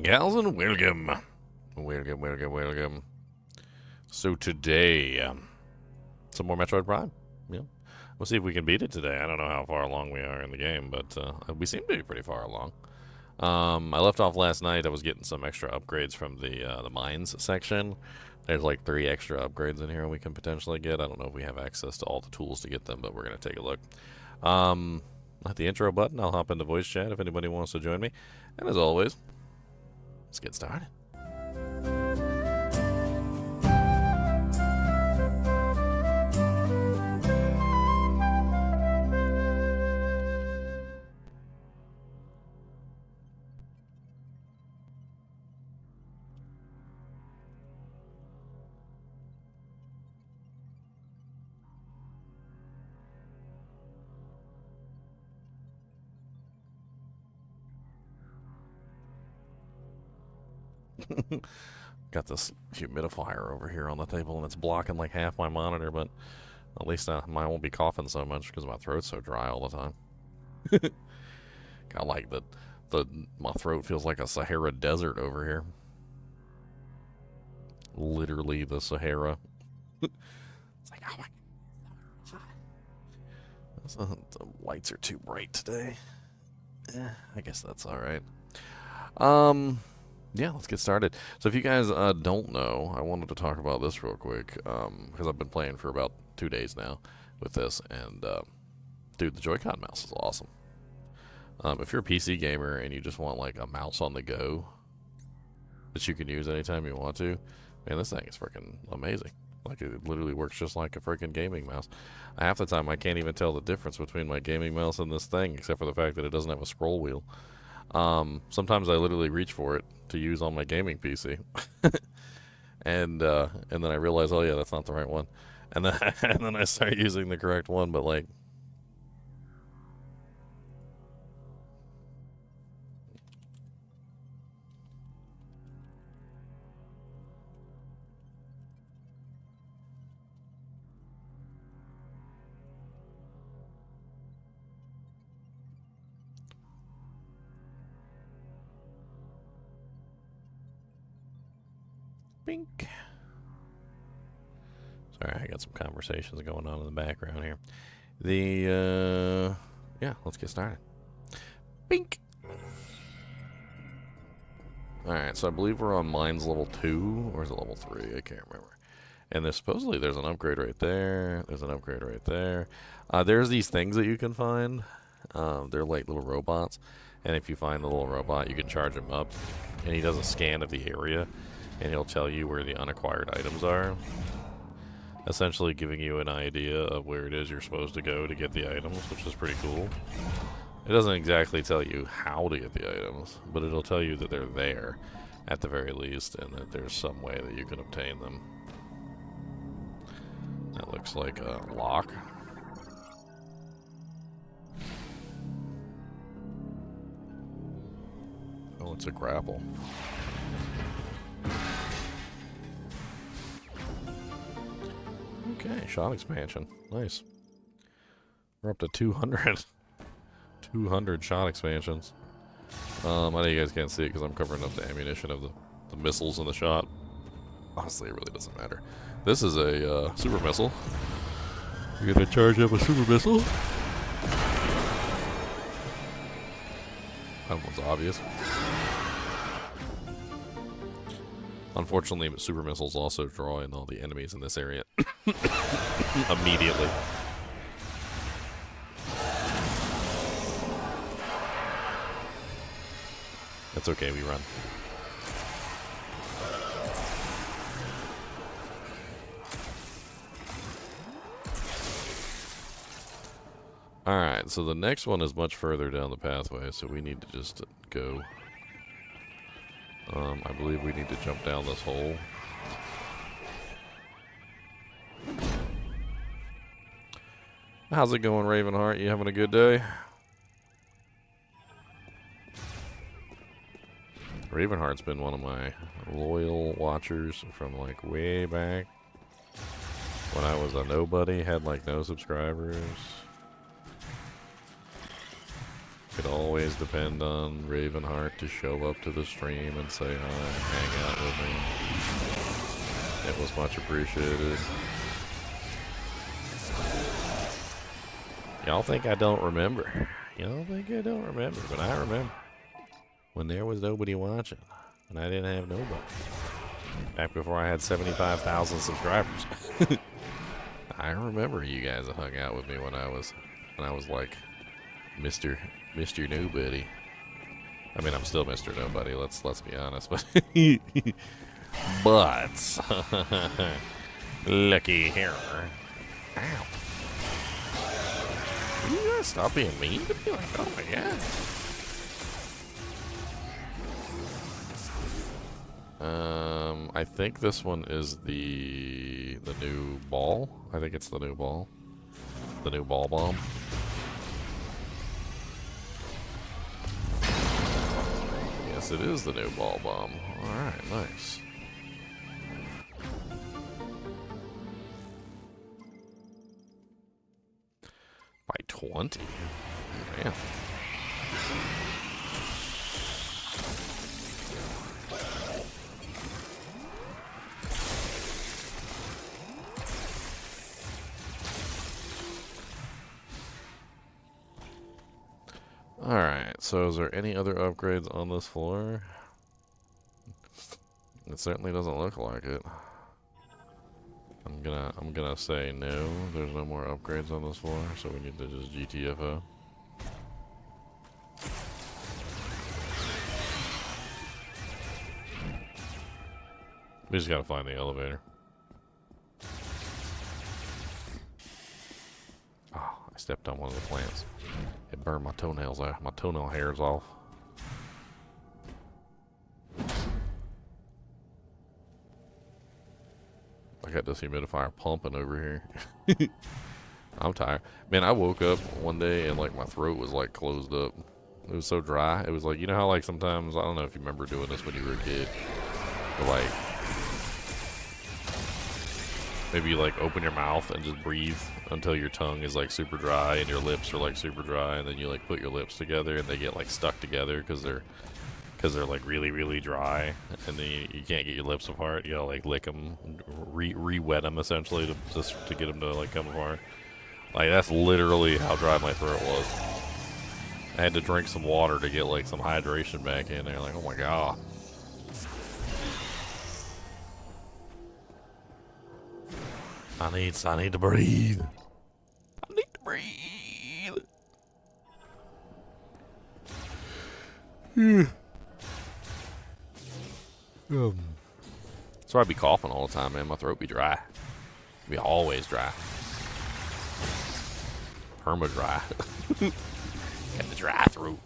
gals, and welcome. Welcome. So today, some more Metroid Prime. Yeah. We'll see if we can beat it today. I don't know how far along we are in the game, but we seem to be pretty far along. I left off last night. I was getting some extra upgrades from the mines section. There's like 3 extra upgrades in here we can potentially get. I don't know if we have access to all the tools to get them, but we're going to take a look. At the intro button, I'll hop into voice chat if anybody wants to join me. And as always, let's get started. Got this humidifier over here on the table, and it's blocking like half my monitor, but at least I won't be coughing so much because my throat's so dry all the time. Got like my throat feels like a Sahara desert over here. Literally the Sahara. It's like, oh my god. The lights are too bright today. I guess that's alright. Yeah, let's get started. So if you guys don't know, I wanted to talk about this real quick, because I've been playing for about 2 days now with this, and dude, the Joycon mouse is awesome. If you're a PC gamer and you just want like a mouse on the go that you can use anytime you want to, man, this thing is freaking amazing. Like, it literally works just like a freaking gaming mouse. Half the time I can't even tell the difference between my gaming mouse and this thing, except for the fact that it doesn't have a scroll wheel. Sometimes I literally reach for it to use on my gaming PC, and then I realize, oh yeah, that's not the right one, and then I start using the correct one, but like, bink. Sorry, I got some conversations going on in the background here. Yeah, let's get started. Bink. Alright, so I believe we're on mines level 2, or is it level 3? I can't remember. And there's supposedly there's an upgrade right there. There's an upgrade right there. There's these things that you can find. They're like little robots. And if you find the little robot, you can charge him up. And he does a scan of the area. And he'll tell you where the unacquired items are. Essentially giving you an idea of where it is you're supposed to go to get the items, which is pretty cool. It doesn't exactly tell you how to get the items, but it'll tell you that they're there, at the very least, and that there's some way that you can obtain them. That looks like a lock. Oh, it's a grapple. Okay, shot expansion. Nice. We're up to 200. 200 shot expansions. I know you guys can't see it because I'm covering up the ammunition of the missiles in the shot. Honestly, it really doesn't matter. This is a super missile. You're gonna charge up a super missile. That one's obvious. Unfortunately, super missiles also draw in all the enemies in this area immediately. That's okay, we run. Alright, so the next one is much further down the pathway, so we need to just go. I believe we need to jump down this hole. How's it going, Ravenheart? You having a good day? Ravenheart's been one of my loyal watchers from like way back when I was a nobody, had like no subscribers. Could always depend on Ravenheart to show up to the stream and say hi, hang out with me. It was much appreciated. Y'all think I don't remember. Y'all think I don't remember, but I remember. When there was nobody watching. And I didn't have nobody. Back before I had 75,000 subscribers. I remember you guys that hung out with me when I was like Mr. Nobody. I mean, I'm still Mr. Nobody. Let's be honest, but looky here. Ow! Will you guys stop being mean to me? Like, oh my god. I think this one is the new ball. I think it's the new ball. The new ball bomb. Yes, it is the new ball bomb. Alright, nice. By 20? Man. Alright, so is there any other upgrades on this floor? It certainly doesn't look like it. I'm gonna say no, there's no more upgrades on this floor, so we need to just GTFO. We just gotta find the elevator. Oh, I stepped on one of the plants. It burned my toenails out, my toenail hairs off. I got this humidifier pumping over here. I'm tired. Man, I woke up one day and like my throat was like closed up. It was so dry. It was like, you know how like sometimes, I don't know if you remember doing this when you were a kid, but like maybe you like open your mouth and just breathe until your tongue is like super dry and your lips are like super dry, and then you like put your lips together and they get like stuck together because they're like really dry, and then you can't get your lips apart. You gotta like lick them, re-wet them essentially to get them to like come apart. Like that's literally how dry my throat was. I had to drink some water to get like some hydration back in there. Like, oh my god. I need to breathe. I need to breathe. So I'd be coughing all the time, man. My throat be dry. It'd be always dry. Perma dry. Got the dry throat.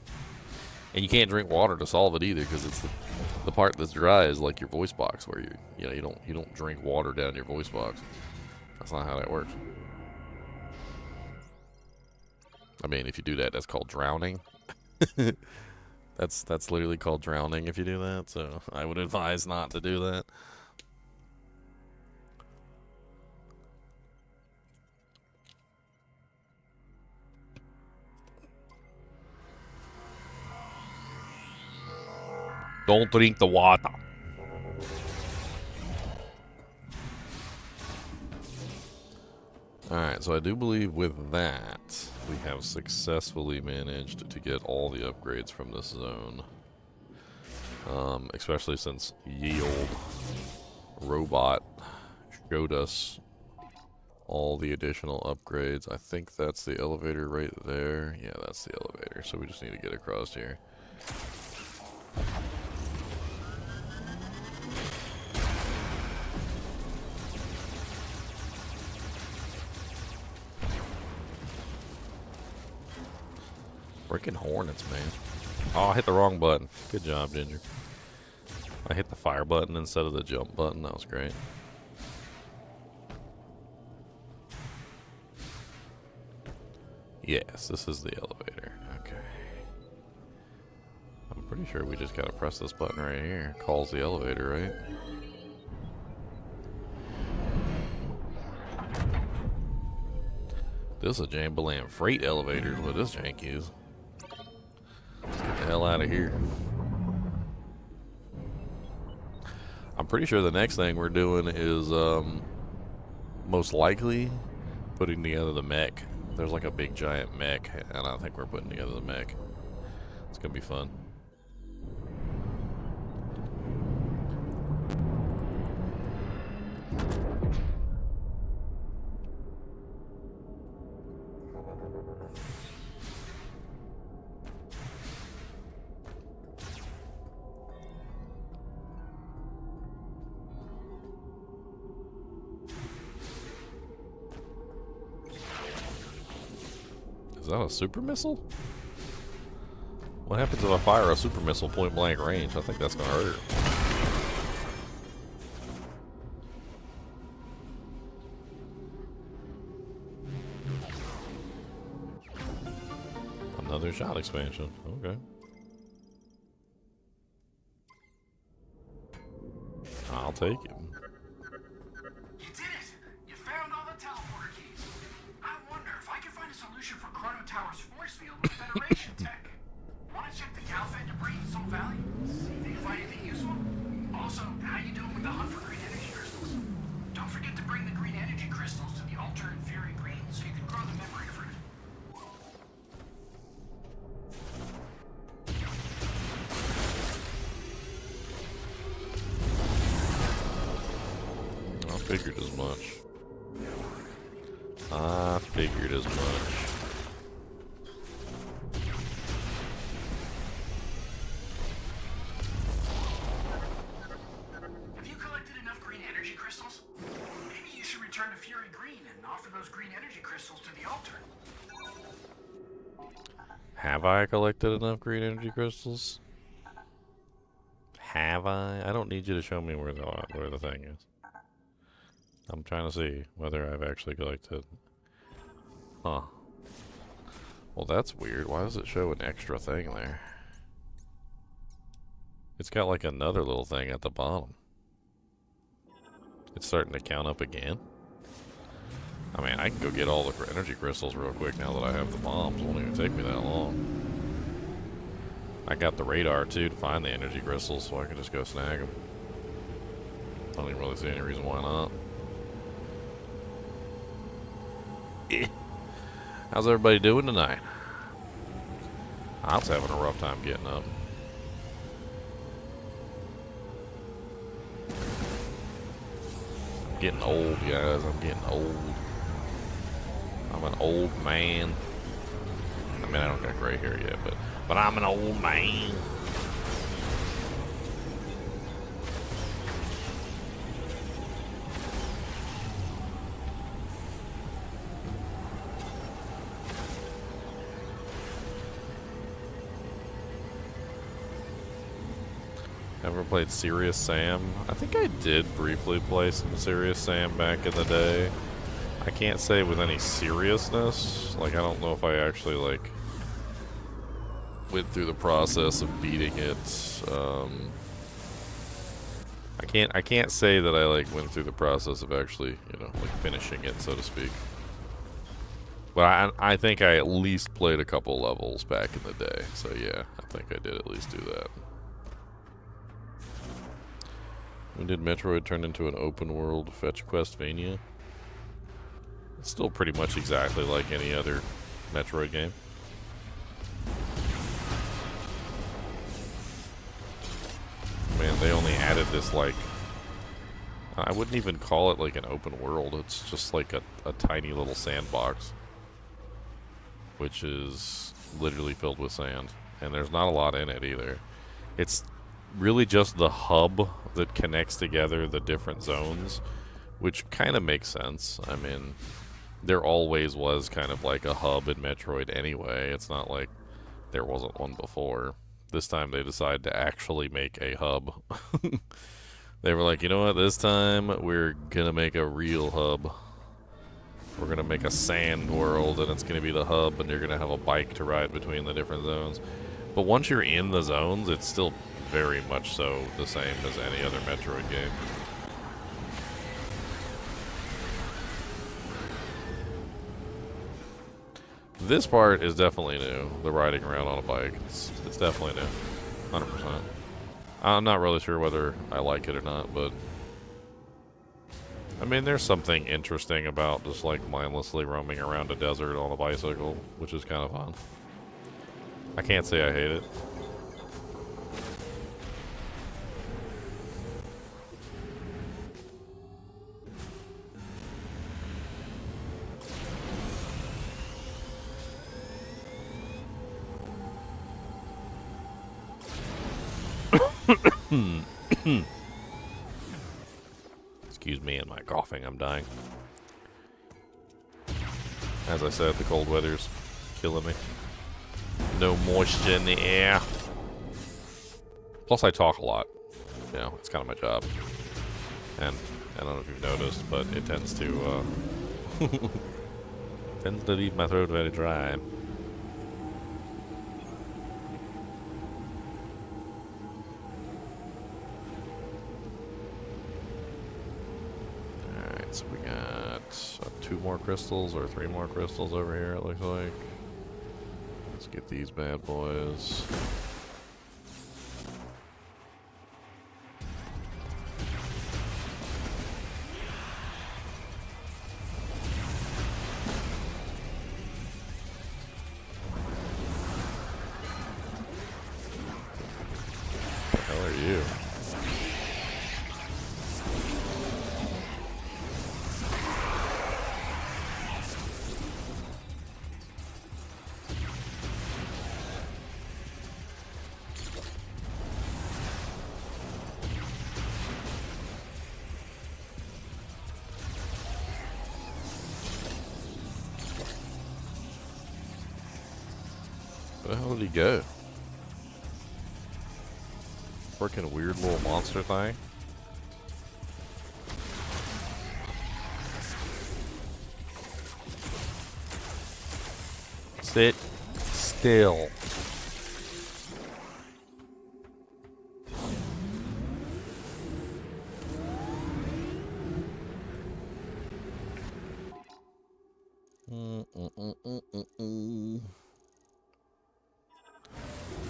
And you can't drink water to solve it either, because it's the part that's dry is like your voice box, where you don't drink water down your voice box. That's not how that works. I mean, if you do that, that's called drowning. That's literally called drowning if you do that. So I would advise not to do that. Don't drink the water. Alright, so I do believe with that, we have successfully managed to get all the upgrades from this zone. Especially since ye old robot showed us all the additional upgrades. I think that's the elevator right there. Yeah, that's the elevator. So we just need to get across here. Freaking hornets, man. Oh, I hit the wrong button. Good job, Ginger. I hit the fire button instead of the jump button. That was great. Yes, this is the elevator. Okay. I'm pretty sure we just gotta press this button right here. Calls the elevator, right? This is a Jambaland freight elevator is what this jank is. hell out of here. I'm pretty sure the next thing we're doing is most likely putting together the mech. There's like a big giant mech, and I think we're putting together the mech. It's gonna be fun. Is that a super missile? What happens if I fire a super missile point blank range? I think that's gonna hurt. Another shot expansion. Okay. I'll take it. You did it! You found all the teleporter keys. I wonder if I can find a solution for Chrono Tower's force field with Federation tech. Want to check the Calfed debris in Soul Valley? See if you can find anything useful? Also, how you doing with the hunt for green energy crystals? Don't forget to bring the green energy crystals to the altar in Fury Green so you can grow the memory fruit. I figured as much. I figured as much. Have you collected enough green energy crystals? Maybe you should return to Fury Green and offer those green energy crystals to the altar. Have I collected enough green energy crystals? Have I? I don't need you to show me where the thing is. I'm trying to see whether I've actually collected. Huh. Well, that's weird. Why does it show an extra thing there? It's got like another little thing at the bottom. It's starting to count up again. I mean, I can go get all the energy crystals real quick now that I have the bombs. It won't even take me that long. I got the radar too to find the energy crystals, so I can just go snag them. I don't even really see any reason why not. How's everybody doing tonight? I was having a rough time getting up. I'm getting old, guys. I'm getting old. I'm an old man. I mean, I don't got gray hair yet, but I'm an old man. Ever played Serious Sam? I think I did briefly play some Serious Sam back in the day. I can't say with any seriousness. Like, I don't know if I actually, like, went through the process of beating it. I can't say that I, like, went through the process of actually, you know, like, finishing it, so to speak. But I think I at least played a couple levels back in the day. So, yeah, I think I did at least do that. When did Metroid turn into an open world fetch questvania? It's still pretty much exactly like any other Metroid game. Man, they only added this, like, I wouldn't even call it like an open world. It's just like a tiny little sandbox, which is literally filled with sand. And there's not a lot in it either. It's really just the hub that connects together the different zones, which kind of makes sense. I mean, there always was kind of like a hub in Metroid anyway. It's not like there wasn't one before. This time they decided to actually make a hub. They were like, you know what, this time we're gonna make a real hub. We're gonna make a sand world, and it's gonna be the hub, and you're gonna have a bike to ride between the different zones. But once you're in the zones, it's still very much so the same as any other Metroid game. This part is definitely new. The riding around on a bike. It's definitely new. 100%. I'm not really sure whether I like it or not, but I mean, there's something interesting about just like mindlessly roaming around a desert on a bicycle, which is kind of fun. I can't say I hate it. Excuse me and my coughing, I'm dying. As I said, the cold weather's killing me. No moisture in the air. Plus I talk a lot. You know, it's kind of my job. And I don't know if you've noticed, but it tends to tends to leave my throat very dry. So we got 2 more crystals or 3 more crystals over here, it looks like. Let's get these bad boys. What the hell are you? Where the hell did he go? Freaking weird little monster thing. Sit still.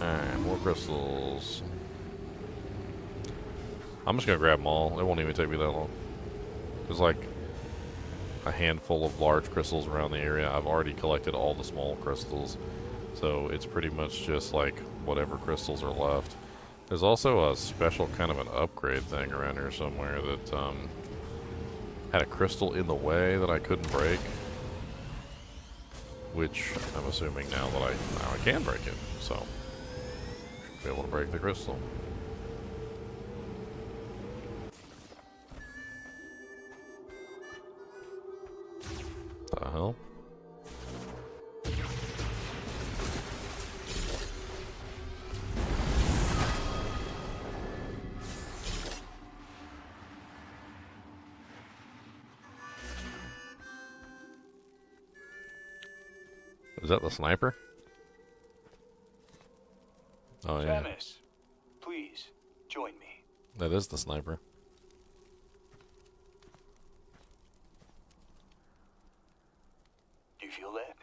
Alright, more crystals. I'm just gonna grab them all. It won't even take me that long. There's like a handful of large crystals around the area. I've already collected all the small crystals, so it's pretty much just like whatever crystals are left. There's also a special kind of an upgrade thing around here somewhere that had a crystal in the way that I couldn't break, which I'm assuming now I can break it, so should be able to break the crystal. The hell? Is that the sniper? Oh yeah. Samus, please join me. That is the sniper. Do you feel that?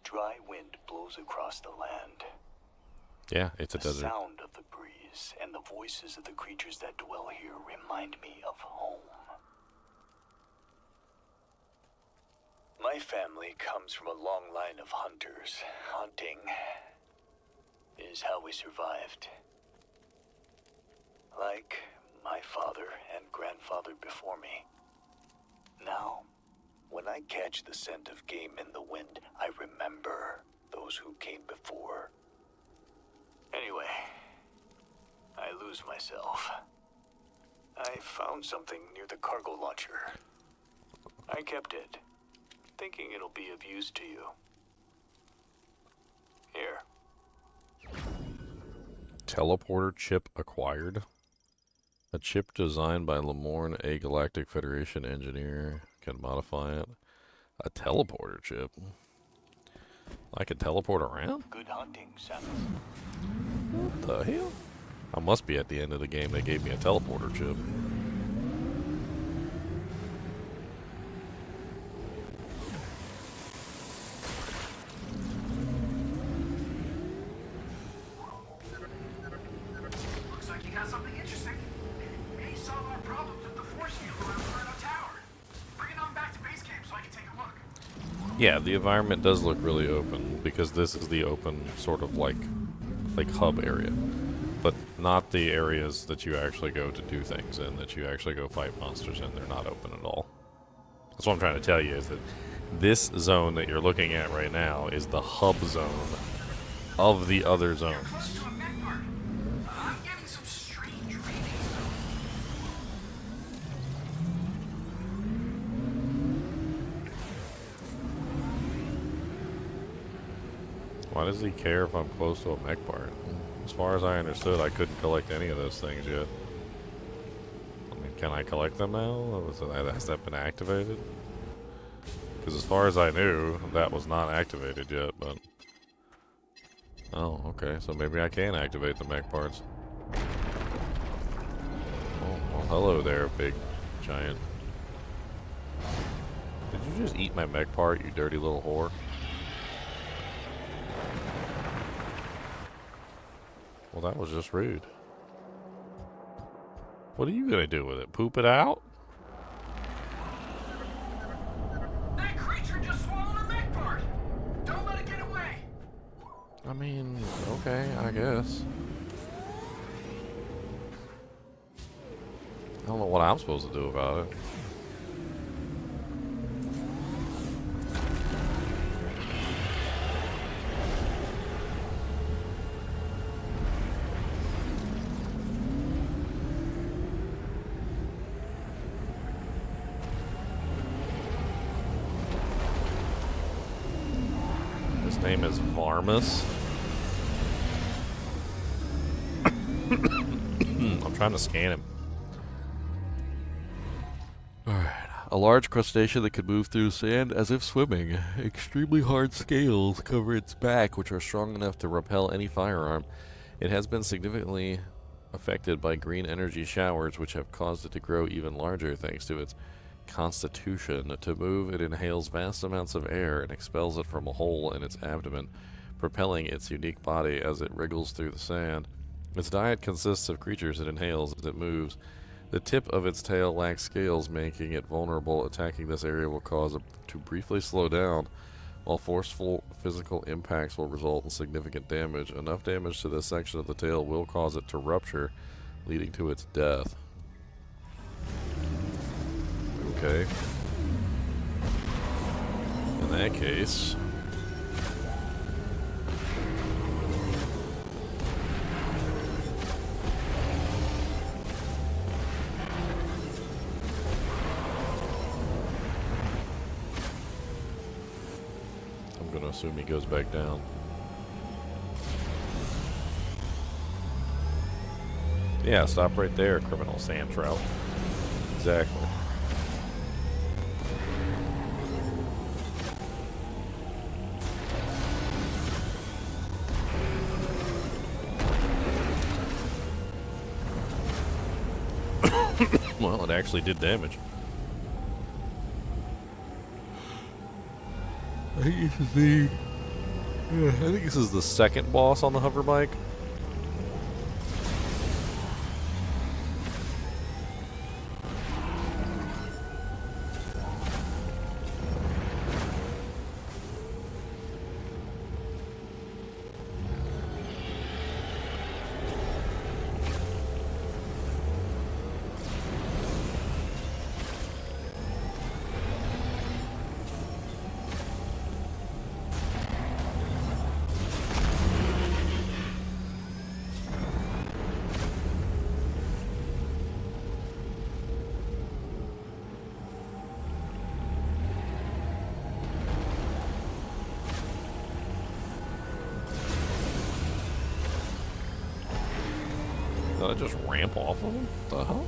Dry wind blows across the land. Yeah, it's a The desert. sound of the breeze and the voices of the creatures that dwell here remind me of home. My family comes from a long line of hunters. Hunting is how we survived. Like my father and grandfather before me. Now, when I catch the scent of game in the wind, I remember those who came before. Anyway, I lose myself. I found something near the cargo launcher. I kept it, thinking it'll be of use to you. Here. Teleporter chip acquired. A chip designed by Lemorne, a Galactic Federation engineer, can modify it. A teleporter chip? I can teleport around? Good hunting, Samus. What the hell? I must be at the end of the game. They gave me a teleporter chip. interesting. It may solve our problems with the force field around Inferno Tower. Bring it on back to base camp so I can take a look. Yeah, the environment does look really open because this is the open sort of like hub area, but not the areas that you actually go to do things in, that you actually go fight monsters in. They're not open at all. That's what I'm trying to tell you, is that this zone that you're looking at right now is the hub zone of the other zones. Close to a mech part. I'm getting some strange readings though. Why does he care if I'm close to a mech part? As far as I understood, I couldn't collect any of those things yet. I mean, can I collect them now? Has that been activated? Because as far as I knew, that was not activated yet, but... Oh, okay, so maybe I can activate the mech parts. Oh, well, hello there, big giant. Did you just eat my mech part, you dirty little whore? Well, that was just rude. What are you gonna do with it? Poop it out? That creature just swallowed a mech part. Don't let it get away. I mean, okay, I guess. I don't know what I'm supposed to do about it. His name is Varmus. I'm trying to scan him. Alright. A large crustacean that can move through sand as if swimming. Extremely hard scales cover its back, which are strong enough to repel any firearm. It has been significantly affected by green energy showers, which have caused it to grow even larger thanks to its constitution. To move, it inhales vast amounts of air and expels it from a hole in its abdomen, propelling its unique body as it wriggles through the sand. Its diet consists of creatures it inhales as it moves. The tip of its tail lacks scales, making it vulnerable. Attacking this area will cause it to briefly slow down, while forceful physical impacts will result in significant damage. Enough damage to this section of the tail will cause it to rupture, leading to its death. Okay. In that case... I'm gonna assume he goes back down. Yeah, stop right there, criminal sand trout. Exactly. Well, it actually did damage. I think this is the second boss on the hover bike. Did I just ramp off of him? What the hell?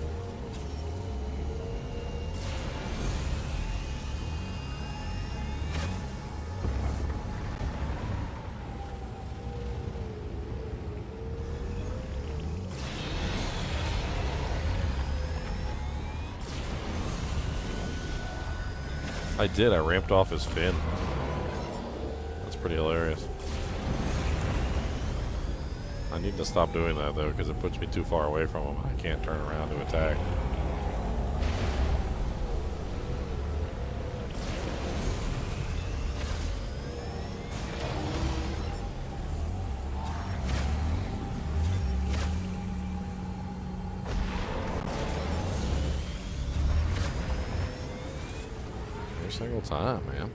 I did, I ramped off his fin. That's pretty hilarious. I need to stop doing that though, because it puts me too far away from him. I can't turn around to attack. Every single time, man.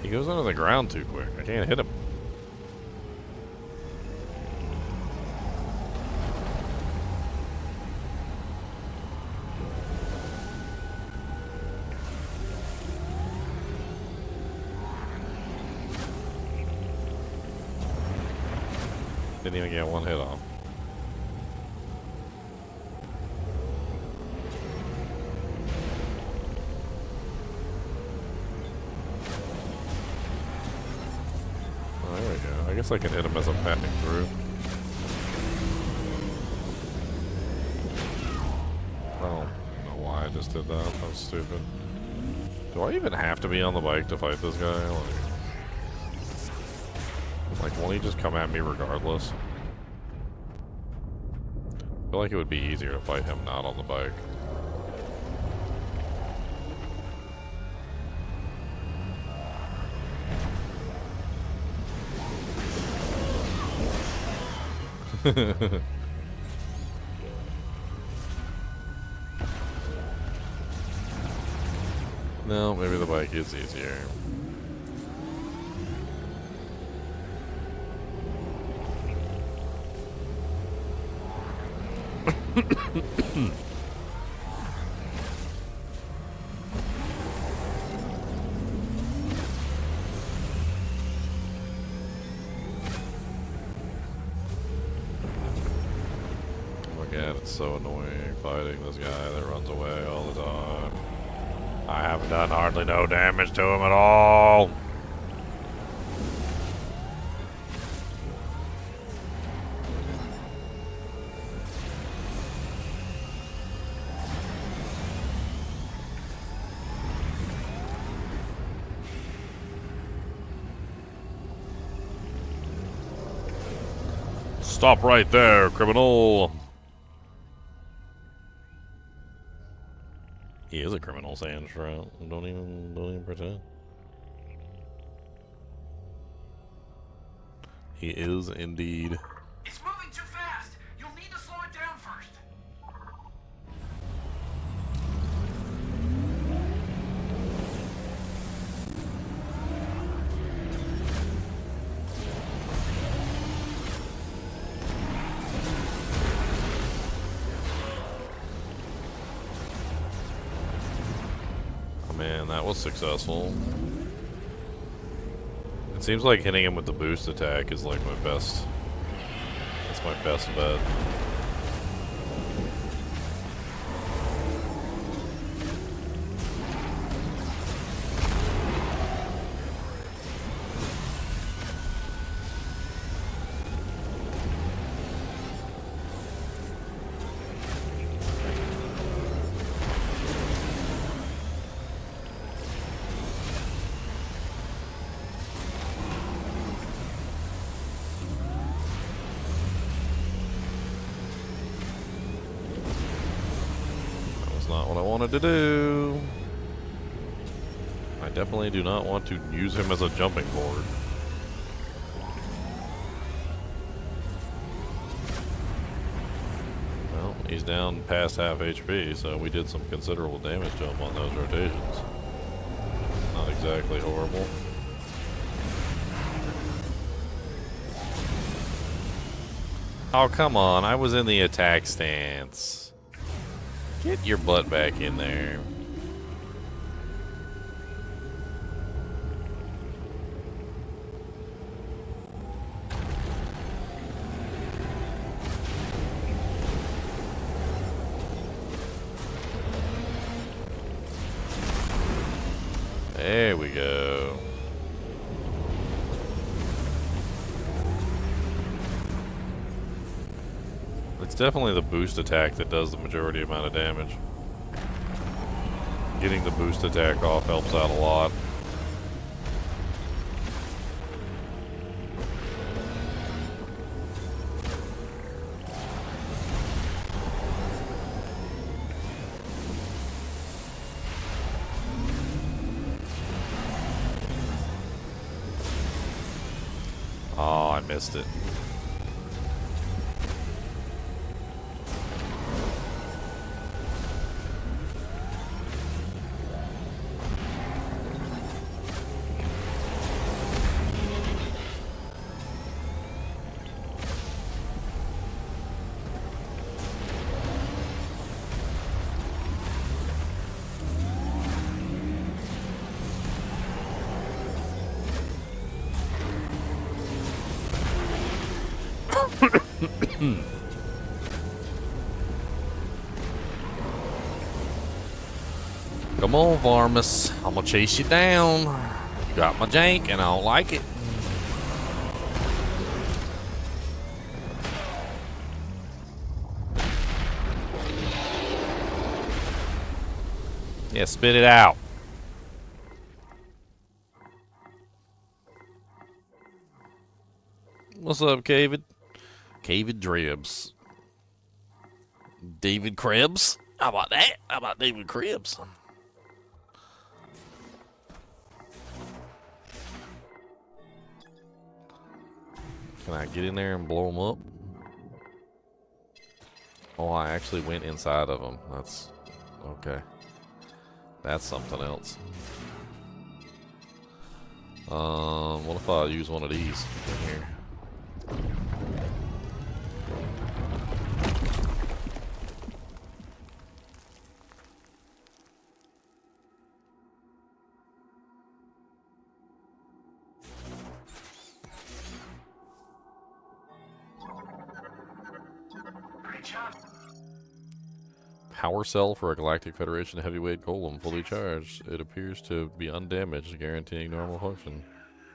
He goes under the ground too quick. I can't hit him. Didn't even get one hit off. Oh, there we go. I guess I can hit him as I'm passing through. I don't know why I just did that. That was stupid. Do I even have to be on the bike to fight this guy? Like, won't he just come at me regardless? I feel like it would be easier to fight him not on the bike. No, maybe the bike is easier. God, it's so annoying fighting this guy that runs away all the time. I haven't done hardly no damage to him at all. Stop right there, criminal. He is a criminal, Sand Shroud. Don't even pretend. He is indeed. It's moving too fast. You'll need to slow it down first. Man, that was successful. It seems like hitting him with the boost attack is like my best. That's my best bet. Not what I wanted to do. I definitely do not want to use him as a jumping board. Well, he's down past half HP, so we did some considerable damage to him on those rotations. Not exactly horrible. Oh, come on. I was in the attack stance. Get your butt back in there. There we go. It's definitely the boost attack that does the majority amount of damage. Getting the boost attack off helps out a lot. Oh, I missed it. Come on, Varmus. I'm gonna chase you down. You got my jank, and I don't like it. Yeah, spit it out. What's up, David? David Dribs. David Krebs? How about that? How about David Krebs? Can I get in there and blow them up? Oh, I actually went inside of them. That's okay. That's something else. What if I use one of these in here? Great job. Power cell for a Galactic Federation heavyweight golem, fully charged. It appears to be undamaged, guaranteeing normal function.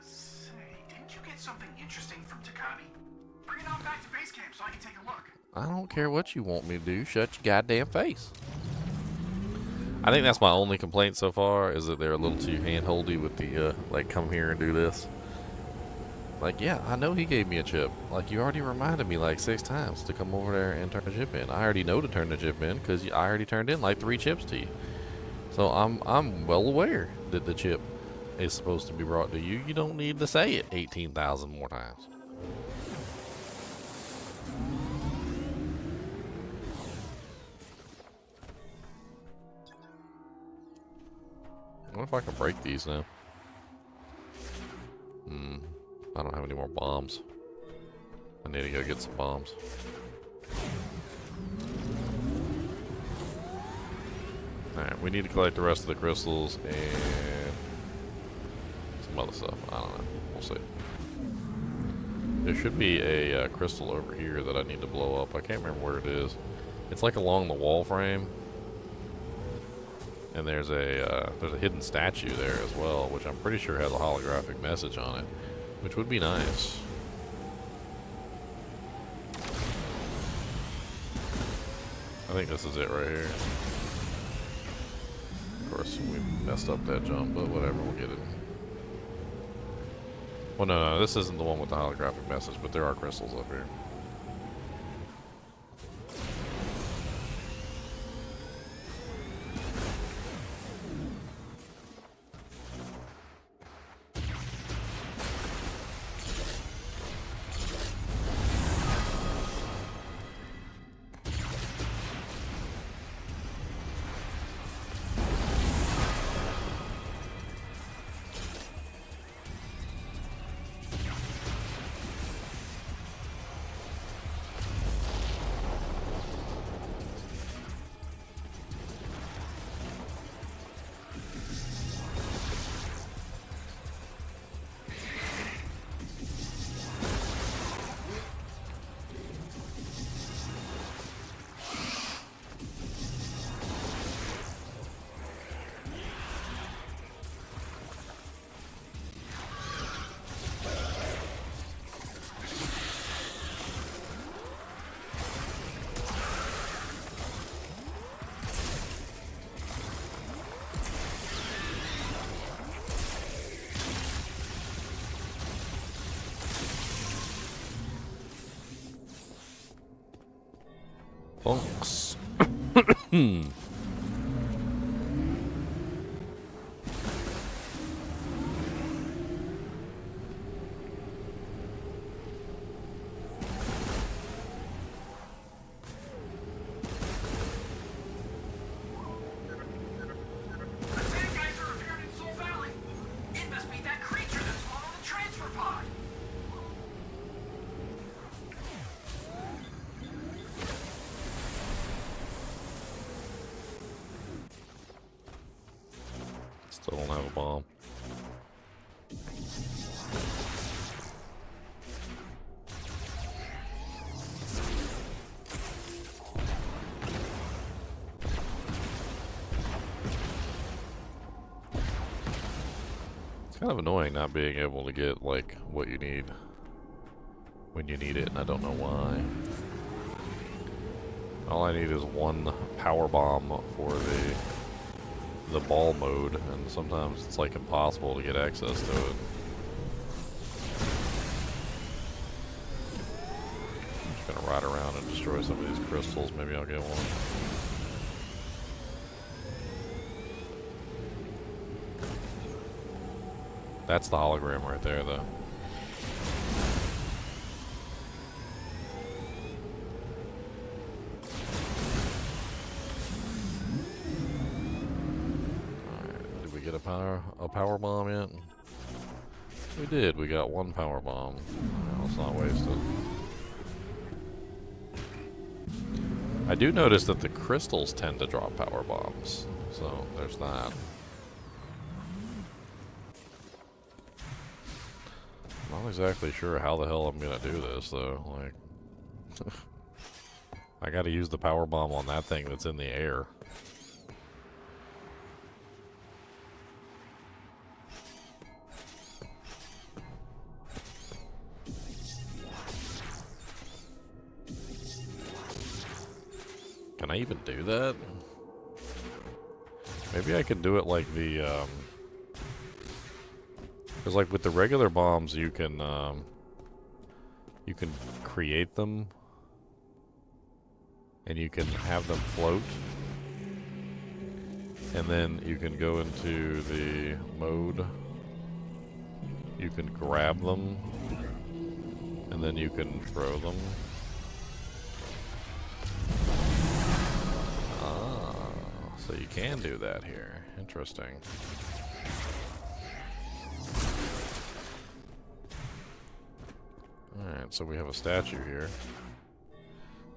Say, didn't you get something interesting from Takami? Bring it on back to base camp so I can take a look. I don't care what you want me to do. Shut your goddamn face. I think that's my only complaint so far, is that they're a little too hand-holdy with the, like, come here and do this. Like, yeah, I know he gave me a chip. Like, you already reminded me like 6 times to come over there and turn the chip in. I already know to turn the chip in because I already turned in like 3 chips to you. So I'm well aware that the chip is supposed to be brought to you. You don't need to say it 18,000 more times. I wonder if I can break these now. I don't have any more bombs. I need to go get some bombs. Alright, we need to collect the rest of the crystals and some other stuff. I don't know. We'll see. There should be a crystal over here that I need to blow up. I can't remember where it is. It's like along the wall frame. And there's a hidden statue there as well, which I'm pretty sure has a holographic message on it, which would be nice. I think this is it right here. Of course, we messed up that jump, but whatever, we'll get it. Well, no, this isn't the one with the holographic message, but there are crystals up here. Bunks. The sand geyser appeared in Soul Valley. It must be that creature that swallowed the transfer pod. Still don't have a bomb. It's kind of annoying not being able to get, like, what you need when you need it, and I don't know why. All I need is one power bomb for the ball mode, and sometimes it's like impossible to get access to it. Just gonna ride around and destroy some of these crystals, maybe I'll get one. That's the hologram right there, though. Get a power bomb yet? We did. We got one power bomb. Well, let's not waste it. I do notice that the crystals tend to drop power bombs, so there's that. I'm not exactly sure how the hell I'm gonna do this though. Like, I gotta use the power bomb on that thing that's in the air. Can I even do that? Maybe I can do it like the, because like with the regular bombs you can create them and you can have them float, and then you can go into the mode, you can grab them, and then you can throw them. So you can do that here. Interesting. Alright, so we have a statue here.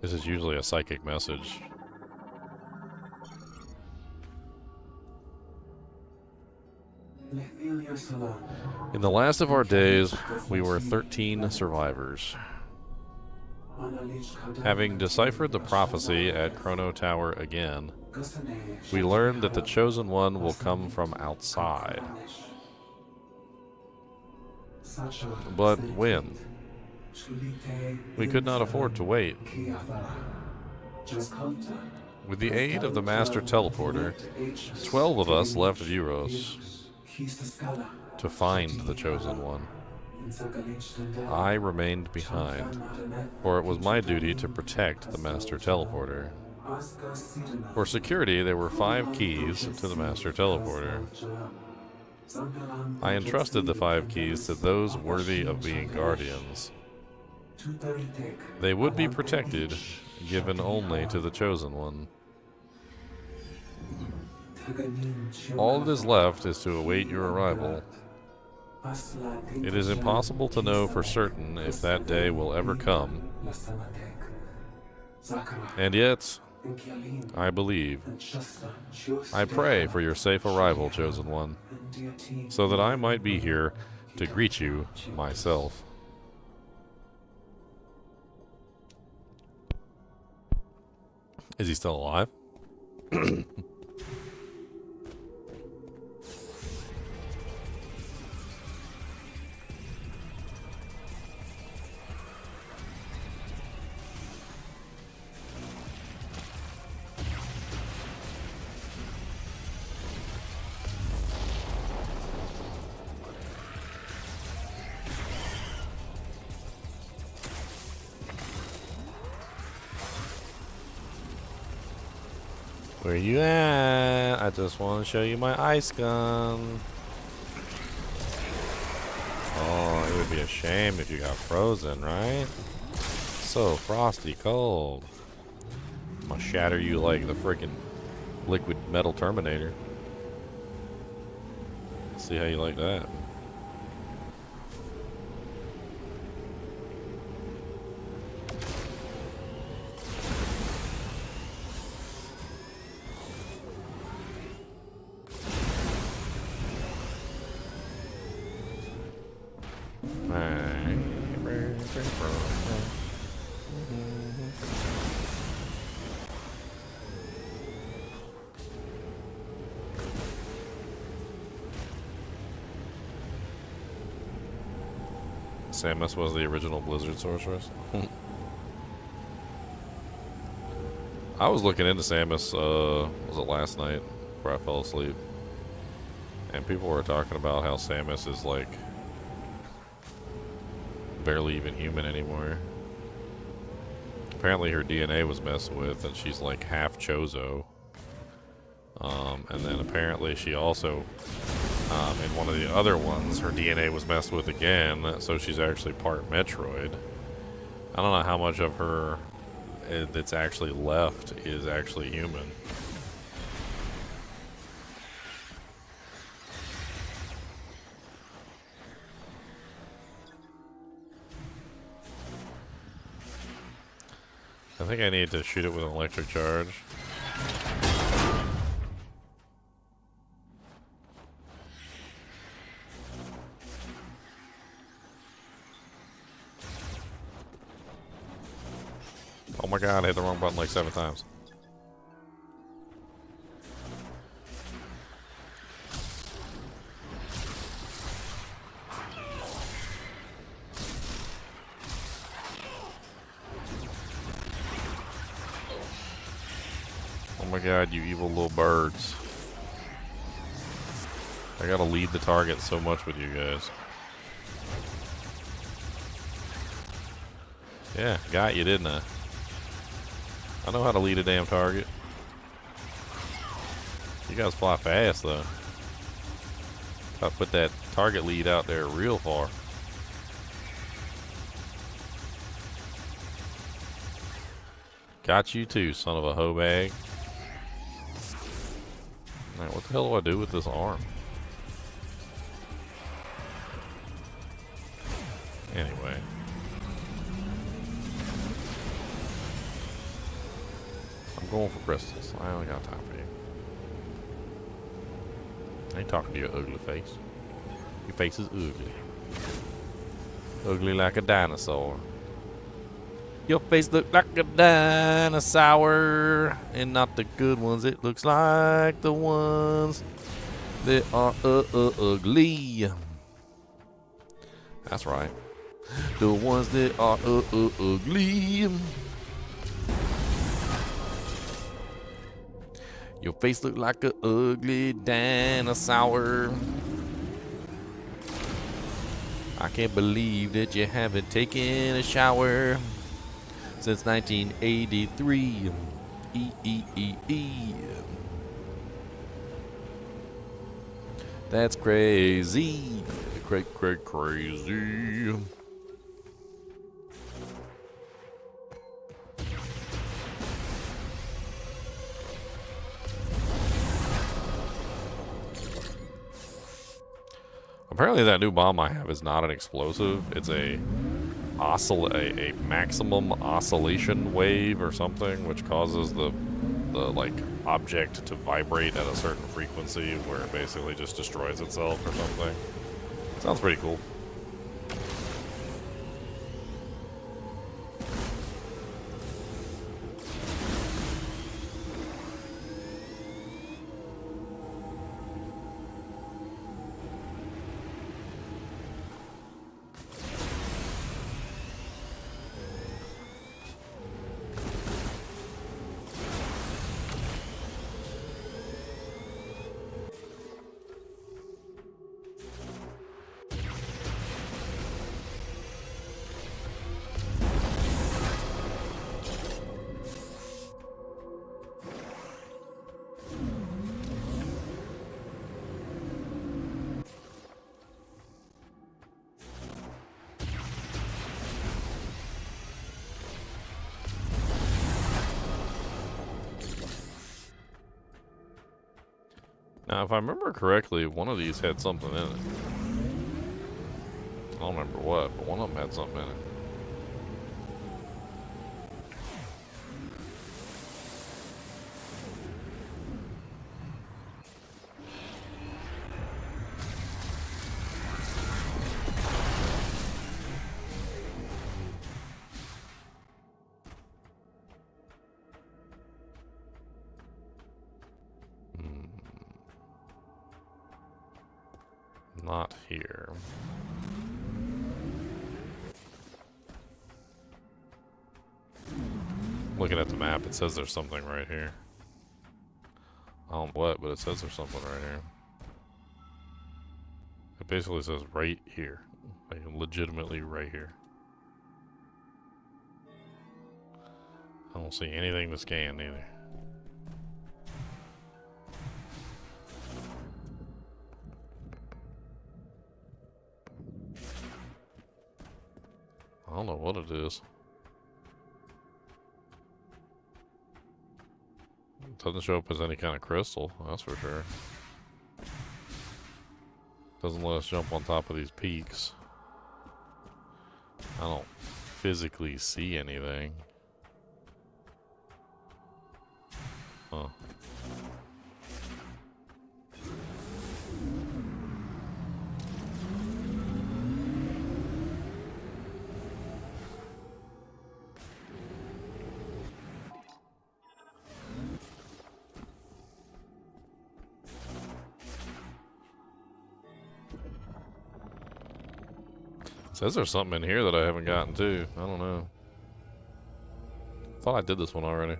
This is usually a psychic message. In the last of our days, we were 13 survivors. Having deciphered the prophecy at Chrono Tower again, we learned that the Chosen One will come from outside. But when? We could not afford to wait. With the aid of the Master Teleporter, 12 of us left Vuros to find the Chosen One. I remained behind, for it was my duty to protect the Master Teleporter. For security, there were 5 keys to the Master Teleporter. I entrusted the 5 keys to those worthy of being guardians. They would be protected, given only to the Chosen One. All that is left is to await your arrival. It is impossible to know for certain if that day will ever come. And yet, I believe. I pray for your safe arrival, Chosen One, so that I might be here to greet you myself. Is he still alive? Where you at? I just want to show you my ice gun. Oh, it would be a shame if you got frozen, right? So frosty cold. I'm gonna shatter you like the freaking liquid metal Terminator. See how you like that. Samus was the original Blizzard sorceress. I was looking into Samus, was it last night before I fell asleep? And people were talking about how Samus is like barely even human anymore. Apparently her DNA was messed with and she's like half Chozo. And then apparently she also, in one of the other ones, her DNA was messed with again, so she's actually part Metroid. I don't know how much of her that's actually left is actually human. I think I need to shoot it with an electric charge. Oh my god, I hit the wrong button like 7 times. Oh my god, you evil little birds. I gotta lead the target so much with you guys. Yeah, got you, didn't I? I know how to lead a damn target. You guys fly fast, though. I put that target lead out there real far. Got you too, son of a hoe bag. Alright, what the hell do I do with this arm? Anyway. I'm going for crystals. I don't got time for you. I ain't talking to your ugly face. Your face is ugly. Ugly like a dinosaur. Your face look like a dinosaur, and not the good ones. It looks like the ones that are ugly. That's right. The ones that are ugly. Your face look like a ugly dinosaur. I can't believe that you haven't taken a shower since 1983. That's crazy. Crazy. Apparently that new bomb I have is not an explosive. It's a maximum oscillation wave or something, which causes the like object to vibrate at a certain frequency where it basically just destroys itself or something. Sounds pretty cool. Now, if I remember correctly, one of these had something in it. I don't remember what, but one of them had something in it. Not here. Looking at the map, it says there's something right here. I don't know what, but it says there's something right here. It basically says right here. Like, legitimately right here. I don't see anything to scan either. I don't know what it is. It doesn't show up as any kind of crystal, that's for sure. Doesn't let us jump on top of these peaks. I don't physically see anything. Huh. Says there's something in here that I haven't gotten to. I don't know. Thought I did this one already.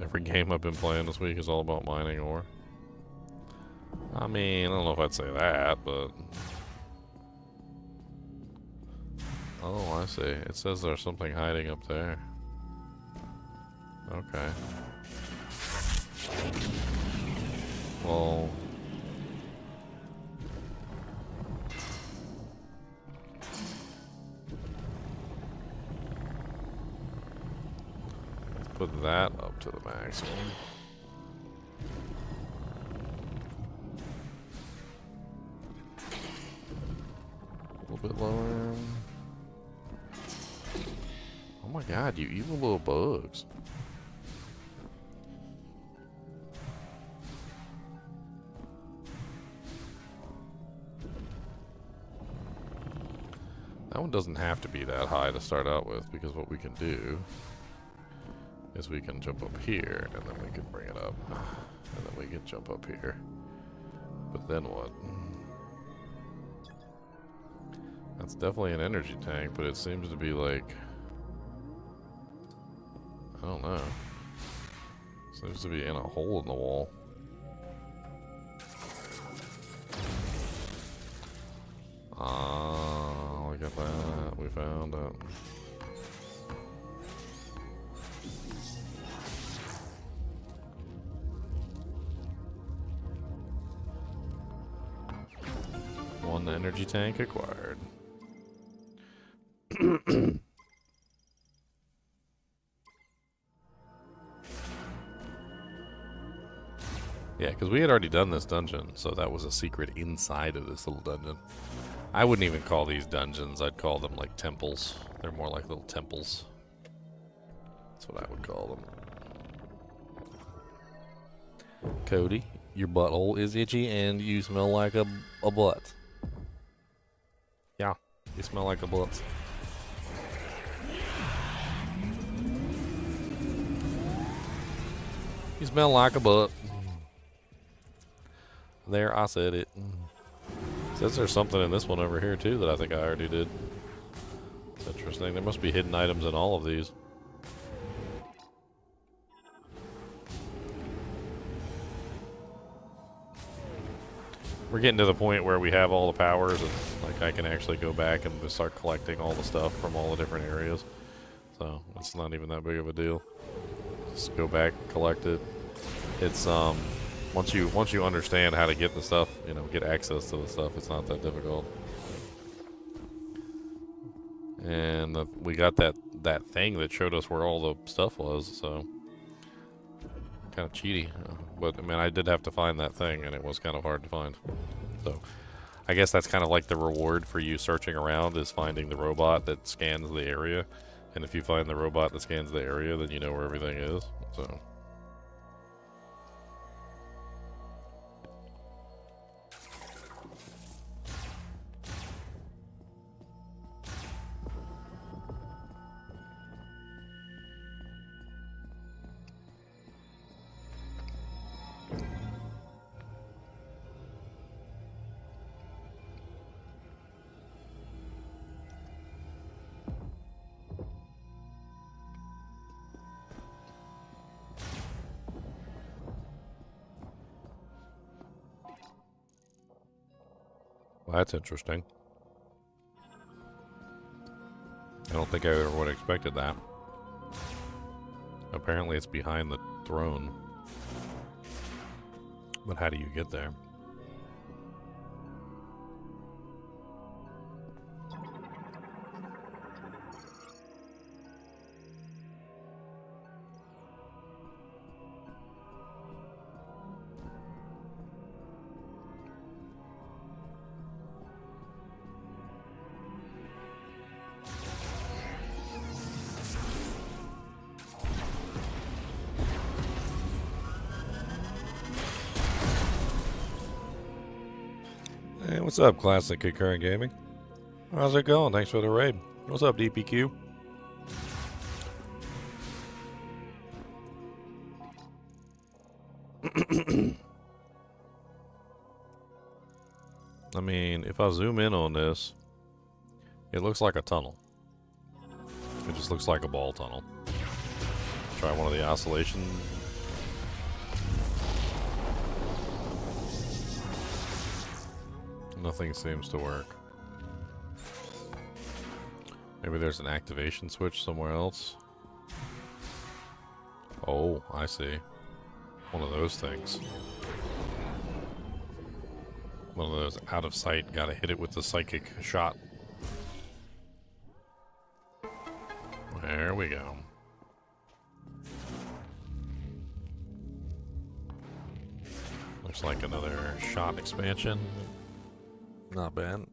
Every game I've been playing this week is all about mining ore. I mean, I don't know if I'd say that, but... Oh, I see. It says there's something hiding up there. Okay. Well... Put that up to the maximum. A little bit lower. Oh my god, you evil little bugs. That one doesn't have to be that high to start out with, because what we can do is we can jump up here, and then we can bring it up. And then we can jump up here. But then what? That's definitely an energy tank, but it seems to be like... I don't know. Seems to be in a hole in the wall. Ah, look at that. We found it. One energy tank acquired. Yeah, because we had already done this dungeon, so that was a secret inside of this little dungeon. I wouldn't even call these dungeons, I'd call them like temples. They're more like little temples. That's what I would call them. Cody, your butthole is itchy and you smell like a butt. Yeah, you smell like a butt. You smell like a butt. There, I said it. Says there's something in this one over here too that I think I already did. Interesting. There must be hidden items in all of these. We're getting to the point where we have all the powers and like I can actually go back and just start collecting all the stuff from all the different areas. So it's not even that big of a deal. Just go back, collect it. It's once you understand how to get the stuff, you know, get access to the stuff, it's not that difficult. And we got that thing that showed us where all the stuff was, so Kind of cheaty. But, I mean, I did have to find that thing, and it was kind of hard to find. So, I guess that's kind of like the reward for you searching around, is finding the robot that scans the area. And if you find the robot that scans the area, then you know where everything is. So... Well, that's interesting. I don't think I ever would have expected that. Apparently it's behind the throne. But how do you get there? Hey, what's up, Classic Concurrent Gaming? How's it going? Thanks for the raid. What's up, DPQ? I mean, if I zoom in on this, it looks like a tunnel. It just looks like a ball tunnel. Try one of the oscillation. Nothing seems to work. Maybe there's an activation switch somewhere else. Oh, I see. One of those things. One of those out of sight, gotta hit it with the psychic shot. There we go. Looks like another shot expansion. Not bad.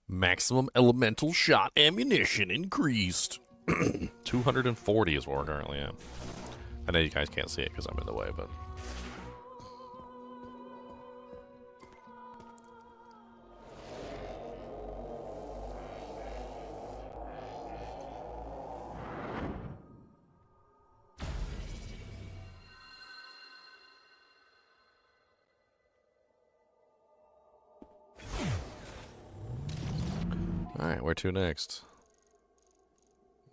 Maximum elemental shot ammunition increased. 240 is what we're currently at. I know you guys can't see it because I'm in the way, but... Alright, where to next?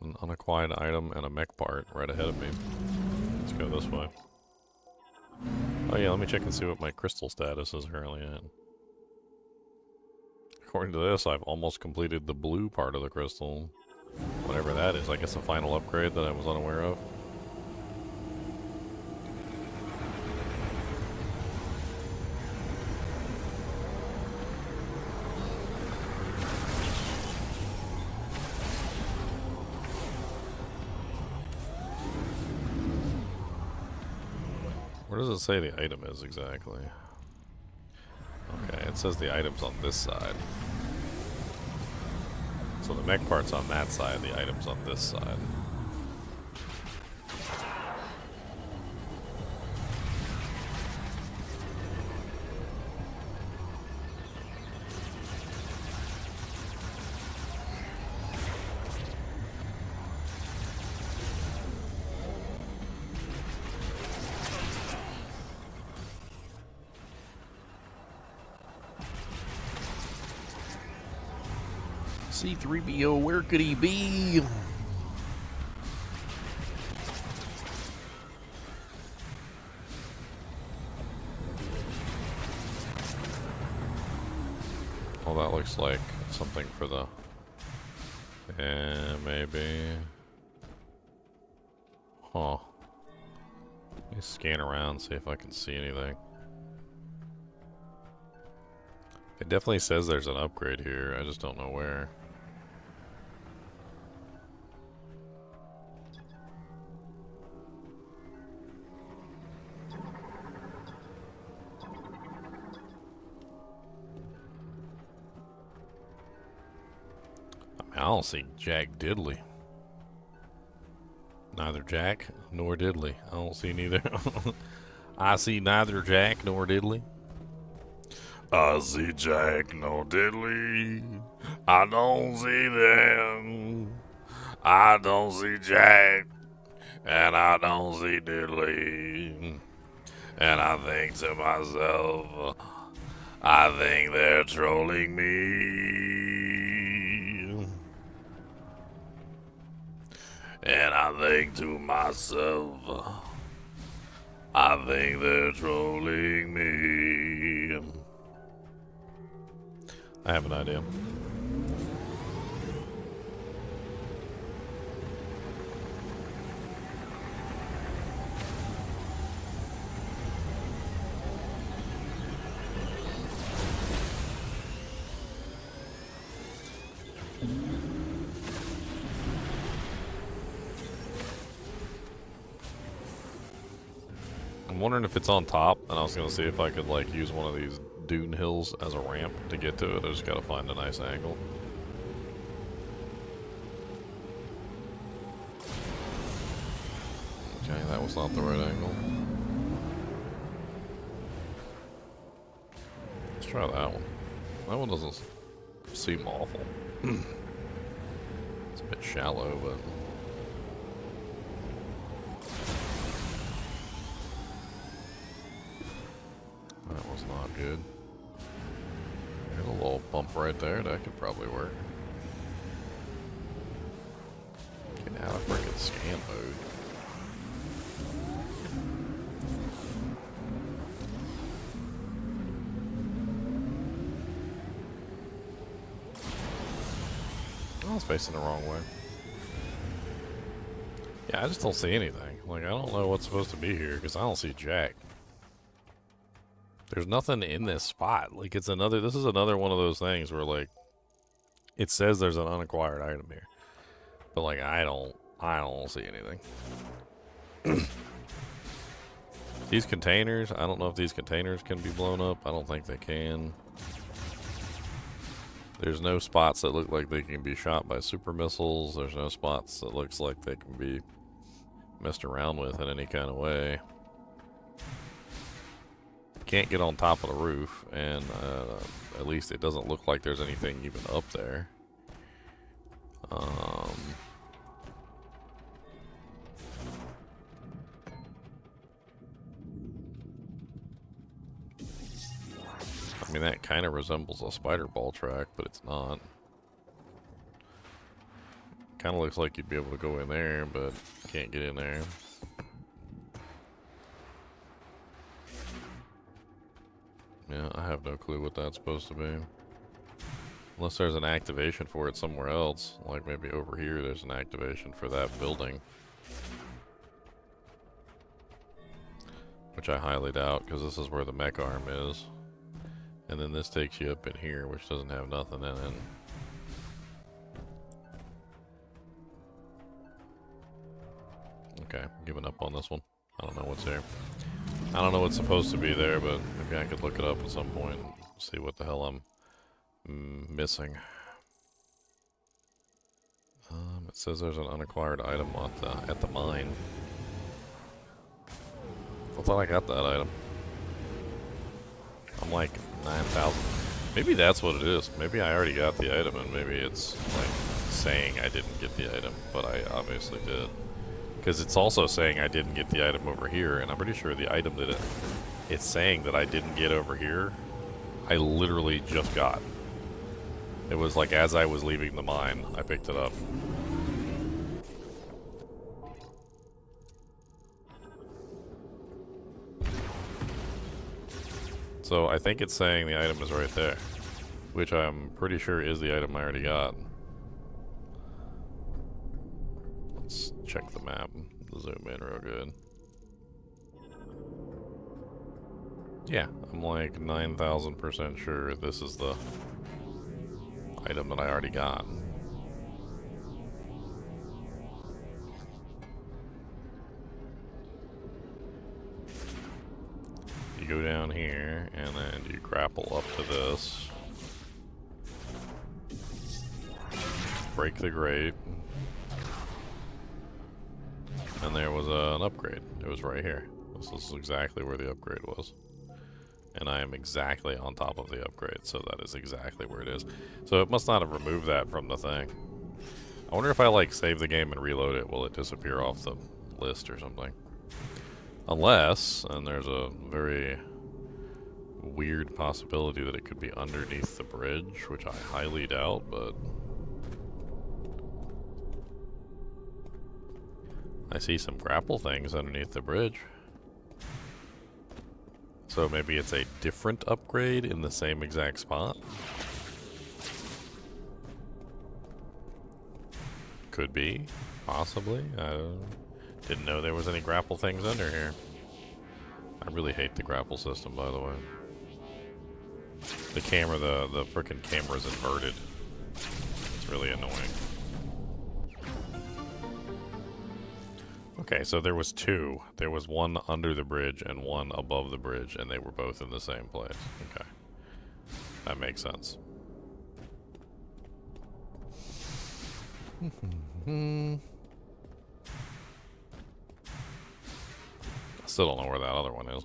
An unacquired item and a mech part right ahead of me. Let's go this way. Oh yeah, let me check and see what my crystal status is currently at. According to this, I've almost completed the blue part of the crystal. Whatever that is, I guess a final upgrade that I was unaware of. Where does it say the item is exactly? Okay, it says the item's on this side. So the mech part's on that side, the item's on this side. C3PO, where could he be? Well, that looks like something for the... Yeah, maybe... Huh. Let me scan around, see if I can see anything. It definitely says there's an upgrade here, I just don't know where. I don't see Jack Diddley. Neither Jack nor Diddley. I don't see neither. I see neither Jack nor Diddley. I see Jack nor Diddley. I don't see them. I don't see Jack. And I don't see Diddley. And I think to myself, I think they're trolling me. And I think to myself, I think they're trolling me. I have an idea. I'm wondering if it's on top, and I was gonna see if I could like use one of these dune hills as a ramp to get to it. I just gotta find a nice angle. Okay, that was not the right angle. Let's try that one. That one doesn't seem awful. It's a bit shallow, but... that was not good. Got a little bump right there. That could probably work. Get out of freaking scan mode. I was facing the wrong way. Yeah, I just don't see anything. Like, I don't know what's supposed to be here because I don't see Jack. There's nothing in this spot. Like, it's another, this is another one of those things where, like, it says there's an unacquired item here. But, like, I don't see anything. These containers, I don't know if these containers can be blown up. I don't think they can. There's no spots that look like they can be shot by super missiles. There's no spots that looks like they can be messed around with in any kind of way. Can't get on top of the roof, and at least it doesn't look like there's anything even up there. I mean, that kind of resembles a spider ball track, but it's not. Kind of looks like you'd be able to go in there, but can't get in there. Yeah, I have no clue what that's supposed to be. Unless there's an activation for it somewhere else. Like maybe over here there's an activation for that building. Which I highly doubt, because this is where the mech arm is. And then this takes you up in here, which doesn't have nothing in it. Okay, giving up on this one. I don't know what's there. I don't know what's supposed to be there, but maybe I could look it up at some point and see what the hell I'm missing. It says there's an unacquired item at the mine. I thought I got that item. I'm like 9,000. Maybe that's what it is. Maybe I already got the item and maybe it's like saying I didn't get the item, but I obviously did. Because it's also saying I didn't get the item over here, and I'm pretty sure the item that it's saying that I didn't get over here, I literally just got. It was like as I was leaving the mine, I picked it up. So I think it's saying the item is right there, which I'm pretty sure is the item I already got. Let's check the map, zoom in real good. Yeah, I'm like 9,000% sure this is the item that I already got. You go down here, and then you grapple up to this. break the grate. And there was an upgrade. It was right here. This is exactly where the upgrade was. And I am exactly on top of the upgrade, so that is exactly where it is. So it must not have removed that from the thing. I wonder if I, like, save the game and reload it, will it disappear off the list or something? Unless, and there's a very weird possibility that it could be underneath the bridge, which I highly doubt, but... I see some grapple things underneath the bridge. So maybe it's a different upgrade in the same exact spot? Could be. Possibly. I didn't know there was any grapple things under here. I really hate the grapple system, by the way. The camera, the frickin' camera's inverted. It's really annoying. Okay, so there was two. There was one under the bridge and one above the bridge, and they were both in the same place. Okay. That makes sense. I still don't know where that other one is.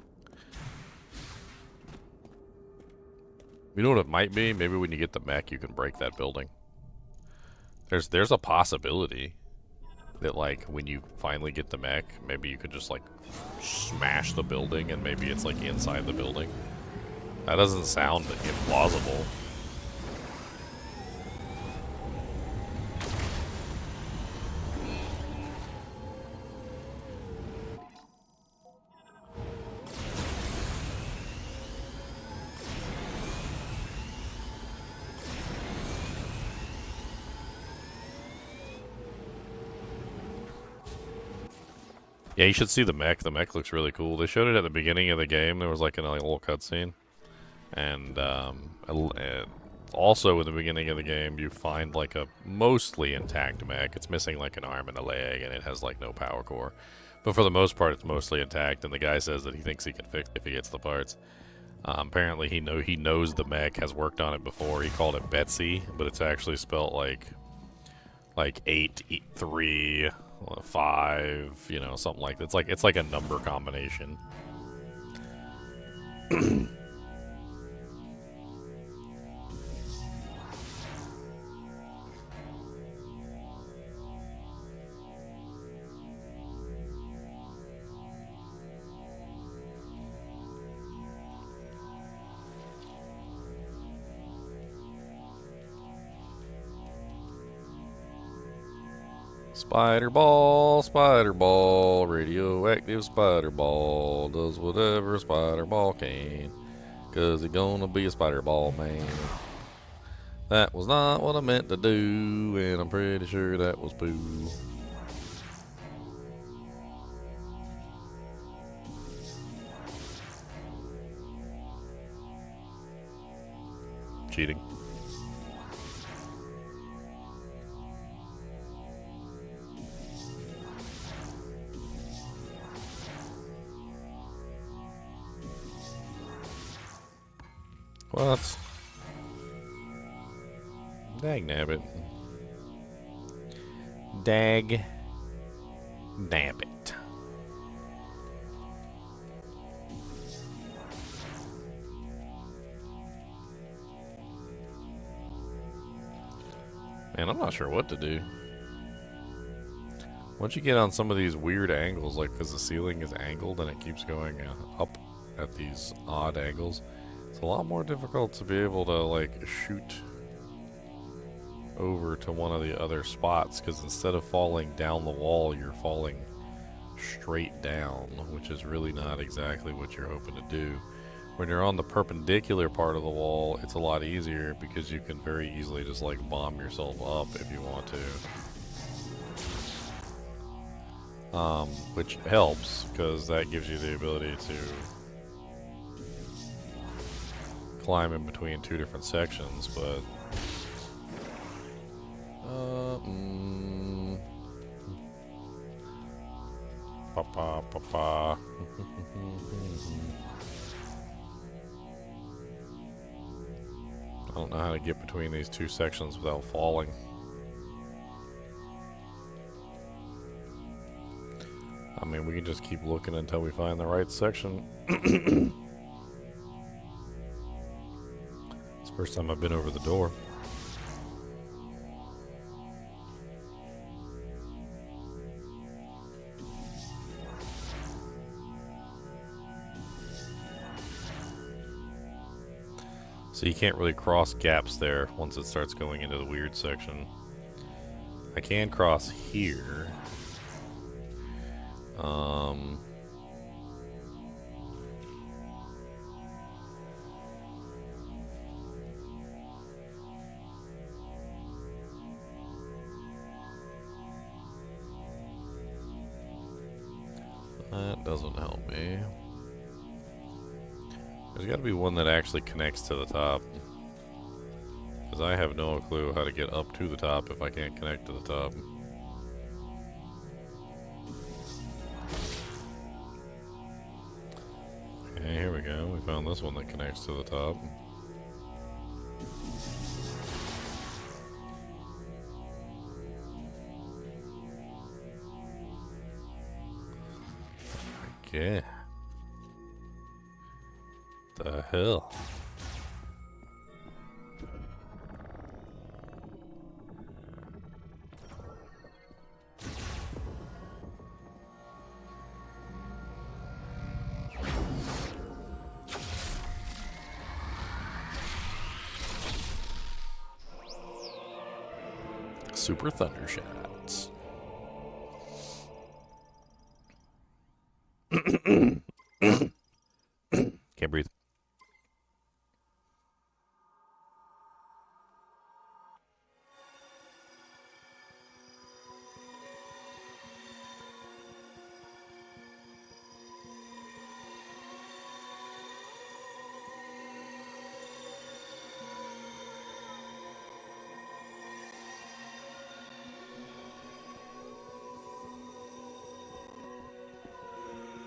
You know what it might be? Maybe when you get the mech, you can break that building. There's a possibility that, like, when you finally get the mech, maybe you could just, like, smash the building and maybe it's, like, inside the building. That doesn't sound implausible. Yeah, you should see the mech. The mech looks really cool. They showed it at the beginning of the game. There was like a little cutscene. And also in the beginning of the game, you find like a mostly intact mech. It's missing like an arm and a leg, and it has like no power core. But for the most part, it's mostly intact, and the guy says that he thinks he can fix it if he gets the parts. Apparently, he knows the mech, has worked on it before. He called it Betsy, but it's actually spelled like 8, 3... 5, you know, something like that. It's like a number combination. Spider ball, radioactive spider ball, does whatever a spider ball can, 'cause it's gonna be a spider ball man. That was not what I meant to do, and I'm pretty sure that was poo. Cheating. What? Dag nabbit. Dag nabbit. Man, I'm not sure what to do. Once you get on some of these weird angles, like because the ceiling is angled and it keeps going up at these odd angles, it's a lot more difficult to be able to, like, shoot over to one of the other spots, because instead of falling down the wall, you're falling straight down, which is really not exactly what you're hoping to do. When you're on the perpendicular part of the wall, it's a lot easier because you can very easily just, like, bomb yourself up if you want to. Which helps, because that gives you the ability to climb in between two different sections, but papa. I don't know how to get between these two sections without falling. I mean, we can just keep looking until we find the right section. It's the first time I've been over the door. So you can't really cross gaps there once it starts going into the weird section. I can cross here. That doesn't help me. There's got to be one that actually connects to the top. Because I have no clue how to get up to the top if I can't connect to the top. Okay, here we go. We found this one that connects to the top. Okay. The hell? Super Thunder Shots. Can't breathe.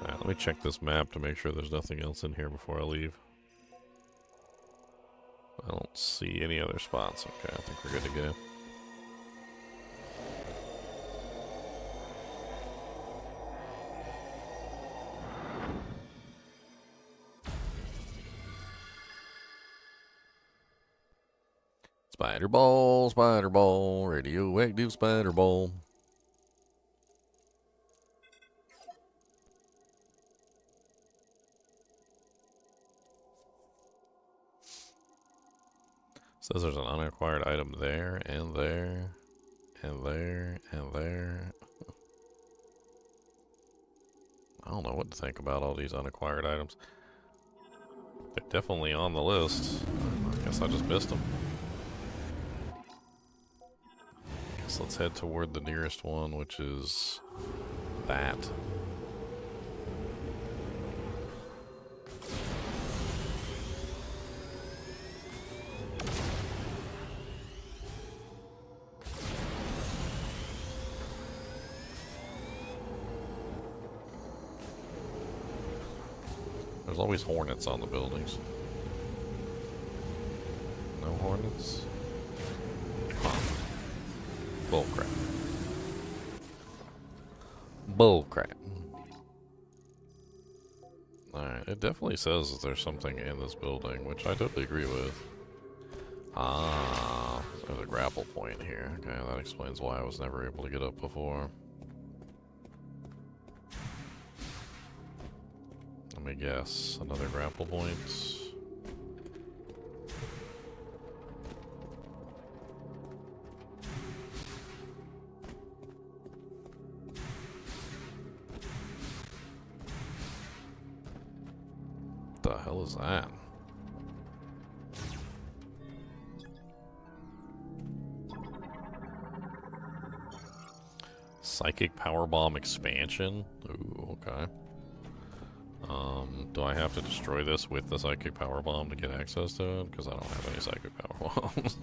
Alright, let me check this map to make sure there's nothing else in here before I leave. I don't see any other spots. Okay, I think we're good to go. Spider ball, radioactive spider ball. Says there's an unacquired item there, and there, and there, and there. I don't know what to think about all these unacquired items. They're definitely on the list. I guess I just missed them. Guess let's head toward the nearest one, which is that. There's always hornets on the buildings. No hornets? Huh. Bullcrap. Bullcrap. Alright, it definitely says that there's something in this building, which I totally agree with. Ah, there's a grapple point here. Okay, that explains why I was never able to get up before. Let me guess, another grapple point. What the hell is that? Psychic Power Bomb expansion? Ooh, okay. Do I have to destroy this with the Psychic Power Bomb to get access to it? Because I don't have any Psychic Power Bombs.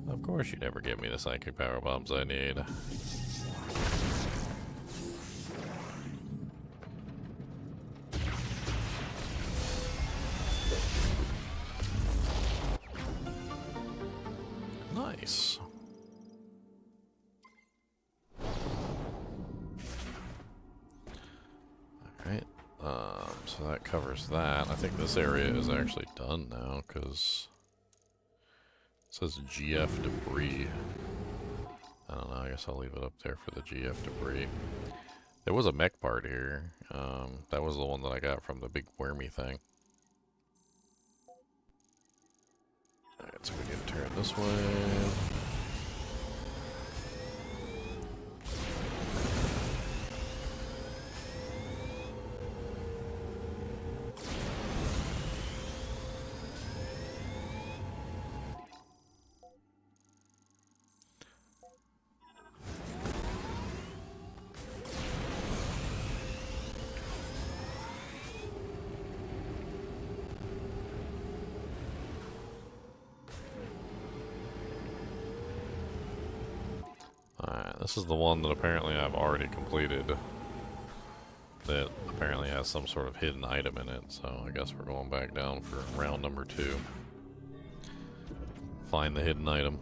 Of course you never give me the Psychic Power Bombs I need. Nice. so that covers that. I think this area is actually done now, because it says GF debris. I don't know, I guess I'll leave it up there for the GF debris. There was a mech part here. That was the one that I got from the big wormy thing. Alright, so we need to turn this way. Alright, this is the one that apparently I've already completed. That apparently has some sort of hidden item in it, so I guess we're going back down for round number 2. Find the hidden item.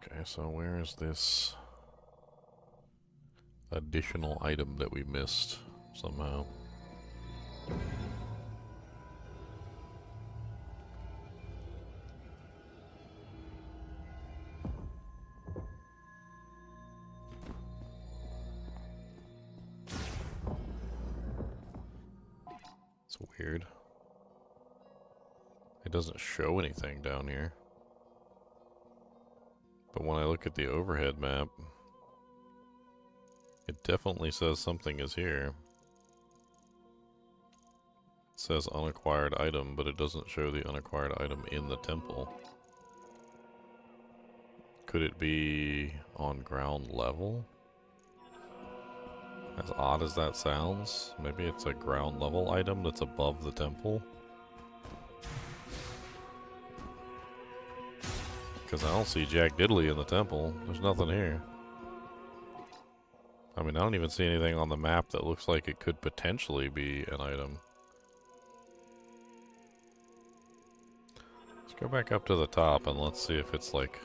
Okay, so where is this additional item that we missed somehow? It's weird. It doesn't show anything down here. But when I look at the overhead map, it definitely says something is here. It says unacquired item, but it doesn't show the unacquired item in the temple. Could it be on ground level? As odd as that sounds, maybe it's a ground level item that's above the temple? Because I don't see Jack Diddley in the temple. There's nothing here. I mean, I don't even see anything on the map that looks like it could potentially be an item. Let's go back up to the top and let's see if it's like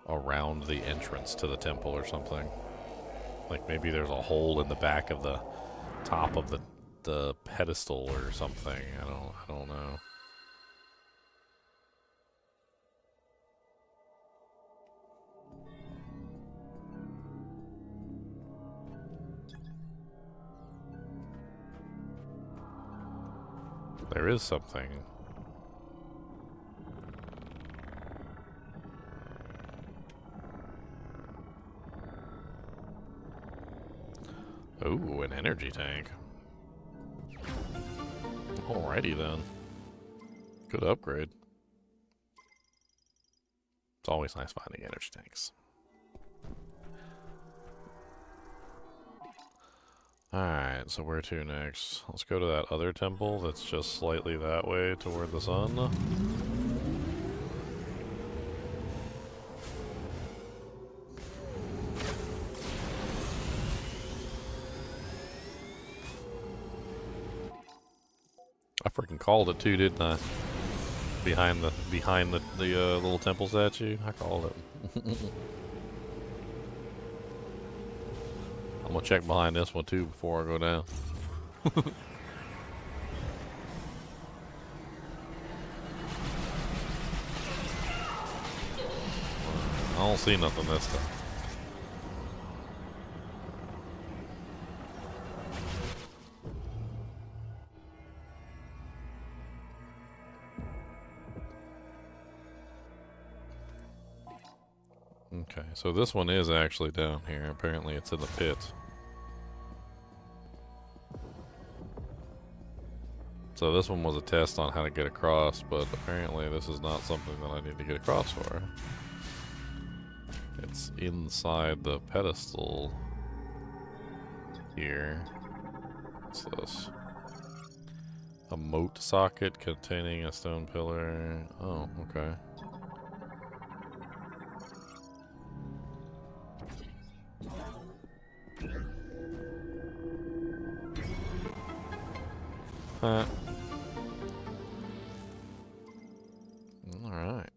around the entrance to the temple or something. Like maybe there's a hole in the back of the top of the pedestal or something. I don't know. There is something. Ooh, an energy tank. Alrighty then. Good upgrade. It's always nice finding energy tanks. Alright, so where to next? Let's go to that other temple that's just slightly that way toward the sun. I freaking called it too, didn't I? Behind the little temple statue? I called it. I'm gonna check behind this one too before I go down. I don't see nothing this time. Okay, so this one is actually down here. Apparently it's in the pit. So this one was a test on how to get across, but apparently this is not something that I need to get across for. It's inside the pedestal here. What's this? A moat socket containing a stone pillar. Oh, okay. Huh. Alright.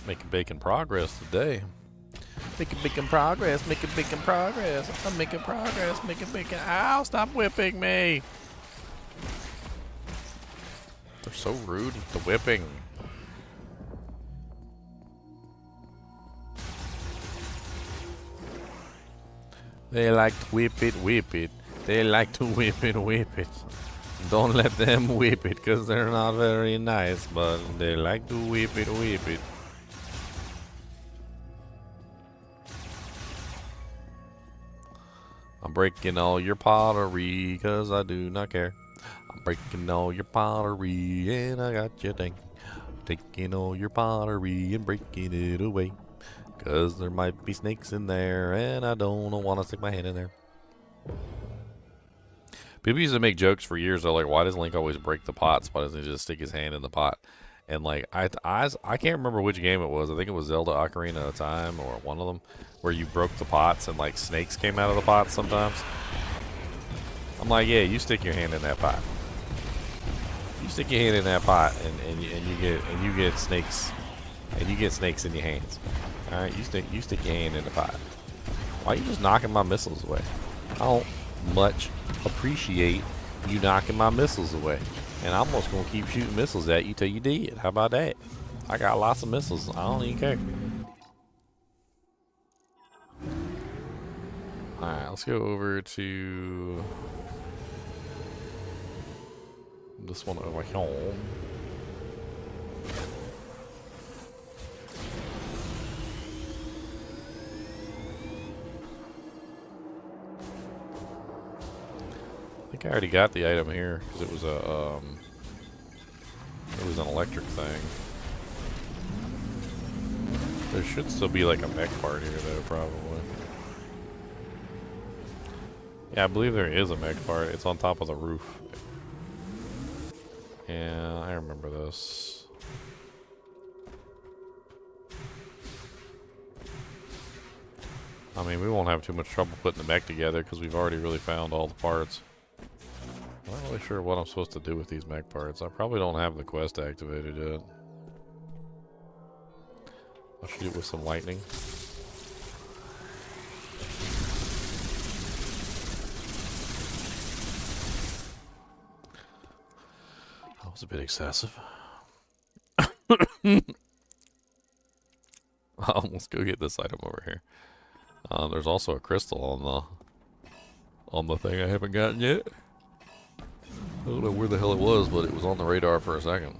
Making progress today. Making progress, making progress. I'm making progress, making. Ow, stop whipping me! They're so rude with the whipping. They like to whip it. They like to whip it. Don't let them whip it, because they're not very nice, but they like to whip it. I'm breaking all your pottery, because I do not care. I'm breaking all your pottery, and I got your thing. Taking all your pottery and breaking it away. Because there might be snakes in there, and I don't want to stick my hand in there. People used to make jokes for years, though, like, why does Link always break the pots? Why doesn't he just stick his hand in the pot? And, like, I can't remember which game it was. I think it was Zelda Ocarina of Time, or one of them, where you broke the pots and, like, snakes came out of the pots sometimes. I'm like, yeah, you stick your hand in that pot. You stick your hand in that pot, and you get snakes, and you get snakes in your hands. All right, you stick your hand in the pot. Why are you just knocking my missiles away? I don't much appreciate you knocking my missiles away, and I'm just gonna keep shooting missiles at you till you dead. How about that? I got lots of missiles. I don't even care. All right, let's go over to this one over here. I think I already got the item here because it was an electric thing. There should still be like a mech part here though, probably. Yeah, I believe there is a mech part. It's on top of the roof. Yeah, I remember this. I mean, we won't have too much trouble putting the mech together because we've already really found all the parts. I'm not really sure what I'm supposed to do with these mech parts. I probably don't have the quest activated yet. I'll shoot it with some lightning. That was a bit excessive. Let's go get this item over here. There's also a crystal on the thing I haven't gotten yet. I don't know where the hell it was, but it was on the radar for a second.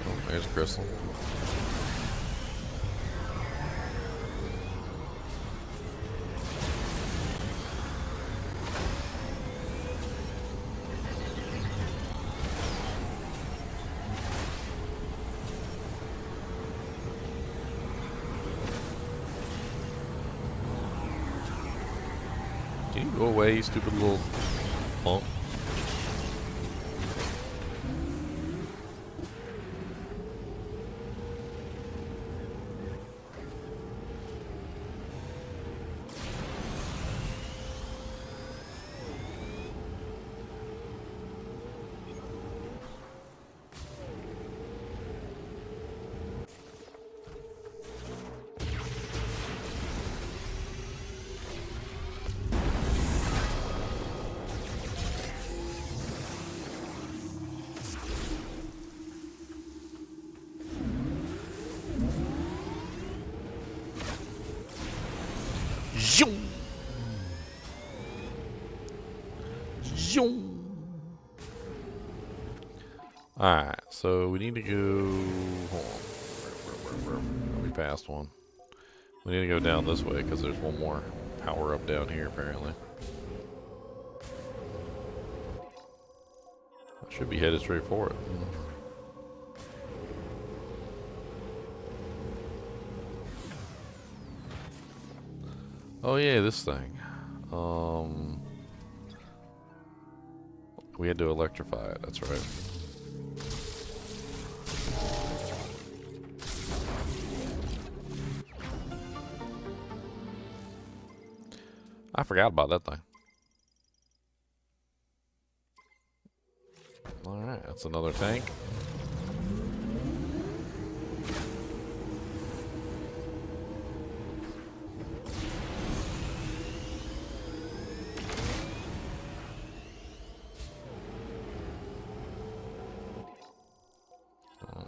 Oh, there's crystal. Can you go away, you stupid little punk? Alright, so we need to go... Hold on. We passed one. We need to go down this way because there's one more power up down here apparently. Should be headed straight for it. Oh yeah, this thing. We had to electrify it, that's right. I forgot about that thing. Alright, that's another tank.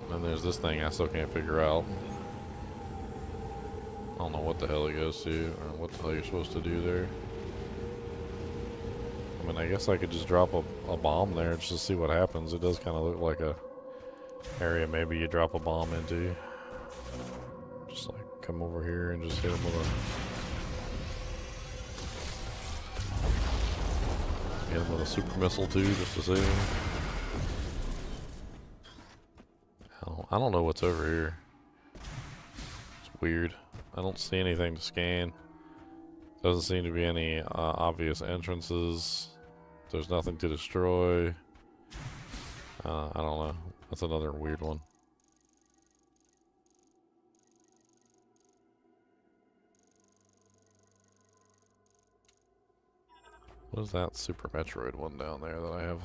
And there's this thing I still can't figure out. I don't know what the hell it goes to, or what the hell you're supposed to do there. I mean, I guess I could just drop a bomb there just to see what happens. It does kind of look like a area maybe you drop a bomb into. Just like come over here and just hit him with a super missile too, just to see. I don't know what's over here. It's weird. I don't see anything to scan. Doesn't seem to be any obvious entrances. There's nothing to destroy. I don't know. That's another weird one. What is that Super Metroid one down there that I have?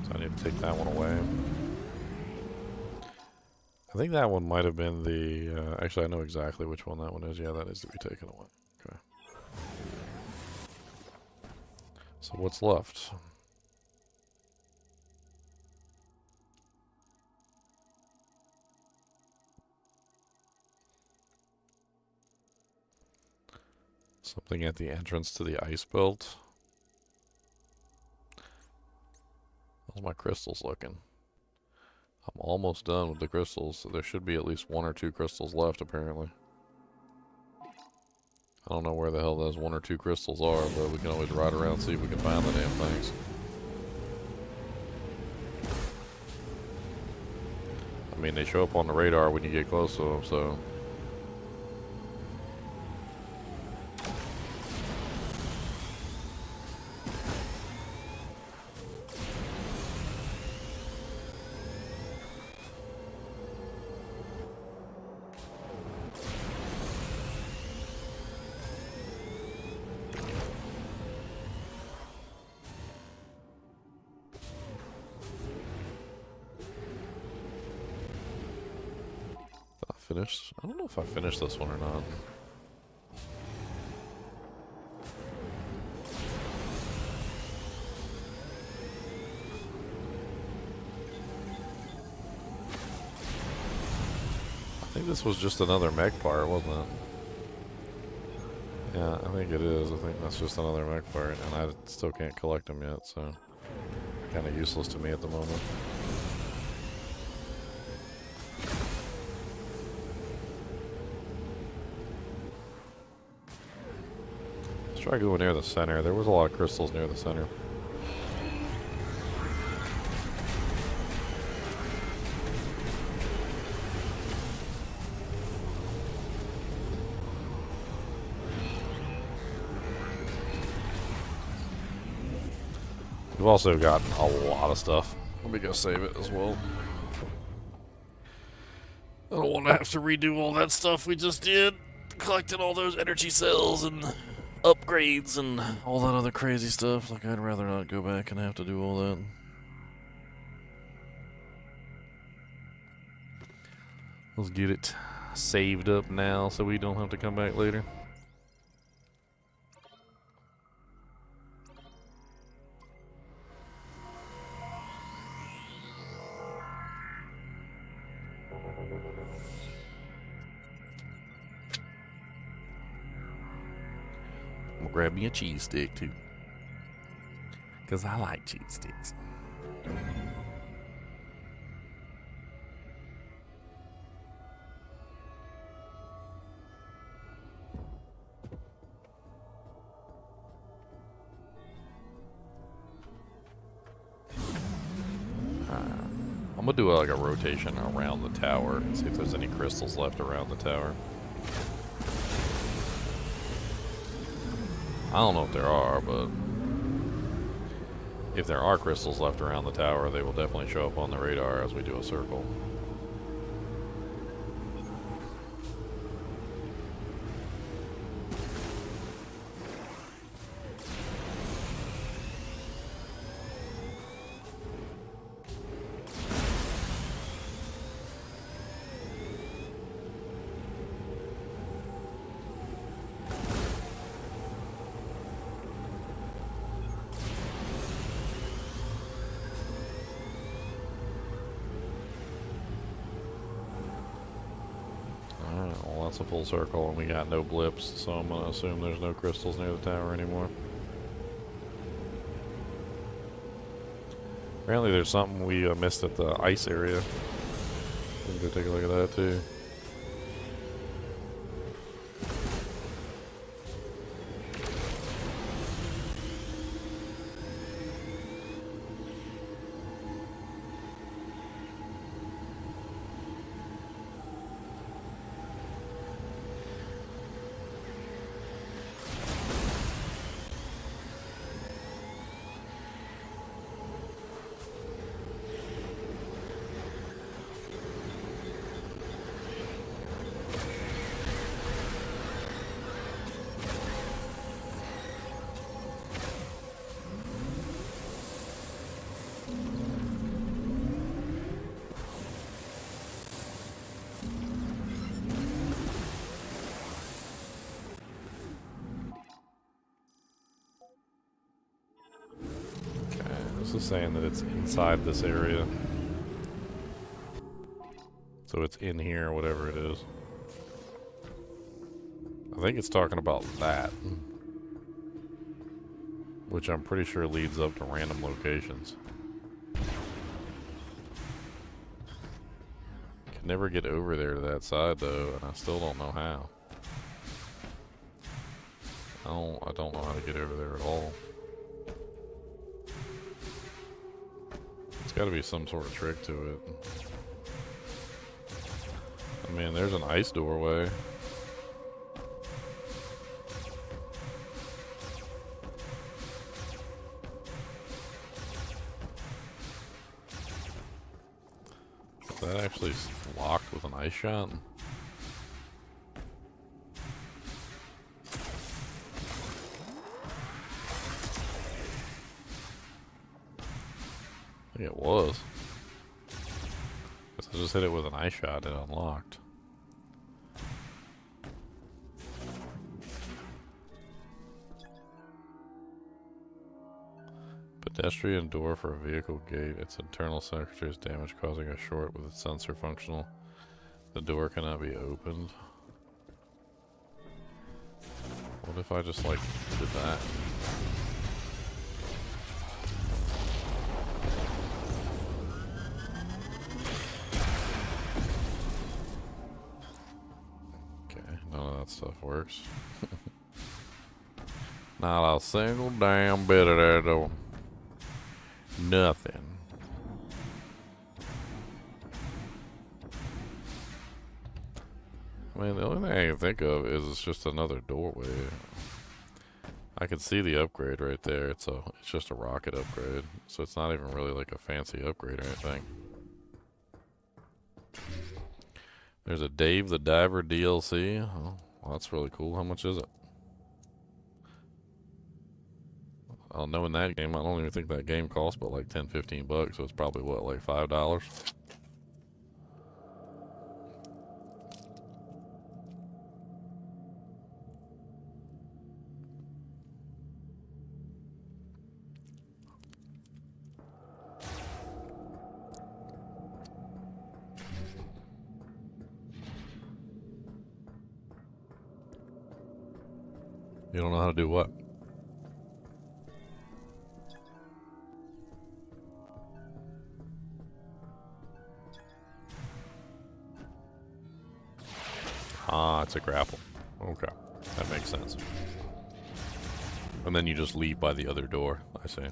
So I need to take that one away. I think that one might have been the... actually, I know exactly which one that one is. Yeah, that needs to be taken away. Okay. So what's left? Something at the entrance to the ice belt. How's my crystals looking? I'm almost done with the crystals, so there should be at least 1 or 2 crystals left, apparently. I don't know where the hell those 1 or 2 crystals are, but we can always ride around and see if we can find the damn things. I mean, they show up on the radar when you get close to them, so... Finished? I don't know if I finished this one or not. I think this was just another mech part, wasn't it? Yeah, I think it is. I think that's just another mech part, and I still can't collect them yet, so kind of useless to me at the moment. Try going near the center. There was a lot of crystals near the center. We've also gotten a lot of stuff. Let me go save it as well. I don't want to have to redo all that stuff we just did. Collecting all those energy cells and upgrades and all that other crazy stuff. Like, I'd rather not go back and have to do all that. Let's get it saved up now so we don't have to come back later. I'm gonna grab me a cheese stick too, because I like cheese sticks. I'm gonna do like a rotation around the tower and see if there's any crystals left around the tower. I don't know if there are, but if there are crystals left around the tower, they will definitely show up on the radar as we do a circle. Well, that's a full circle, and we got no blips, so I'm gonna assume there's no crystals near the tower anymore. Apparently there's something we missed at the ice area. Let's go take a look at that too. This is saying that it's inside this area. So it's in here, whatever it is. I think it's talking about that. Which I'm pretty sure leads up to random locations. Can never get over there to that side though, and I still don't know how. I don't know how to get over there at all. It's got to be some sort of trick to it. I mean, there's an ice doorway. Is that actually locked with an ice shot? I think it was. I just hit it with an ice shot and it unlocked. Pedestrian door for a vehicle gate. Its internal circuitry is damaged, causing a short with its sensor functional. The door cannot be opened. What if I just like did that? None of that stuff works. Not a single damn bit of that door. Nothing. I mean, the only thing I can think of is it's just another doorway. I can see the upgrade right there. It's just a rocket upgrade, so it's not even really like a fancy upgrade or anything. There's a Dave the Diver DLC. Oh, well, that's really cool. How much is it? I'll know in that game, I don't even think that game costs but like 10-15 bucks, so it's probably what, like $5? You don't know how to do what? Ah, it's a grapple. Okay, that makes sense. And then you just leave by the other door, I see.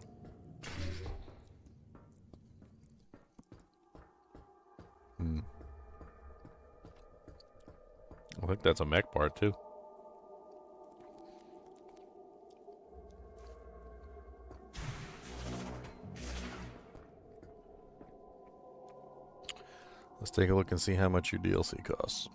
think that's a mech part too. Let's take a look and see how much your DLC costs.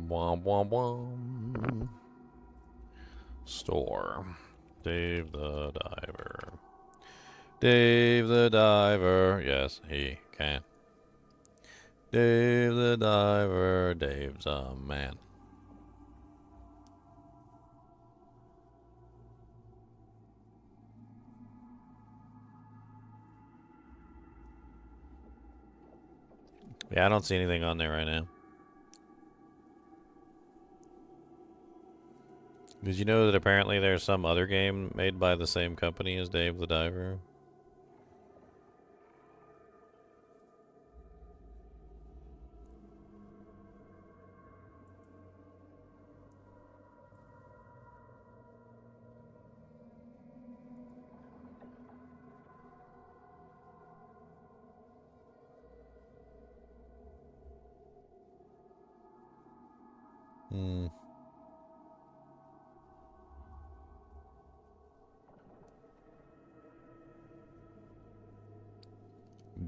Wom wom wom. Store. Dave the Diver. Dave the Diver. Yes, he can. Dave the Diver. Dave's a man. Yeah, I don't see anything on there right now. Did you know that apparently there's some other game made by the same company as Dave the Diver?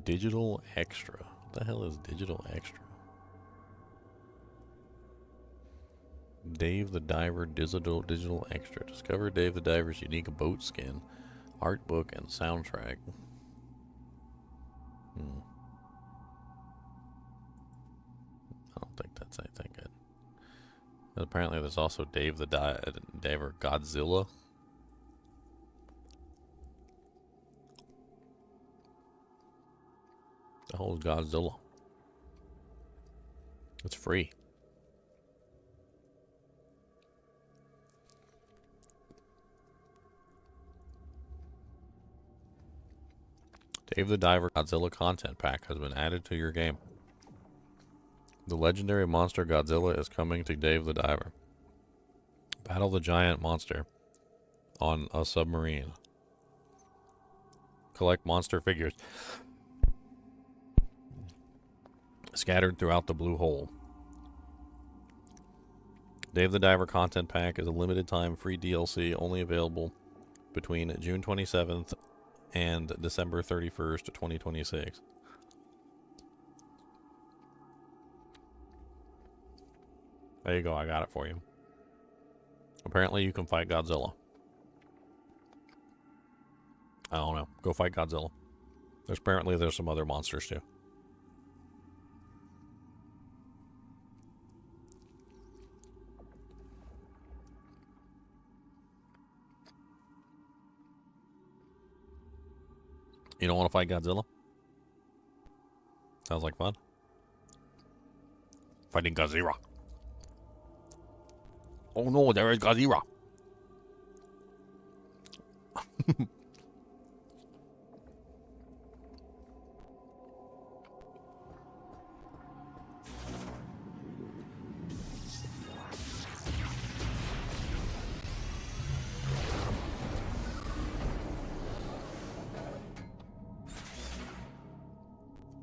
Digital Extra. What the hell is Digital Extra? Dave the Diver Digital Extra. Discover Dave the Diver's unique boat skin, art book, and soundtrack. I don't think that's anything good. And apparently there's also Dave the Diver Godzilla. The whole Godzilla. It's free. Dave the Diver Godzilla content pack has been added to your game. The legendary monster Godzilla is coming to Dave the Diver. Battle the giant monster on a submarine. Collect monster figures scattered throughout the blue hole. Dave the Diver content pack is a limited time free DLC only available between June 27th and December 31st, 2026. There you go, I got it for you. Apparently you can fight Godzilla. I don't know. Go fight Godzilla. There's some other monsters too. You don't want to fight Godzilla? Sounds like fun. Fighting Godzilla. Oh no, there is Godzilla.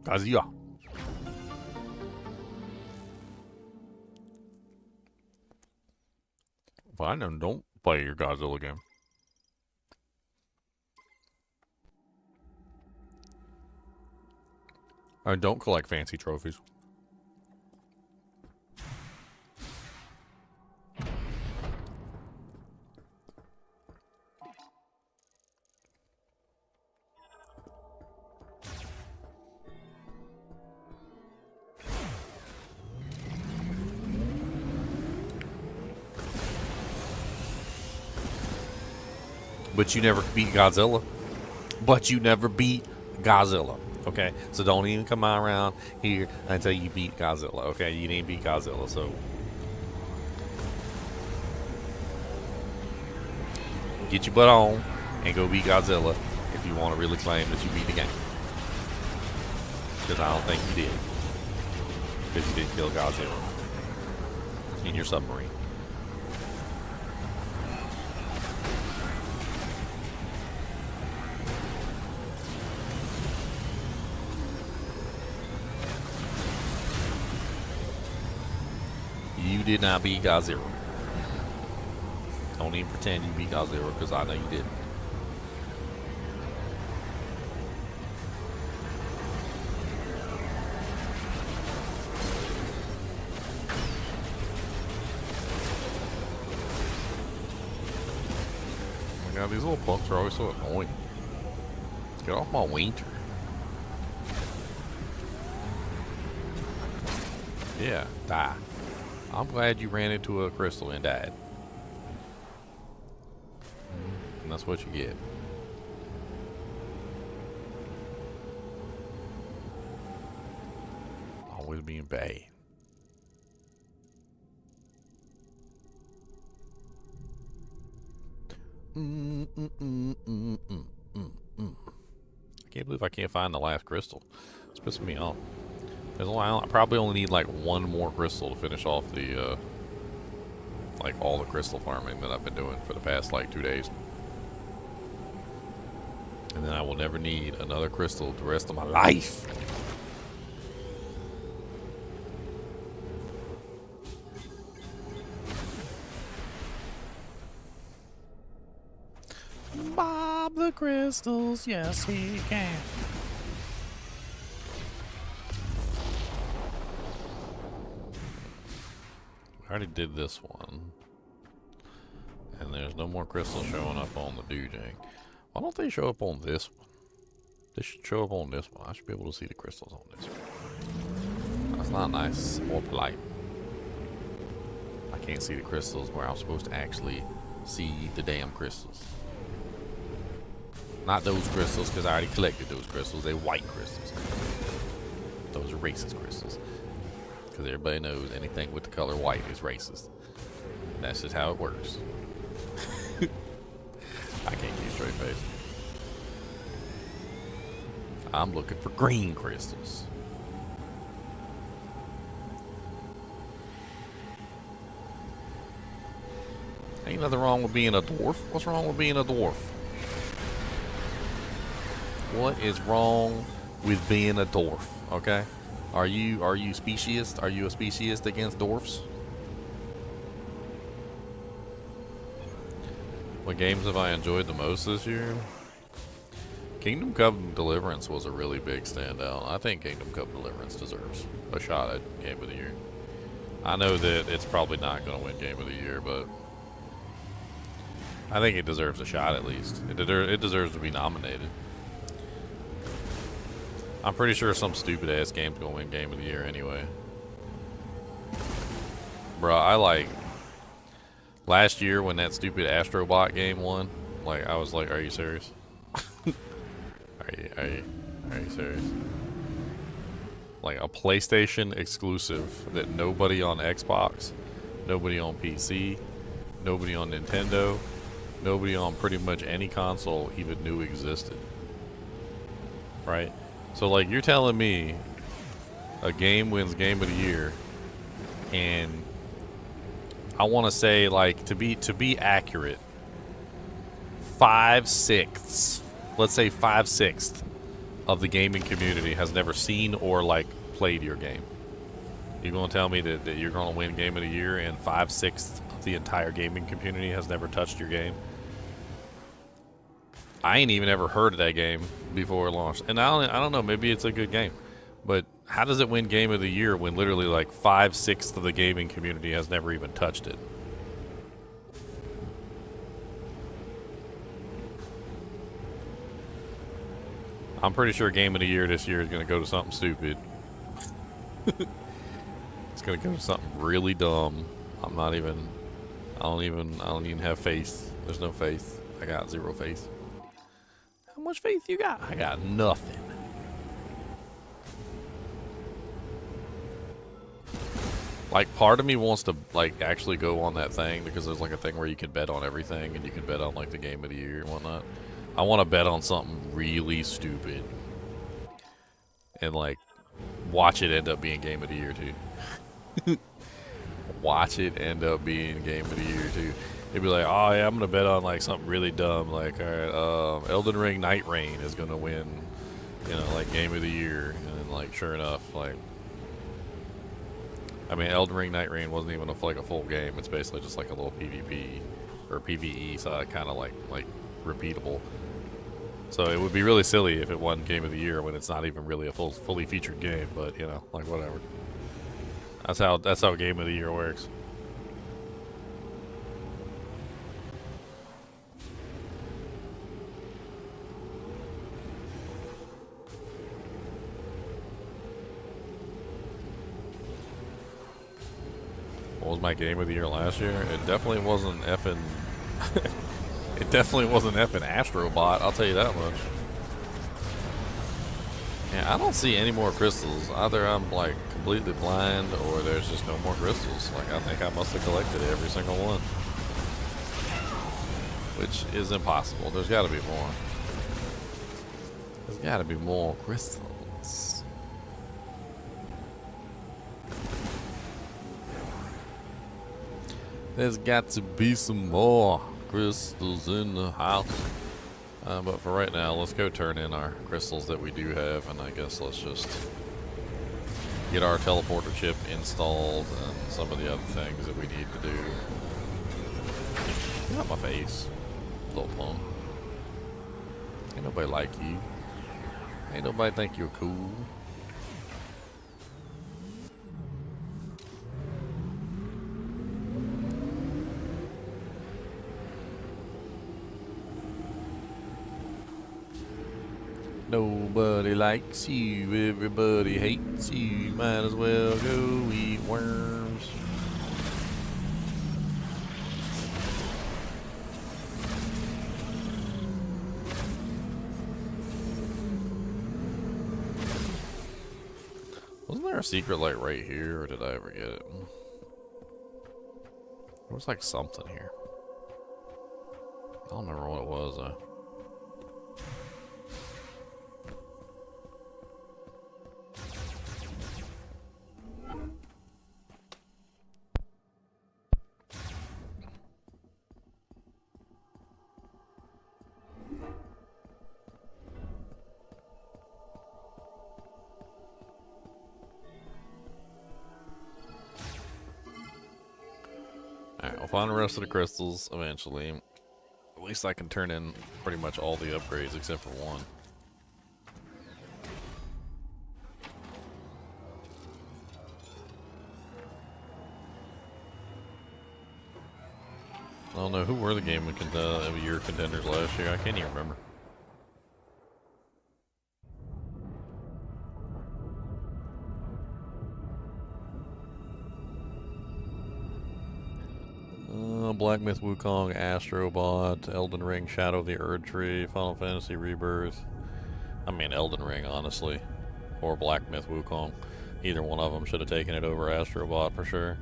Godzilla. Fine, then don't play your Godzilla game. And don't collect fancy trophies. But you never beat Godzilla. Okay? So don't even come around here until you beat Godzilla. Okay? You didn't beat Godzilla, so get your butt on and go beat Godzilla if you want to really claim that you beat the game. Because I don't think you did. Because you did kill Godzilla in your submarine. did not beat God Zero. Don't even pretend you beat God Zero, because I know you didn't. Oh my god, these little punks are always so annoying. Get off my winter. Yeah, die. I'm glad you ran into a crystal and died. And that's what you get. Always being bad. I can't believe I can't find the last crystal. It's pissing me off. I probably only need like one more crystal to finish off the like all the crystal farming that I've been doing for the past like 2 days. And then I will never need another crystal the rest of my life. Bob the crystals, yes he can. I already did this one. And there's no more crystals showing up on the Doojang. Why don't they show up on this one? They should show up on this one. I should be able to see the crystals on this one. That's not nice or polite. I can't see the crystals where I'm supposed to actually see the damn crystals. Not those crystals, because I already collected those crystals. They're white crystals. Those are racist crystals. Because everybody knows anything with the color white is racist. That's just how it works. I can't keep straight face. I'm looking for green crystals. Ain't nothing wrong with being a dwarf. What's wrong with being a dwarf? What is wrong with being a dwarf? Okay? Are you speciesist? Are you a speciesist against dwarfs? What games have I enjoyed the most this year? Kingdom Come Deliverance was a really big standout. I think Kingdom Come Deliverance deserves a shot at Game of the Year. I know that it's probably not going to win Game of the Year, but I think it deserves a shot at least. It deserves to be nominated. I'm pretty sure some stupid ass game's gonna win Game of the Year anyway. Bruh, I like last year when that stupid Astrobot game won, like I was like, are you serious? Are you serious? Like a PlayStation exclusive that nobody on Xbox, nobody on PC, nobody on Nintendo, nobody on pretty much any console even knew existed. Right? So like you're telling me a game wins Game of the Year, and I want to say like to be accurate, 5/6, let's say 5/6 of the gaming community has never seen or like played your game. You're gonna tell me that you're gonna win Game of the Year and 5/6 of the entire gaming community has never touched your game? I ain't even ever heard of that game before it launched. And I don't know, maybe it's a good game. But how does it win Game of the Year when literally like 5/6 of the gaming community has never even touched it? I'm pretty sure Game of the Year this year is going to go to something stupid. It's going to go to something really dumb. I don't even have faith. There's no faith. I got zero faith. How much faith you got? I got nothing. Like, part of me wants to, like, actually go on that thing because there's, like, a thing where you can bet on everything and you can bet on, like, the Game of the Year and whatnot. I want to bet on something really stupid and, like, watch it end up being Game of the Year, too. Watch it end up being Game of the Year, too. It'd be like, oh, yeah, I'm going to bet on, like, something really dumb. Like, all right, Elden Ring Night Rain is going to win, you know, like, Game of the Year. And then, like, sure enough, like, I mean, Elden Ring Night Rain wasn't even like a full game. It's basically just like a little PvP or PvE, so kind of like repeatable. So it would be really silly if it won Game of the Year when it's not even really a fully featured game. But you know, like whatever. That's how Game of the Year works. What was my Game of the Year last year? It definitely wasn't effing. It definitely wasn't effing Astrobot. I'll tell you that much. Yeah, I don't see any more crystals. Either I'm like completely blind, or there's just no more crystals. Like I think I must have collected every single one, which is impossible. There's got to be more. There's got to be more crystals. There's got to be some more crystals in the house. But for right now, let's go turn in our crystals that we do have, and I guess let's just get our teleporter chip installed and some of the other things that we need to do. Get out my face, little punk. Ain't nobody like you. Ain't nobody think you're cool. Nobody likes you, everybody hates you. You might as well go eat worms. Wasn't there a secret like right here, or did I ever get it? There was like something here. I don't remember what it was though. Alright, we'll find the rest of the crystals eventually. At least I can turn in pretty much all the upgrades except for one. I don't know, who were the Game of the Year contenders last year? I can't even remember. Black Myth Wukong, Astrobot, Elden Ring, Shadow of the Erdtree, Final Fantasy Rebirth. I mean Elden Ring, honestly. Or Black Myth Wukong. Either one of them should have taken it over Astrobot for sure.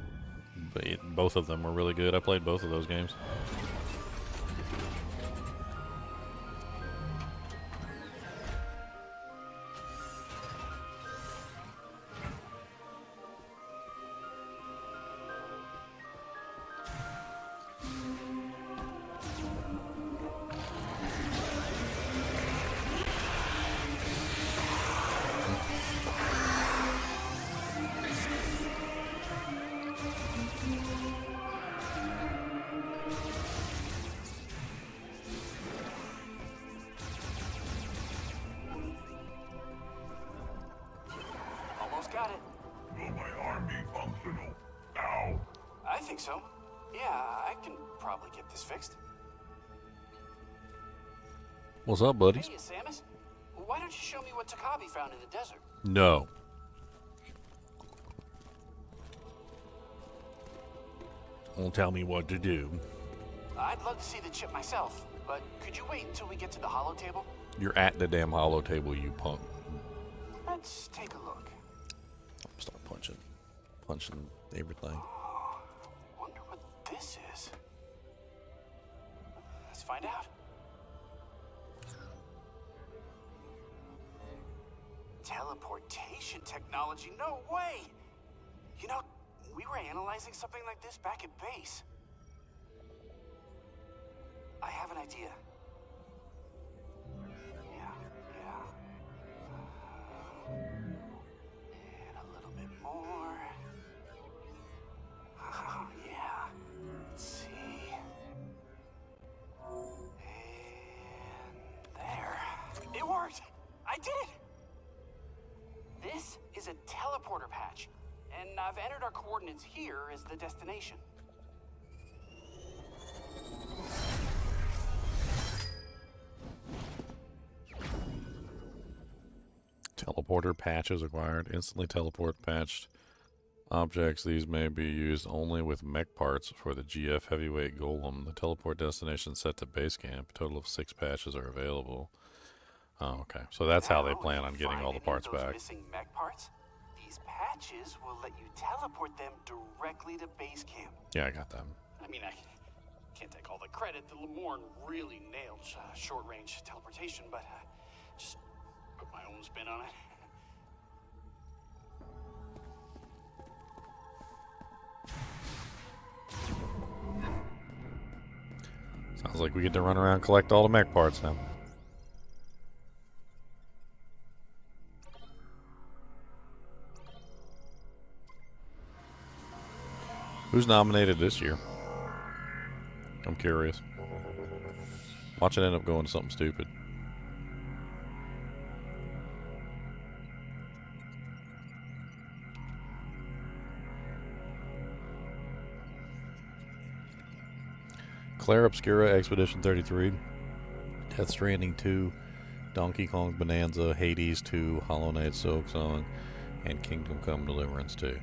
But both of them were really good. I played both of those games. Got it. Will my arm be functional now? I think so. Yeah, I can probably get this fixed. What's up, buddies? Hey, Samus. Why don't you show me what Takabi found in the desert? No. Won't tell me what to do. I'd love to see the chip myself, but could you wait until we get to the holo table? You're at the damn holo table, you punk. Let's take a look. Start punching everything. Wonder what this is. Let's find out. Teleportation technology? No way! You know, we were analyzing something like this back at base. I have an idea. Yeah. And a little bit more. is a teleporter patch, and I've entered our coordinates here as the destination. Teleporter patches acquired. Instantly teleport patched objects. These may be used only with mech parts for the GF heavyweight golem. The teleport destination set to base camp. A total of 6 patches are available. Oh, okay. So that's how they plan on getting all the parts back. Missing mech parts? These patches will let you teleport them directly to base camp. Yeah, I got them. I mean, I can't take all the credit. The Lemorn really nailed short-range teleportation, but just put my own spin on it. Sounds like we get to run around and collect all the mech parts now. Who's nominated this year? I'm curious. Watch it end up going to something stupid. Claire Obscura Expedition 33, Death Stranding 2, Donkey Kong Bonanza, Hades 2, Hollow Knight Silksong, and Kingdom Come Deliverance 2.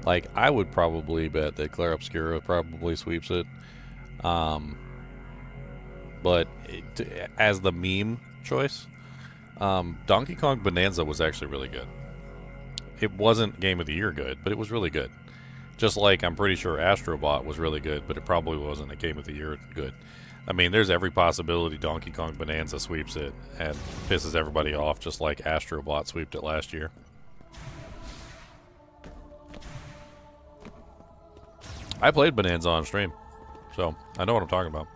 Like, I would probably bet that Claire Obscura probably sweeps it. But as the meme choice, Donkey Kong Bonanza was actually really good. It wasn't Game of the Year good, but it was really good. Just like I'm pretty sure Astrobot was really good, but it probably wasn't a Game of the Year good. I mean, there's every possibility Donkey Kong Bonanza sweeps it and pisses everybody off, just like Astrobot sweeped it last year. I played Bonanza on stream, so I know what I'm talking about.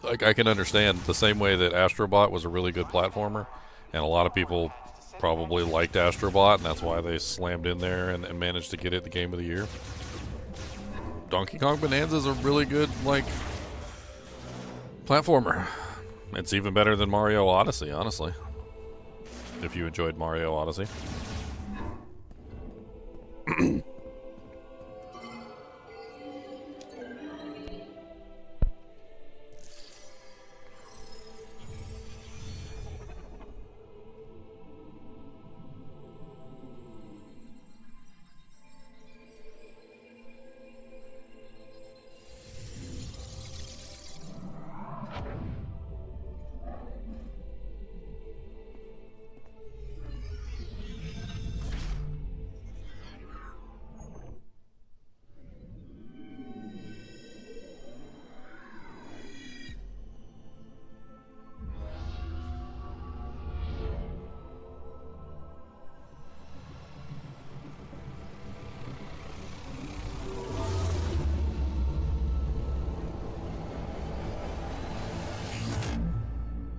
Like, I can understand the same way that Astrobot was a really good platformer, and a lot of people probably liked Astrobot, and that's why they slammed in there and managed to get it the Game of the Year. Donkey Kong Bonanza is a really good, like, platformer. It's even better than Mario Odyssey, honestly. If you enjoyed Mario Odyssey.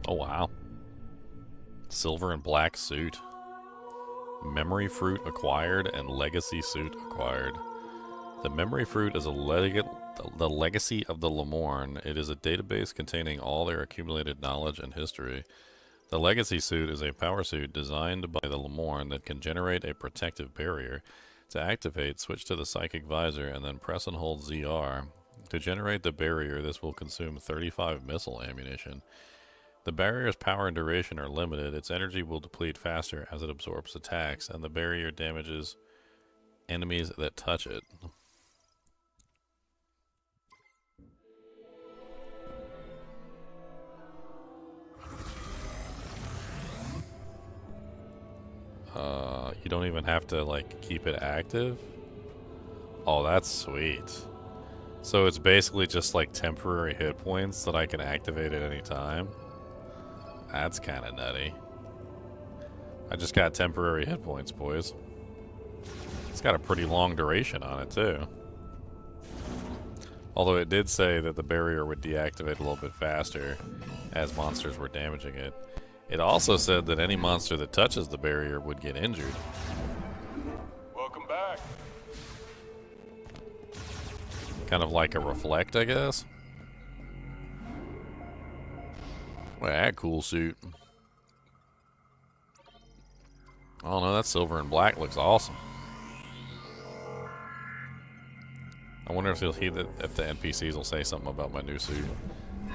Oh, wow. Silver and black suit. Memory fruit acquired and legacy suit acquired. The memory fruit is the legacy of the Lemorn. It is a database containing all their accumulated knowledge and history. The legacy suit is a power suit designed by the Lemorn that can generate a protective barrier. To activate, switch to the psychic visor and then press and hold ZR. To generate the barrier, this will consume 35 missile ammunition. The barrier's power and duration are limited. Its energy will deplete faster as it absorbs attacks, and the barrier damages enemies that touch it. You don't even have to, like, keep it active? Oh, that's sweet. So it's basically just, like, temporary hit points that I can activate at any time? That's kind of nutty. I just got temporary hit points, boys. It's got a pretty long duration on it, too. Although it did say that the barrier would deactivate a little bit faster as monsters were damaging it. It also said that any monster that touches the barrier would get injured. Welcome back. Kind of like a reflect, I guess. Well, that cool suit. I don't know, that silver and black looks awesome. I wonder if if the NPCs will say something about my new suit.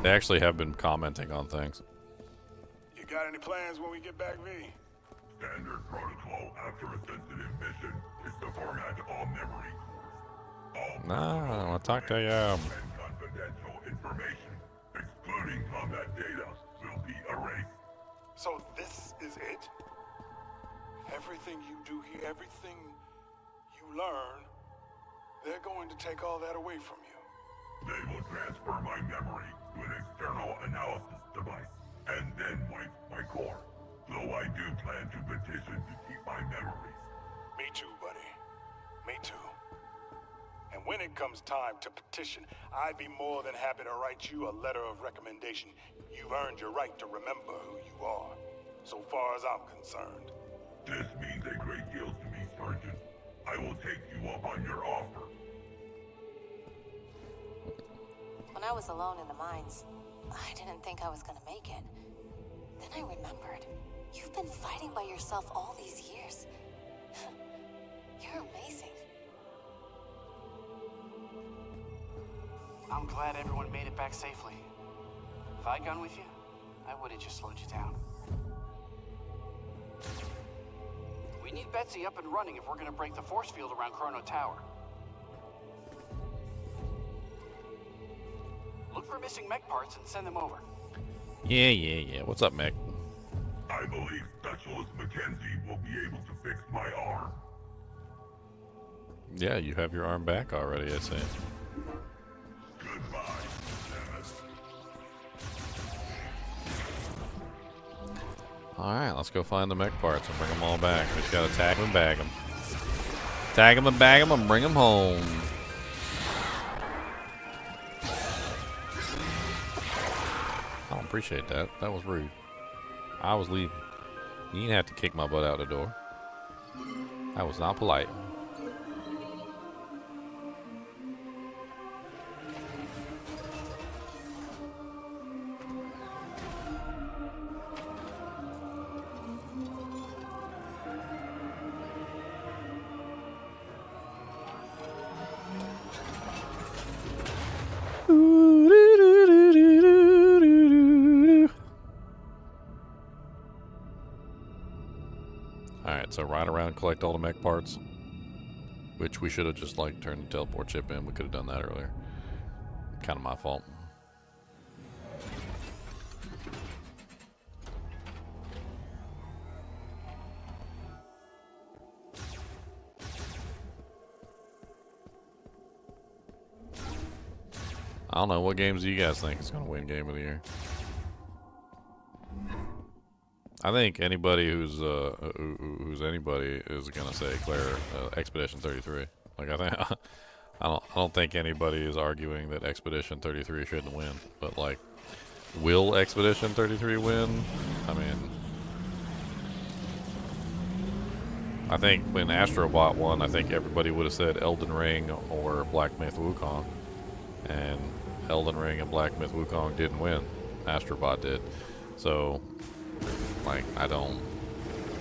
They actually have been commenting on things. You got any plans when we get back, V? Standard protocol after a sensitive mission is to format all memory cores. Nah, I want to talk to you. And confidential information, excluding combat data, will be erased. So this is it? Everything you do here, everything you learn, they're going to take all that away from you. They will transfer my memory to an external analysis device, and then wipe my core. So I do plan to petition to keep my memories. Me too, buddy. Me too. And when it comes time to petition, I'd be more than happy to write you a letter of recommendation. You've earned your right to remember who you are, so far as I'm concerned. This means a great deal to me, Sergeant. I will take you up on your offer. When I was alone in the mines, I didn't think I was gonna make it. Then I remembered. You've been fighting by yourself all these years. You're amazing. I'm glad everyone made it back safely. If I'd gone with you, I would have just slowed you down. We need Betsy up and running if we're gonna break the force field around Chrono Tower. Look for missing mech parts and send them over. Yeah. What's up, Mick? I believe Specialist Mackenzie will be able to fix my arm. Yeah, you have your arm back already, I see. Goodbye, Dennis. Alright, let's go find the mech parts and bring them all back. We just gotta tag them and bag them. Tag them and bag them and bring them home. I don't appreciate that. That was rude. I was leaving. You didn't have to kick my butt out the door. That was not polite. Alright, so ride around, collect all the mech parts. Which we should have just like turned the teleport chip in. We could have done that earlier. Kind of my fault. I don't know, what games do you guys think is going to win Game of the Year? I think anybody who's anybody is gonna say Claire Expedition 33. Like I think I don't think anybody is arguing that Expedition 33 shouldn't win. But like, will Expedition 33 win? I mean, I think when Astrobot won, I think everybody would have said Elden Ring or Black Myth Wukong, and Elden Ring and Black Myth Wukong didn't win. Astrobot did. So, like, I don't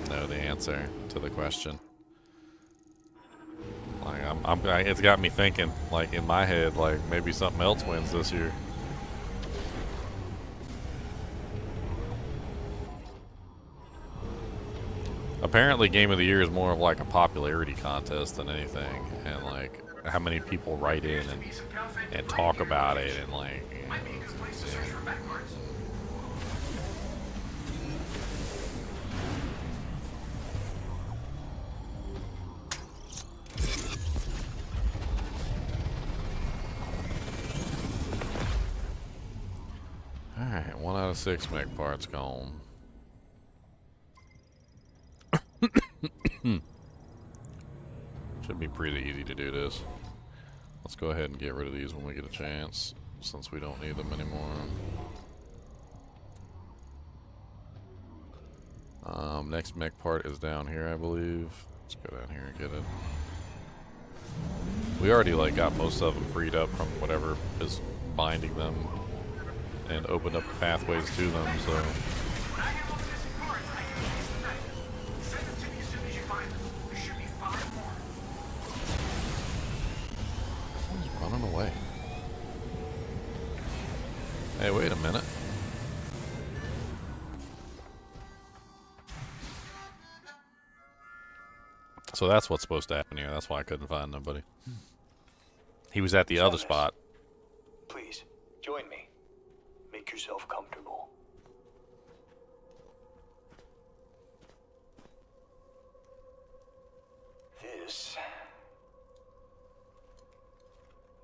know the answer to the question. Like, it's got me thinking, like, in my head, like, maybe something else wins this year. Apparently, Game of the Year is more of like a popularity contest than anything, and like how many people write in and talk about it, and like, you know, Alright, 1 out of 6 mech parts gone. Should be pretty easy to do this. Let's go ahead and get rid of these when we get a chance, since we don't need them anymore. Next mech part is down here, I believe. Let's go down here and get it. We already like got most of them freed up from whatever is binding them and opened up the pathways to them, so. So that's what's supposed to happen here. That's why I couldn't find nobody. He was at the other spot. Please, join me. Make yourself comfortable.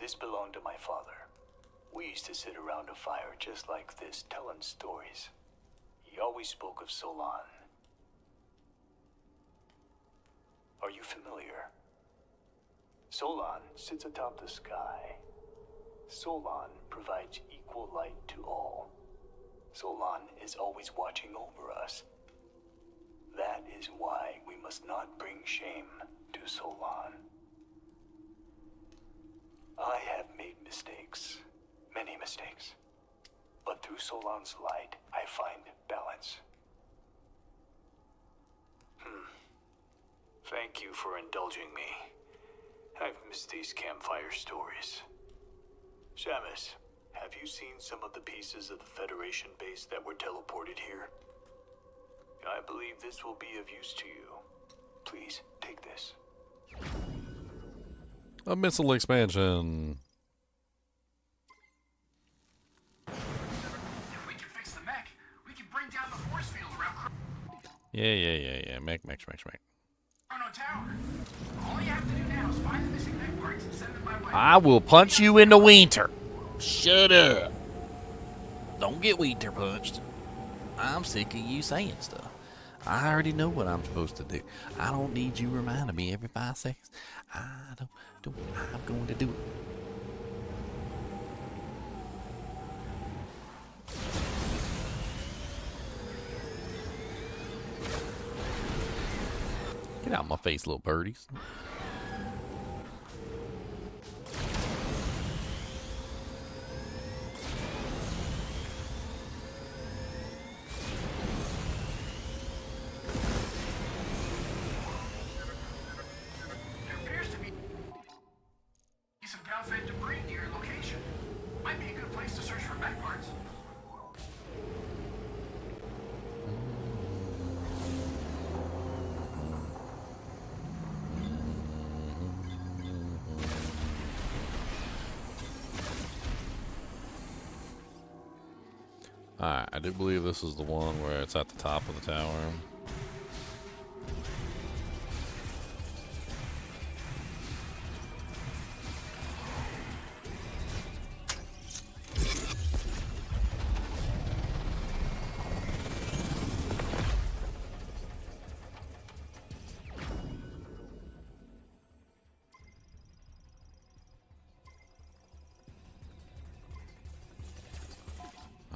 This belonged to my father. We used to sit around a fire just like this, telling stories. He always spoke of Solon. Are you familiar? Solon sits atop the sky. Solon provides equal light to all. Solon is always watching over us. That is why we must not bring shame to Solon. I have made mistakes, many mistakes. But through Solon's light, I find balance. Thank you for indulging me. I've missed these campfire stories. Shamus, have you seen some of the pieces of the Federation base that were teleported here? I believe this will be of use to you. Please, take this. A missile expansion. If we can fix the mech, we can bring down the force field around Yeah. Mech. Chrono Tower. All you have to do now is find the missing mech parts and send them my way. I will punch you in the winter. Shut up. Don't get winter punched. I'm sick of you saying stuff. I already know what I'm supposed to do. I don't need you reminding me every 5 seconds. I'm going to do it. Get out of my face, little birdies. There appears to be some downfed debris near your location. Might be a good place to search for mech parts. Alright, I do believe this is the one where it's at the top of the tower.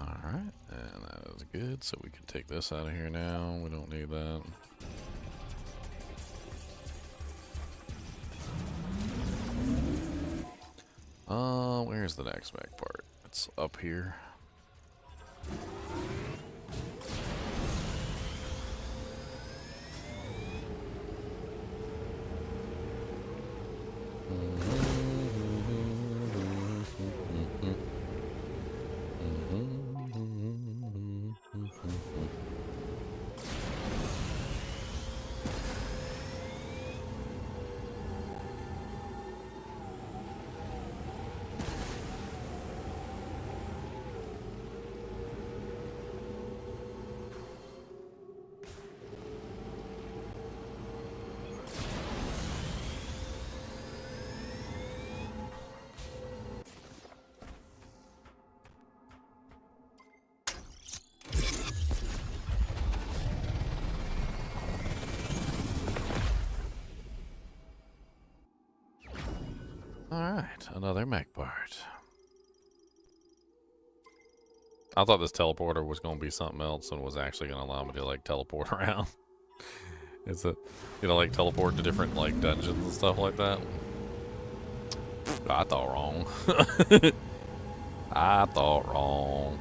Alright, and that is good, so we can take this out of here now. We don't need that. Where's the next mech part? It's up here. Alright, another mech part. I thought this teleporter was going to be something else and was actually going to allow me to, like, teleport around. It's a, like, teleport to different, like, dungeons and stuff like that. I thought wrong. I thought wrong.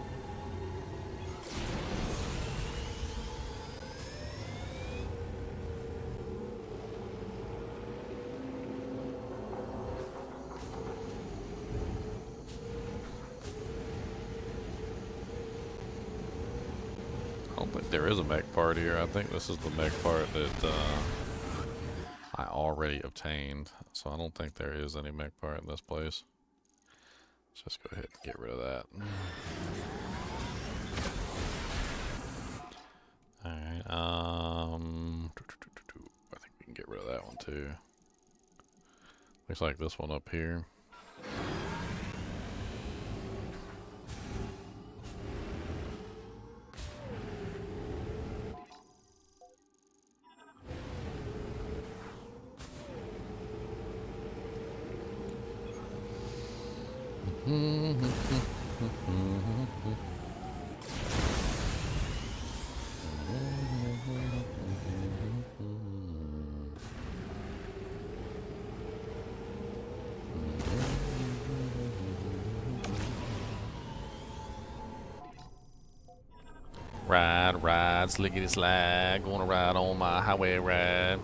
I don't think there is a mech part here. I think this is the mech part that I already obtained, so I don't think there is any mech part in this place. Let's just go ahead and get rid of that. Alright, I think we can get rid of that one too. Looks like this one up here. Ride, slickety slag, gonna ride on my highway ride.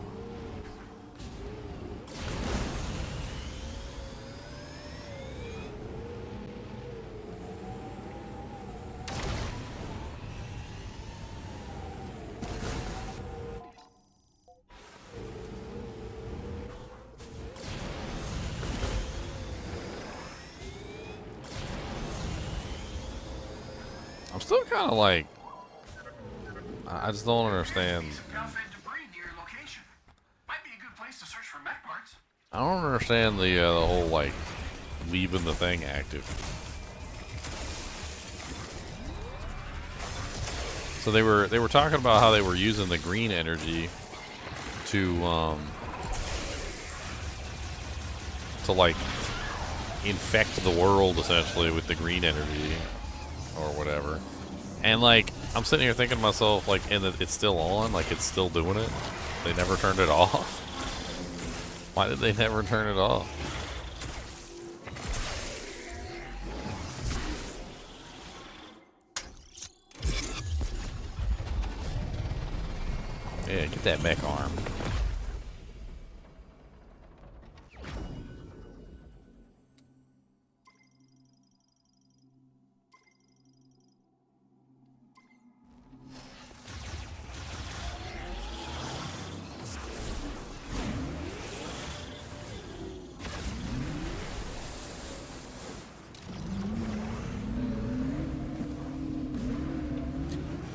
I'm still kind of like, I just don't understand. Some calfed debris near your location. Might be a good place to search for mech parts. I don't understand the whole like leaving the thing active. So they were talking about how they were using the green energy to like infect the world essentially with the green energy or whatever. And like I'm sitting here thinking to myself, like, and it's still on, like it's still doing it. They never turned it off. Why did they never turn it off? Yeah, get that mech arm.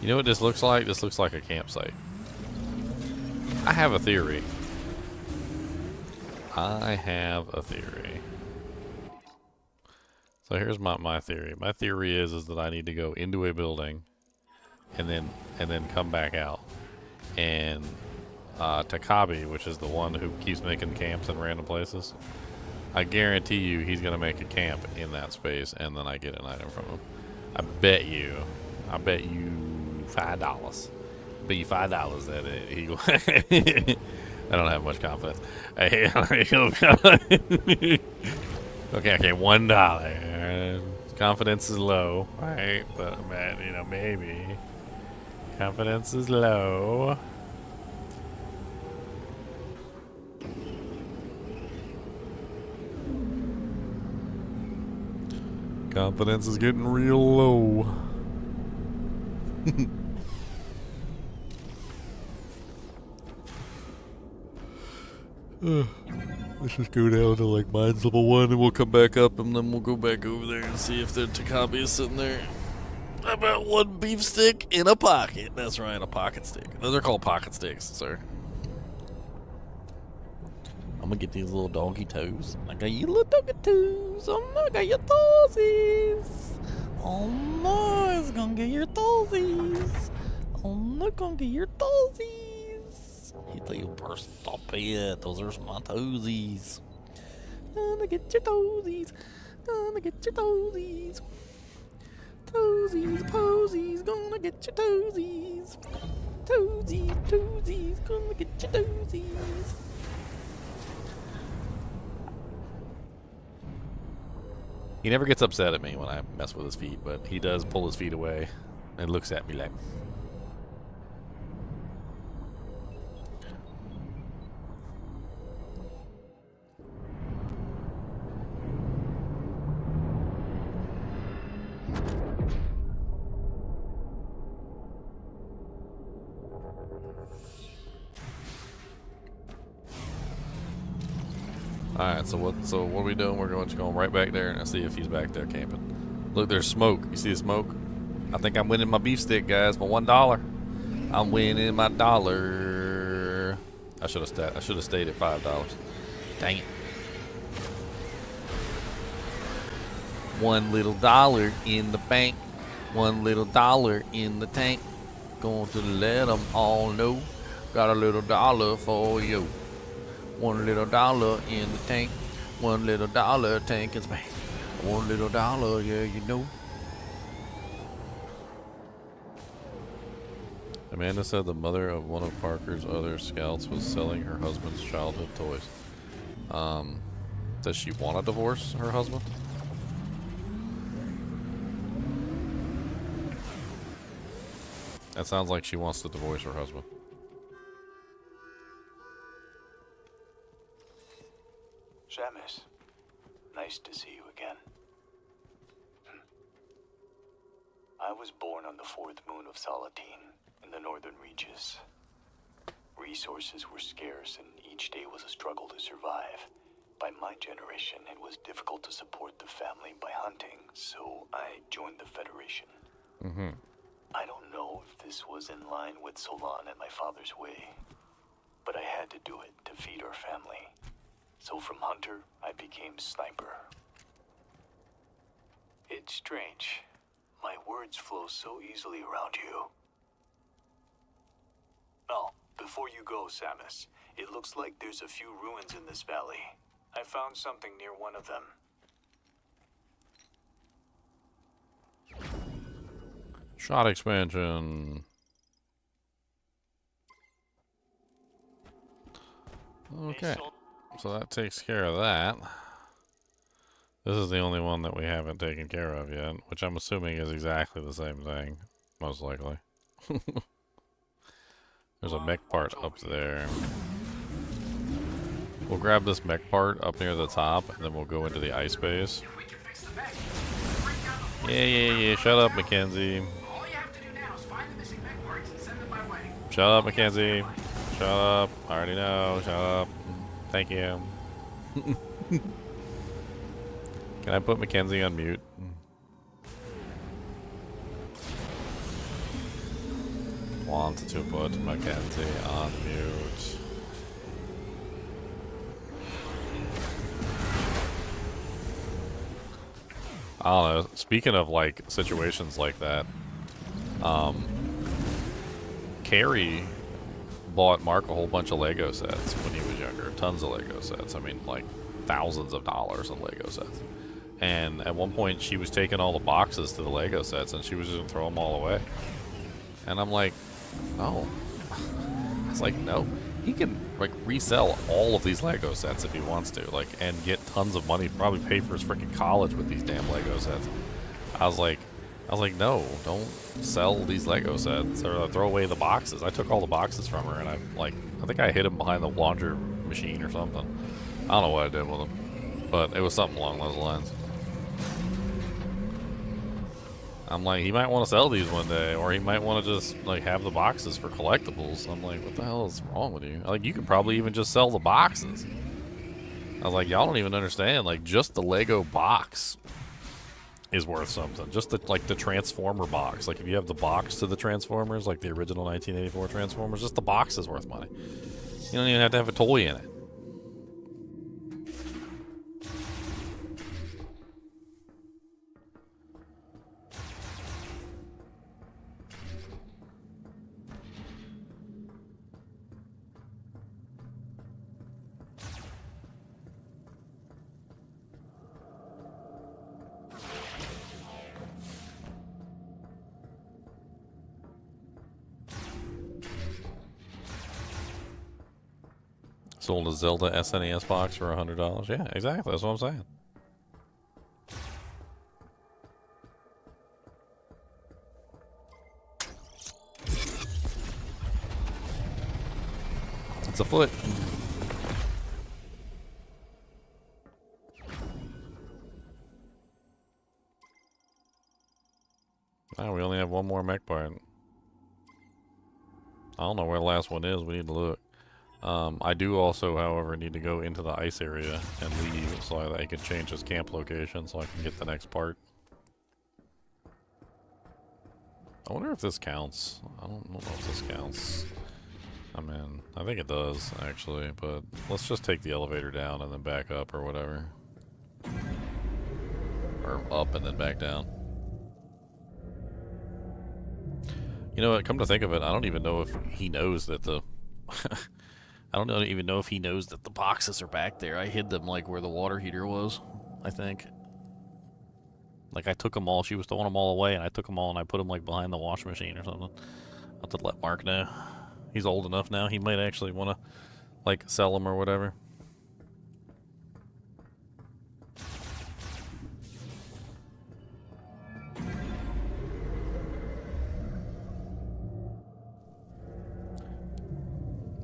You know what this looks like? This looks like a campsite. I have a theory. So here's my theory. My theory is that I need to go into a building and then come back out. And Takabi, which is the one who keeps making camps in random places, I guarantee you he's gonna make a camp in that space, and then I get an item from him. I bet you $5. Bet you $5 that he will. I don't have much confidence. Okay, $1. Confidence is low, right? But man, you know, maybe confidence is low. Confidence is getting real low. Let's just go down to like mines level 1 and we'll come back up and then we'll go back over there and see if the Takabi is sitting there. About one beef stick in a pocket. That's right, a pocket stick. Those are called pocket sticks, sir. I'm gonna get these little donkey toes. I got you little donkey toes. Oh no, I got your toesies. Oh no, it's gonna get your toesies. Oh no, gonna get your toesies. You think you'll burst up it. Those are my toesies. Gonna get your toesies. Gonna get your toesies. Toesies, posies, gonna get your toesies. Toesies, toesies, gonna get your toesies. He never gets upset at me when I mess with his feet, but he does pull his feet away and looks at me like... Alright, so what are we doing? We're going right back there and see if he's back there camping. Look, there's smoke. You see the smoke? I think I'm winning my beef stick, guys, for $1. I'm winning my dollar. I should have stayed at $5. Dang it. $1 in the bank. $1 in the tank. Going to let them all know. Got a little dollar for you. $1 in the tank. $1 tank is bank. $1, yeah, you know. Amanda said the mother of one of Parker's other scouts was selling her husband's childhood toys. Does she want to divorce her husband? That sounds like she wants to divorce her husband. Shamus, nice to see you again. I was born on the fourth moon of Salatine in the northern reaches. Resources were scarce and each day was a struggle to survive. By my generation, it was difficult to support the family by hunting, so I joined the Federation. I don't know if this was in line with Solon and my father's way, but I had to do it to feed our family. So from hunter, I became sniper. It's strange. My words flow so easily around you. Oh, before you go, Samus, it looks like there's a few ruins in this valley. I found something near one of them. Shot expansion. Okay. So that takes care of that. This is the only one that we haven't taken care of yet, which I'm assuming is exactly the same thing, most likely. There's a mech part up there. We'll grab this mech part up near the top, and then we'll go into the ice base. If we can fix the mech, we'll break down the Yeah. Shut up, Mackenzie. All you have to do now is find the missing mech parts and send them my way. Shut up, Mackenzie. Shut up. I already know. Shut up. Thank you. Can I put Mackenzie on mute? Want to put Mackenzie on mute. I don't know. Speaking of like situations like that, Carrie bought Mark a whole bunch of Lego sets when he was younger. Tons of Lego sets. I mean, like thousands of dollars of Lego sets. And at one point, she was taking all the boxes to the Lego sets, and she was just gonna throw them all away. And I'm like, no. I was like, no. He can like resell all of these Lego sets if he wants to, like, and get tons of money. Probably pay for his freaking college with these damn Lego sets. I was like, no, don't sell these Lego sets or throw away the boxes. I took all the boxes from her, and I think I hid them behind the laundry machine or something. I don't know what I did with them, but it was something along those lines. I'm like, he might want to sell these one day, or he might want to just like have the boxes for collectibles. I'm like, what the hell is wrong with you? Like, you could probably even just sell the boxes. I was like, y'all don't even understand. Like, just the Lego box is worth something. Just the Transformer box. Like, if you have the box to the Transformers, like the original 1984 Transformers, just the box is worth money. You don't even have to have a toy in it. Sold a Zelda SNES box for $100. Yeah, exactly. That's what I'm saying. It's a foot. Now we only have one more mech part. I don't know where the last one is. We need to look. I do also, however, need to go into the ice area and leave so that I can change this camp location so I can get the next part. I wonder if this counts. I don't know if this counts. I mean, I think it does, actually, but let's just take the elevator down and then back up or whatever. Or up and then back down. You know what, come to think of it, I don't even know if he knows that the... I don't even know if he knows that the boxes are back there. I hid them, like, where the water heater was, I think. Like, I took them all. She was throwing them all away, and I took them all and I put them, like, behind the wash machine or something. I'll have to let Mark know. He's old enough now. He might actually want to, like, sell them or whatever.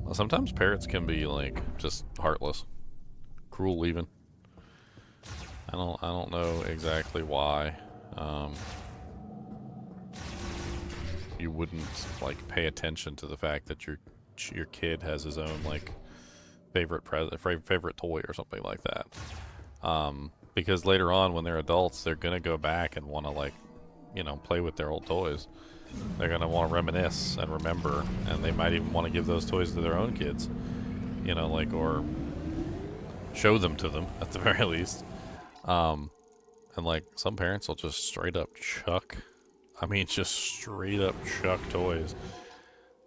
Well, sometimes parrots can be, like, just heartless. Cruel, even. I don't know exactly why you wouldn't like pay attention to the fact that your kid has his own like favorite toy or something like that. Because later on when they're adults, they're gonna go back and want to like, you know, play with their old toys. They're gonna want to reminisce and remember, and they might even want to give those toys to their own kids. You know, like, or show them to them at the very least. And like some parents will just straight up chuck, I mean, just straight up chuck toys.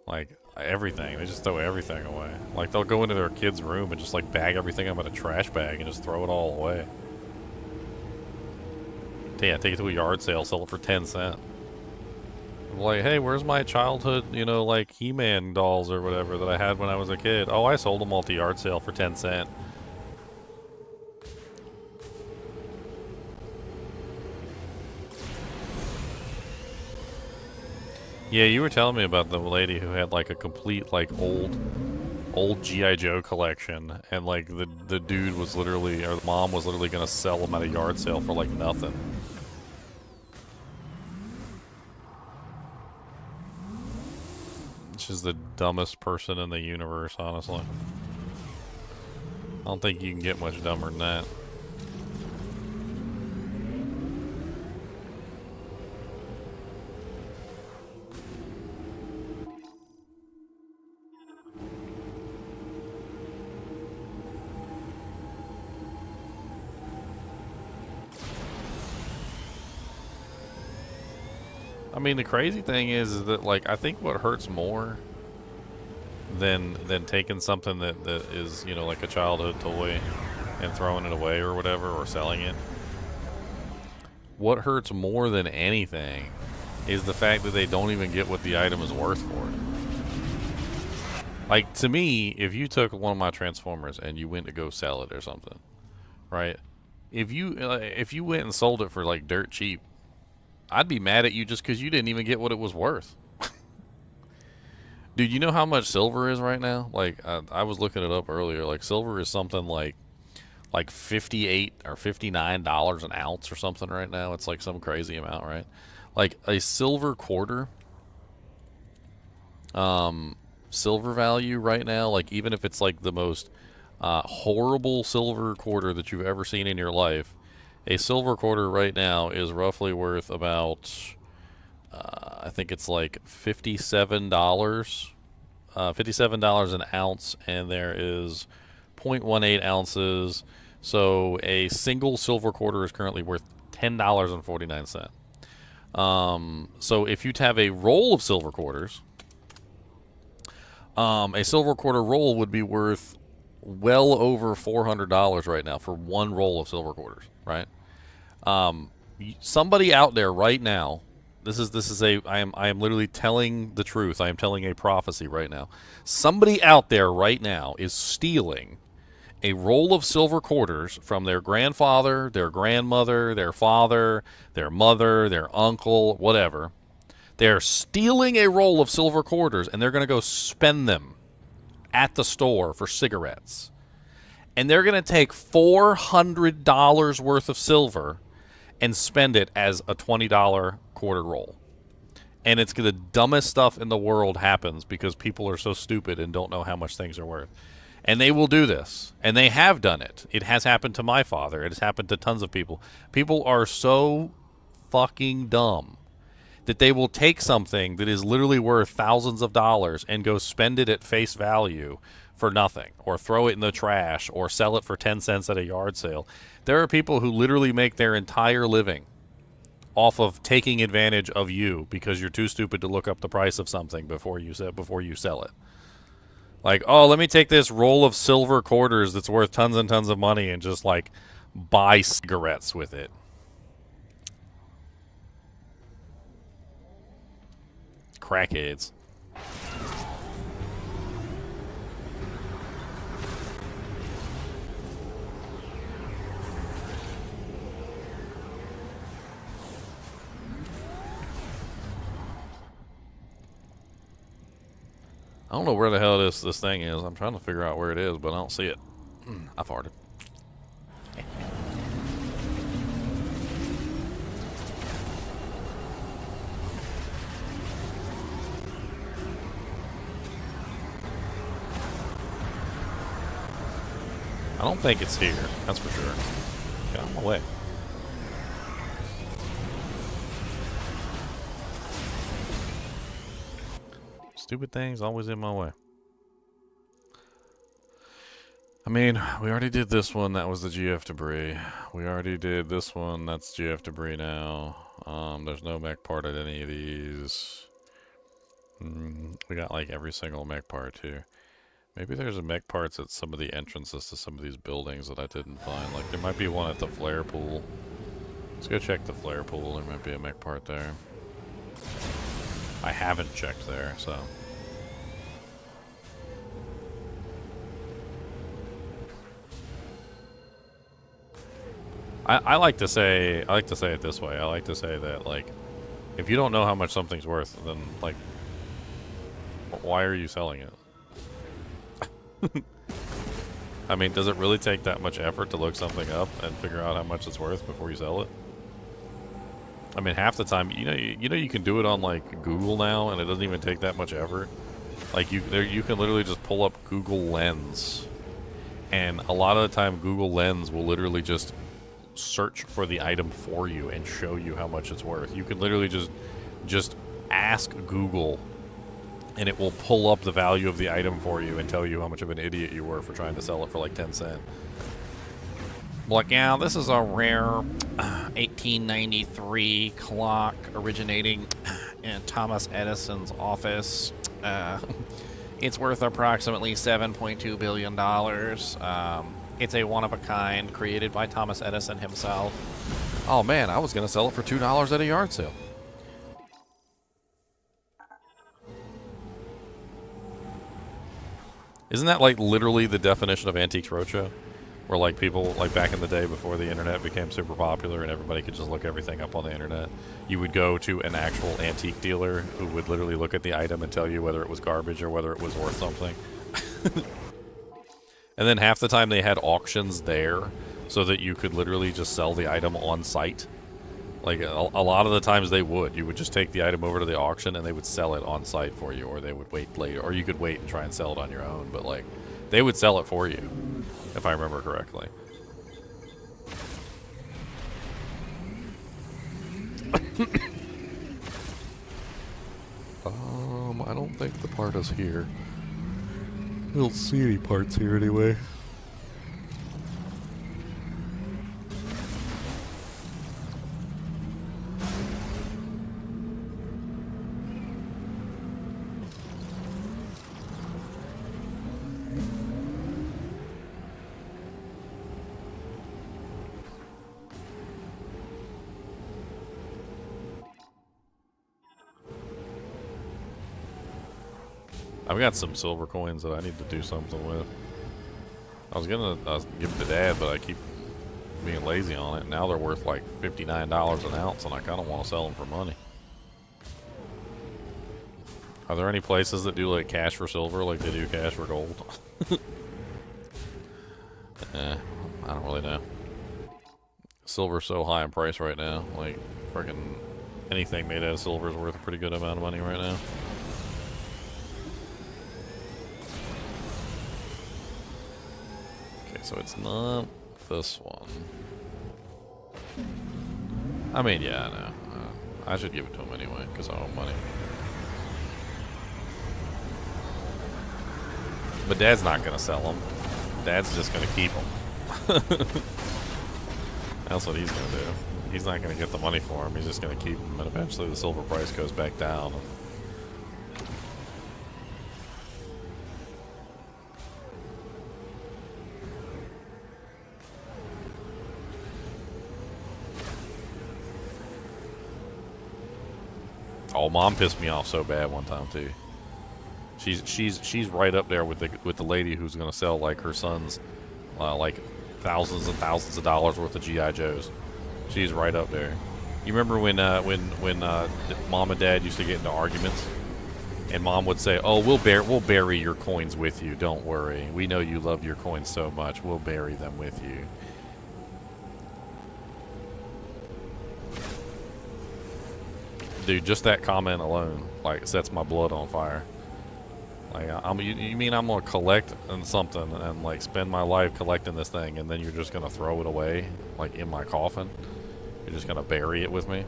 Like everything. They just throw everything away. Like they'll go into their kid's room and just like bag everything up in a trash bag and just throw it all away. Yeah, take it to a yard sale, sell it for 10 cents. Like, hey, where's my childhood, you know, like He-Man dolls or whatever that I had when I was a kid? Oh, I sold them all to yard sale for 10 cents. Yeah, you were telling me about the lady who had like a complete like old G.I. Joe collection, and like the dude was literally, or the mom was literally gonna sell them at a yard sale for like nothing. She's the dumbest person in the universe, honestly. I don't think you can get much dumber than that. I mean, the crazy thing is that, like, I think what hurts more than taking something that is, you know, like a childhood toy and throwing it away or whatever, or selling it. What hurts more than anything is the fact that they don't even get what the item is worth for it. Like, to me, if you took one of my Transformers and you went to go sell it or something, right? If you went and sold it for, like, dirt cheap, I'd be mad at you just because you didn't even get what it was worth. Dude, you know how much silver is right now? Like, I was looking it up earlier. Like, silver is something like $58 or $59 an ounce or something right now. It's like some crazy amount, right? Like, a silver quarter, silver value right now, like, even if it's like the most horrible silver quarter that you've ever seen in your life, a silver quarter right now is roughly worth about, I think it's like $57, $57 an ounce, and there is 0.18 ounces. So a single silver quarter is currently worth $10.49. So if you have a roll of silver quarters, a silver quarter roll would be worth well over $400 right now for one roll of silver quarters, right? Somebody out there right now, I am literally telling the truth. I am telling a prophecy right now. Somebody out there right now is stealing a roll of silver quarters from their grandfather, their grandmother, their father, their mother, their uncle, whatever. They're stealing a roll of silver quarters, and they're going to go spend them at the store for cigarettes. And they're going to take $400 worth of silver and spend it as a $20 quarter roll. And it's the dumbest stuff in the world happens because people are so stupid and don't know how much things are worth. And they will do this. And they have done it. It has happened to my father. It has happened to tons of people. People are so fucking dumb that they will take something that is literally worth thousands of dollars and go spend it at face value for nothing, or throw it in the trash, or sell it for 10 cents at a yard sale. There are people who literally make their entire living off of taking advantage of you because you're too stupid to look up the price of something before you sell it. Like, oh, let me take this roll of silver quarters that's worth tons and tons of money and just, like, buy cigarettes with it. Crackheads. I don't know where the hell this thing is. I'm trying to figure out where it is, but I don't see it. I farted. I don't think it's here. That's for sure. Get out of my way. Stupid things always in my way. I mean, we already did this one. That was the GF debris. We already did this one. That's GF debris now. There's no mech part at any of these. We got like every single mech part here. Maybe there's a mech parts at some of the entrances to some of these buildings that I didn't find. Like there might be one at the flare pool. Let's go check the flare pool. There might be a mech part there. I haven't checked there, so. I like to say it this way. I like to say that, like, if you don't know how much something's worth, then, like, why are you selling it? I mean, does it really take that much effort to look something up and figure out how much it's worth before you sell it? I mean, half the time, you can do it on, like, Google now, and it doesn't even take that much effort. Like, you can literally just pull up Google Lens, and a lot of the time, Google Lens will literally just search for the item for you and show you how much it's worth. You can literally just ask Google, and it will pull up the value of the item for you and tell you how much of an idiot you were for trying to sell it for, like, 10 cents. Like, yeah, this is a rare 1893 clock originating in Thomas Edison's office. It's worth approximately $7.2 billion. It's a one-of-a-kind created by Thomas Edison himself. Oh, man, I was going to sell it for $2 at a yard sale. Isn't that, like, literally the definition of Antiques Roadshow? Where, like, people, like, back in the day before the internet became super popular and everybody could just look everything up on the internet, you would go to an actual antique dealer who would literally look at the item and tell you whether it was garbage or whether it was worth something. And then half the time they had auctions there so that you could literally just sell the item on site. Like, a lot of the times they would. You would just take the item over to the auction and they would sell it on site for you, or they would wait later. Or you could wait and try and sell it on your own, but, like, they would sell it for you, if I remember correctly. I don't think the part is here. I don't see any parts here anyway. I've got some silver coins that I need to do something with. I was gonna give them to Dad, but I keep being lazy on it. Now they're worth like $59 an ounce, and I kind of want to sell them for money. Are there any places that do like cash for silver like they do cash for gold? I don't really know. Silver's so high in price right now. Like, freaking anything made out of silver is worth a pretty good amount of money right now. Okay, so it's not this one. I mean, yeah, I know. I should give it to him anyway, because I owe money. But Dad's not going to sell them. Dad's just going to keep them. That's what he's going to do. He's not going to get the money for them. He's just going to keep them. And eventually the silver price goes back down. Oh, Mom pissed me off so bad one time too. She's right up there with the lady who's gonna sell like her sons, like thousands and thousands of dollars worth of GI Joes. She's right up there. You remember when Mom and Dad used to get into arguments, and Mom would say, "Oh, we'll bury your coins with you. Don't worry. We know you love your coins so much. We'll bury them with you." Dude, just that comment alone, like, sets my blood on fire. Like, you mean I'm gonna collect on something and like spend my life collecting this thing, and then you're just gonna throw it away, like in my coffin? You're just gonna bury it with me?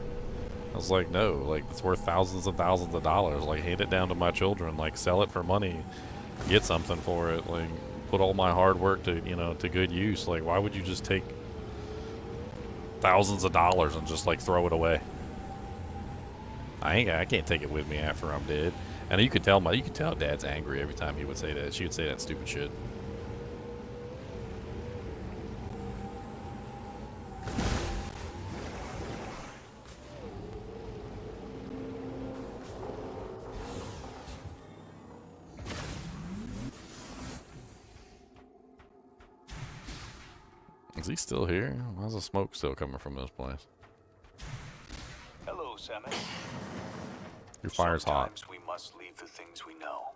I was like, no, like it's worth thousands and thousands of dollars. Like, hand it down to my children. Like, sell it for money, get something for it. Like, put all my hard work to to good use. Like, why would you just take thousands of dollars and just like throw it away? I can't take it with me after I'm dead. And you could tell Dad's angry every time he would say that. She would say that stupid shit. Is he still here? Why's the smoke still coming from this place? Hello, Samus. Your fire's hot. Sometimes we must leave the things we know.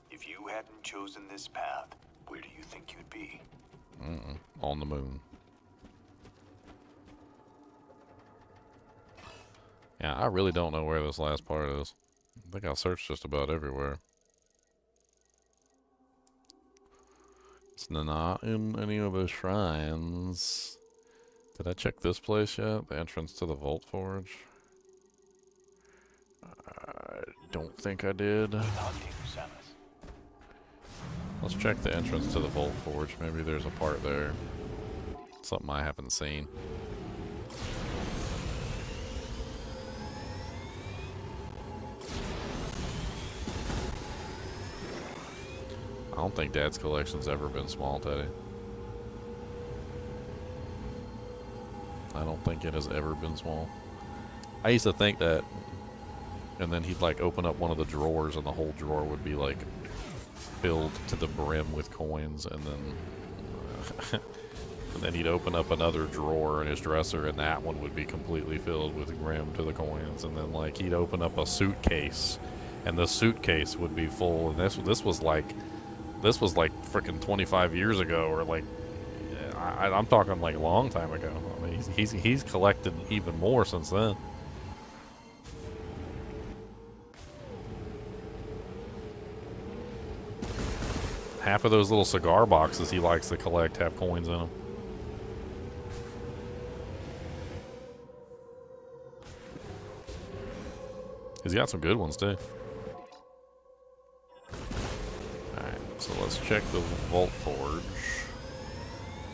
If you hadn't chosen this path, where do you think you'd be? On the moon. Yeah, I really don't know where this last part is. I think I searched just about everywhere. It's not in any of the shrines. Did I check this place yet? The entrance to the Vault Forge? I don't think I did. Let's check the entrance to the Vault Forge. Maybe there's a part there. Something I haven't seen. I don't think Dad's collection's ever been small, Teddy. I don't think it has ever been small. I used to think that, and then he'd like open up one of the drawers and the whole drawer would be like filled to the brim with coins, and then he'd open up another drawer in his dresser and that one would be completely filled with brim to the coins, and then like he'd open up a suitcase and the suitcase would be full, and this was like freaking 25 years ago, or like I'm talking like a long time ago. I mean, he's collected even more since then. Half of those little cigar boxes he likes to collect have coins in them. He's got some good ones too. Alright, so let's check the Vault Forge.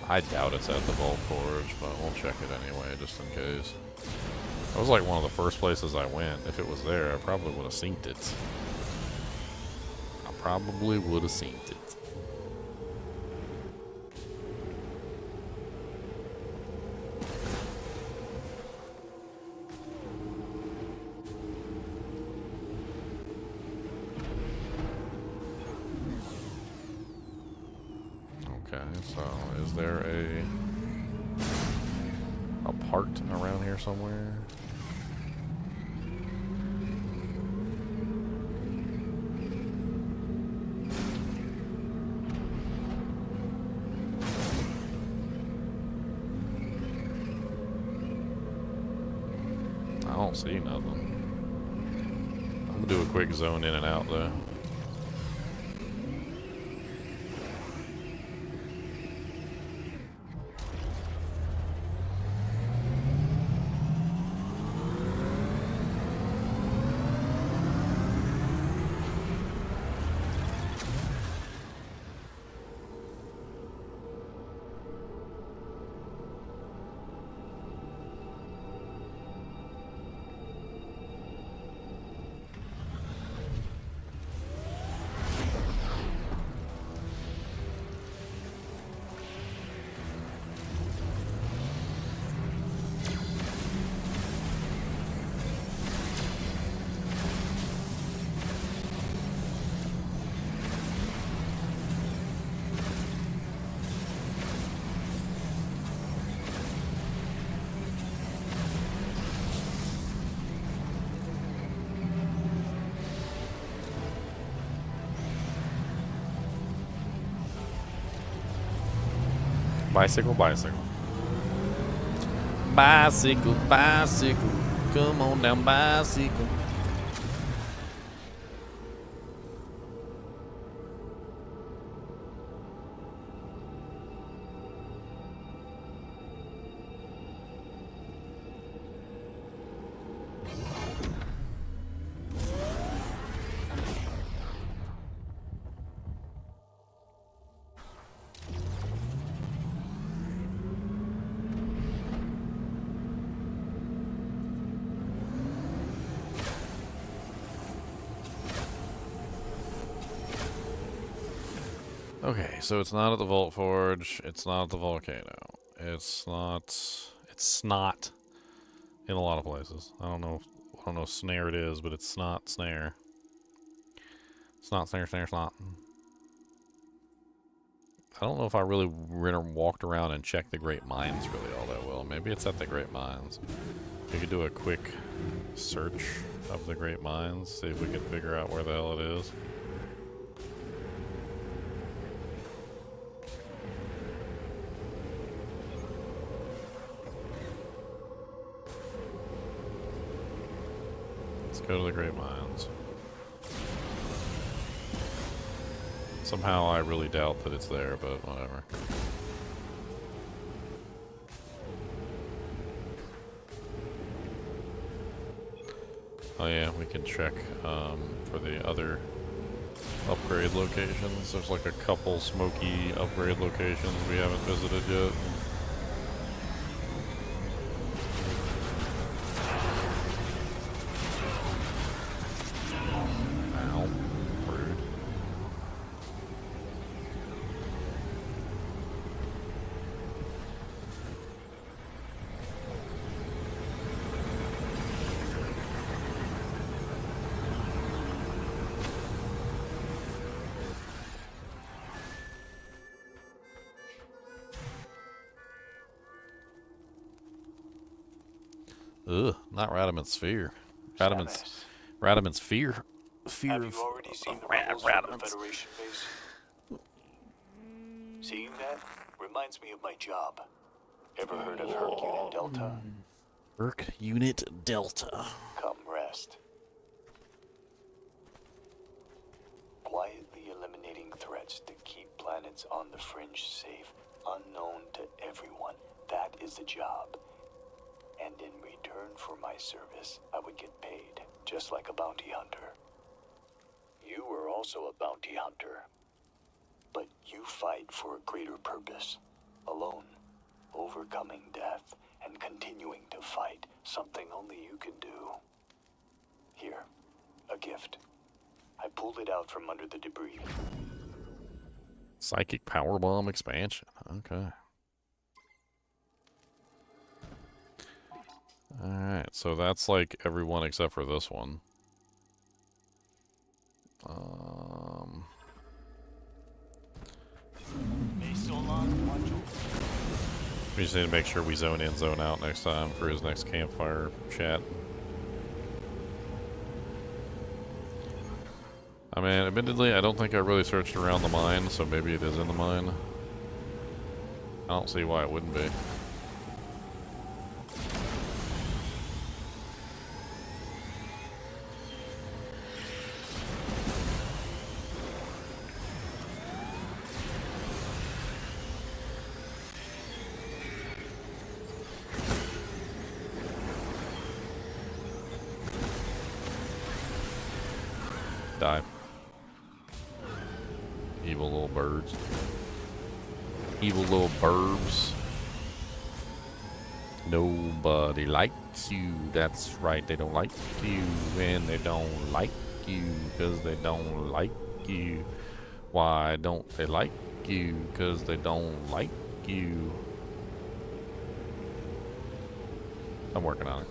I doubt it's at the Vault Forge, but we'll check it anyway, just in case. That was like one of the first places I went. If it was there, I probably would have seen it. I probably would have seen it. So, is there a part around here somewhere? I don't don't see nothing. I'm gonna do a quick zone in and out though. Bicycle, bicycle. Bicycle, bicycle. Come on down, bicycle. Okay, so it's not at the Vault Forge, it's not at the volcano. It's not in a lot of places. I don't know if snare it is, but it's not snare. It's not snare, snare, snot. I don't know if I really walked around and checked the Great Mines really all that well. Maybe it's at the Great Mines. We could do a quick search of the Great Mines, see if we can figure out where the hell it is. Let's go to the Great Mines. Somehow I really doubt that it's there, but whatever. Oh yeah, we can check for the other upgrade locations. There's like a couple smoky upgrade locations we haven't visited yet. Ugh, not Radaman's Sphere. Radaman's fear. Have you already seen the rebels from the Federation base? Seeing that reminds me of my job. Ever heard of Herc Unit Delta? Herc Unit Delta. Come rest. Quietly eliminating threats to keep planets on the fringe safe, unknown to everyone. That is the job. And in return for my service, I would get paid, just like a bounty hunter. You are also a bounty hunter. But you fight for a greater purpose. Alone, overcoming death, and continuing to fight, something only you can do. Here, a gift. I pulled it out from under the debris. Psychic Powerbomb expansion. Okay. Alright, so that's like everyone except for this one. We just need to make sure we zone in, zone out next time for his next campfire chat. I mean, admittedly, I don't think I really searched around the mine, so maybe it is in the mine. I don't see why it wouldn't be. Die. Evil little birds. Evil little burbs. Nobody likes you. That's right, they don't like you. And they don't like you because they don't like you. Why don't they like you? Because they don't like you. I'm working on it.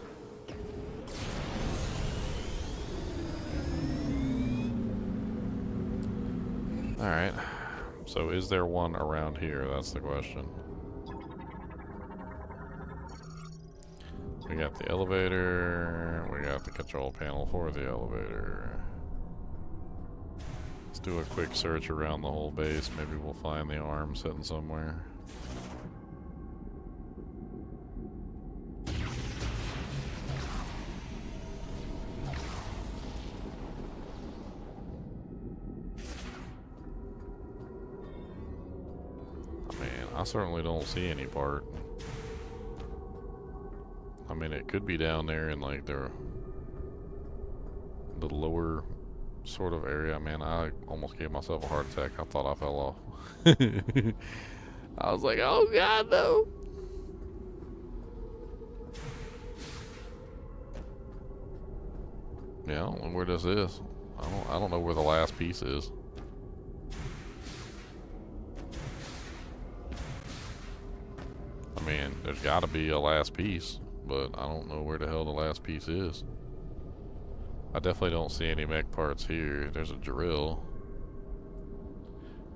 Alright. So is there one around here? That's the question. We got the elevator. We got the control panel for the elevator. Let's do a quick search around the whole base. Maybe we'll find the arm sitting somewhere. I certainly don't see any part. I mean, it could be down there in like the lower sort of area. Man, I almost gave myself a heart attack. I thought I fell off. I was like, oh god, no. Yeah, I don't know where this is. I don't know where the last piece is. I mean, there's got to be a last piece, but I don't know where the hell the last piece is. I definitely don't see any mech parts here. There's a drill.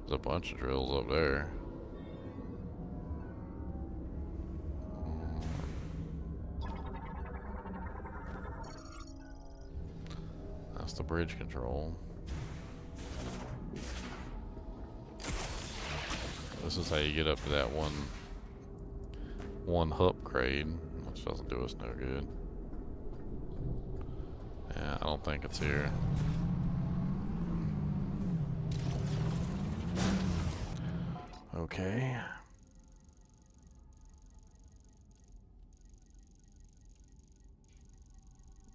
There's a bunch of drills up there. That's the bridge control. This is how you get up to that one upgrade, which doesn't do us no good. Yeah, I don't think it's here. Okay.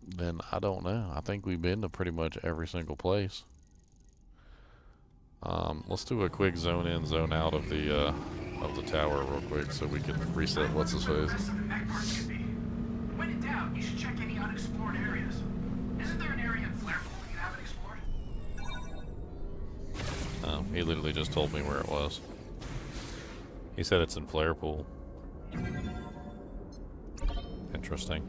Then I don't know. I think we've been to pretty much every single place. Let's do a quick zone in, zone out of the tower real quick so we can reset what's his face. When in doubt, you should check any unexplored areas. Isn't there an area in Flarepool you haven't explored? Oh, he literally just told me where it was. He said it's in Flarepool. Interesting.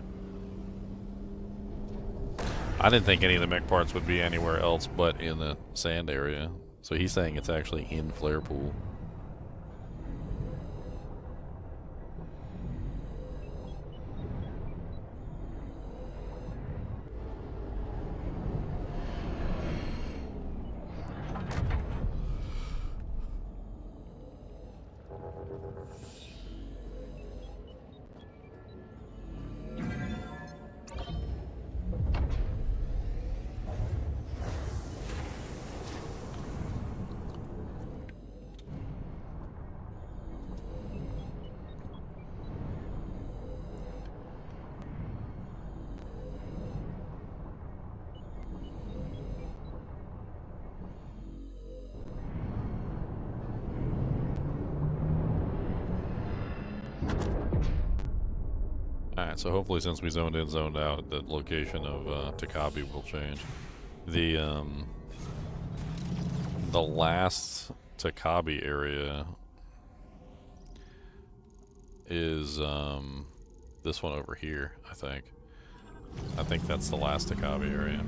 I didn't think any of the mech parts would be anywhere else but in the sand area. So he's saying it's actually in Flarepool. Alright, so hopefully since we zoned in, zoned out, the location of Takabi will change. The last Takabi area is this one over here, I think. I think that's the last Takabi area.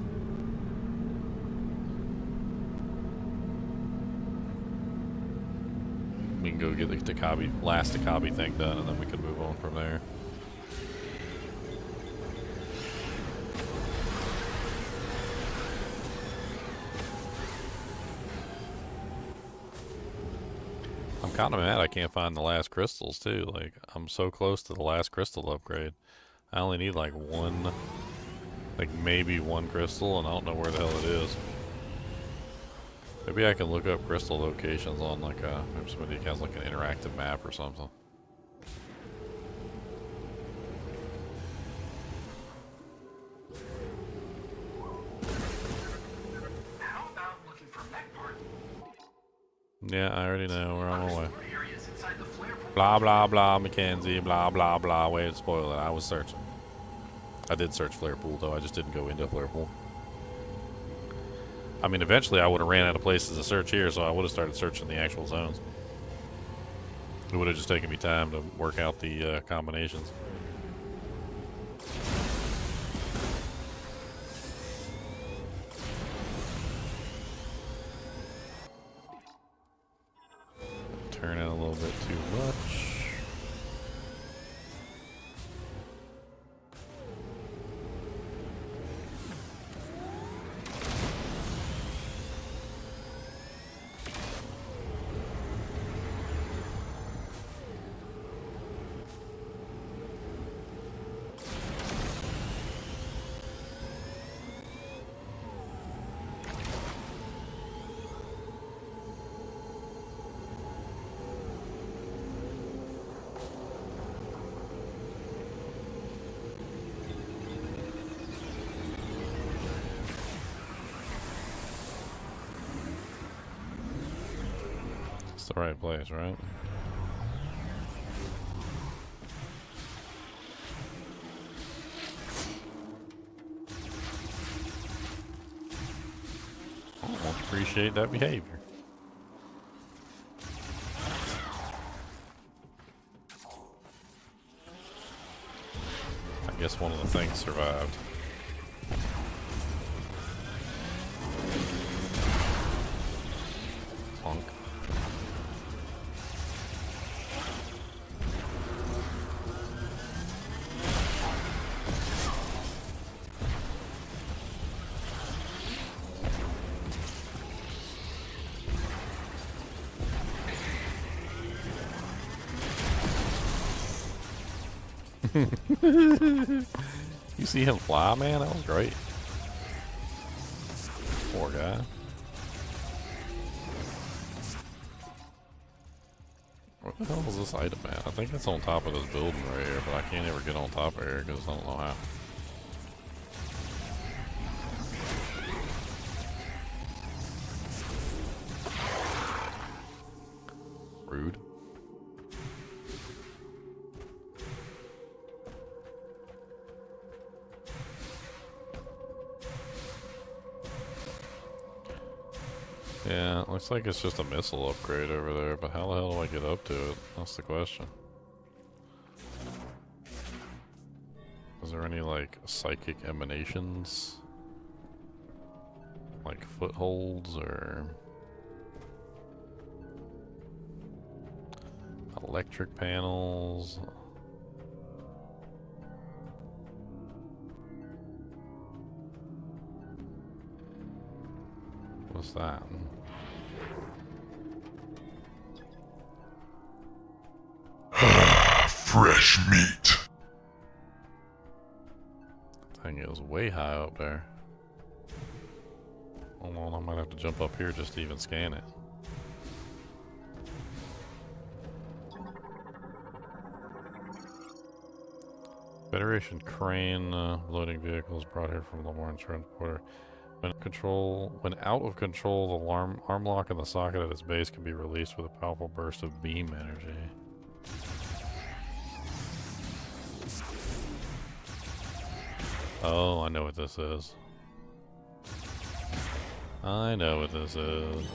We can go get the last Takabi thing done, and then we can move on from there. I'm kind of mad I can't find the last crystals too. Like, I'm so close to the last crystal upgrade. I only need like one, like maybe one crystal, and I don't know where the hell it is. Maybe I can look up crystal locations on like maybe somebody has like an interactive map or something. How Yeah, I already know. We're on our way. Unexplored areas inside the flare pool. Blah, blah, blah, Mackenzie. Blah, blah, blah. Way to spoil it. I was searching. I did search flare pool, though. I just didn't go into flare pool. I mean, eventually I would have ran out of places to search here, so I would have started searching the actual zones. It would have just taken me time to work out the combinations. Turn it a little bit too much. It's the right place, right? I don't appreciate that behavior. I guess one of the things survived. Punk. You see him fly, man? That was great. Poor guy. Where the hell is this item at? I think it's on top of this building right here, but I can't ever get on top of here because I don't know how. Rude. Yeah, looks like it's just a missile upgrade over there, but how the hell do I get up to it? That's the question. Is there any, like, psychic emanations? Like footholds or electric panels? What's that? Fresh meat. Thing is way high up there. Hold on, I might have to jump up here just to even scan it. Federation crane loading vehicles brought here from Lamorne's transporter. When out of control, the arm lock in the socket at its base can be released with a powerful burst of beam energy. Oh, I know what this is. I know what this is.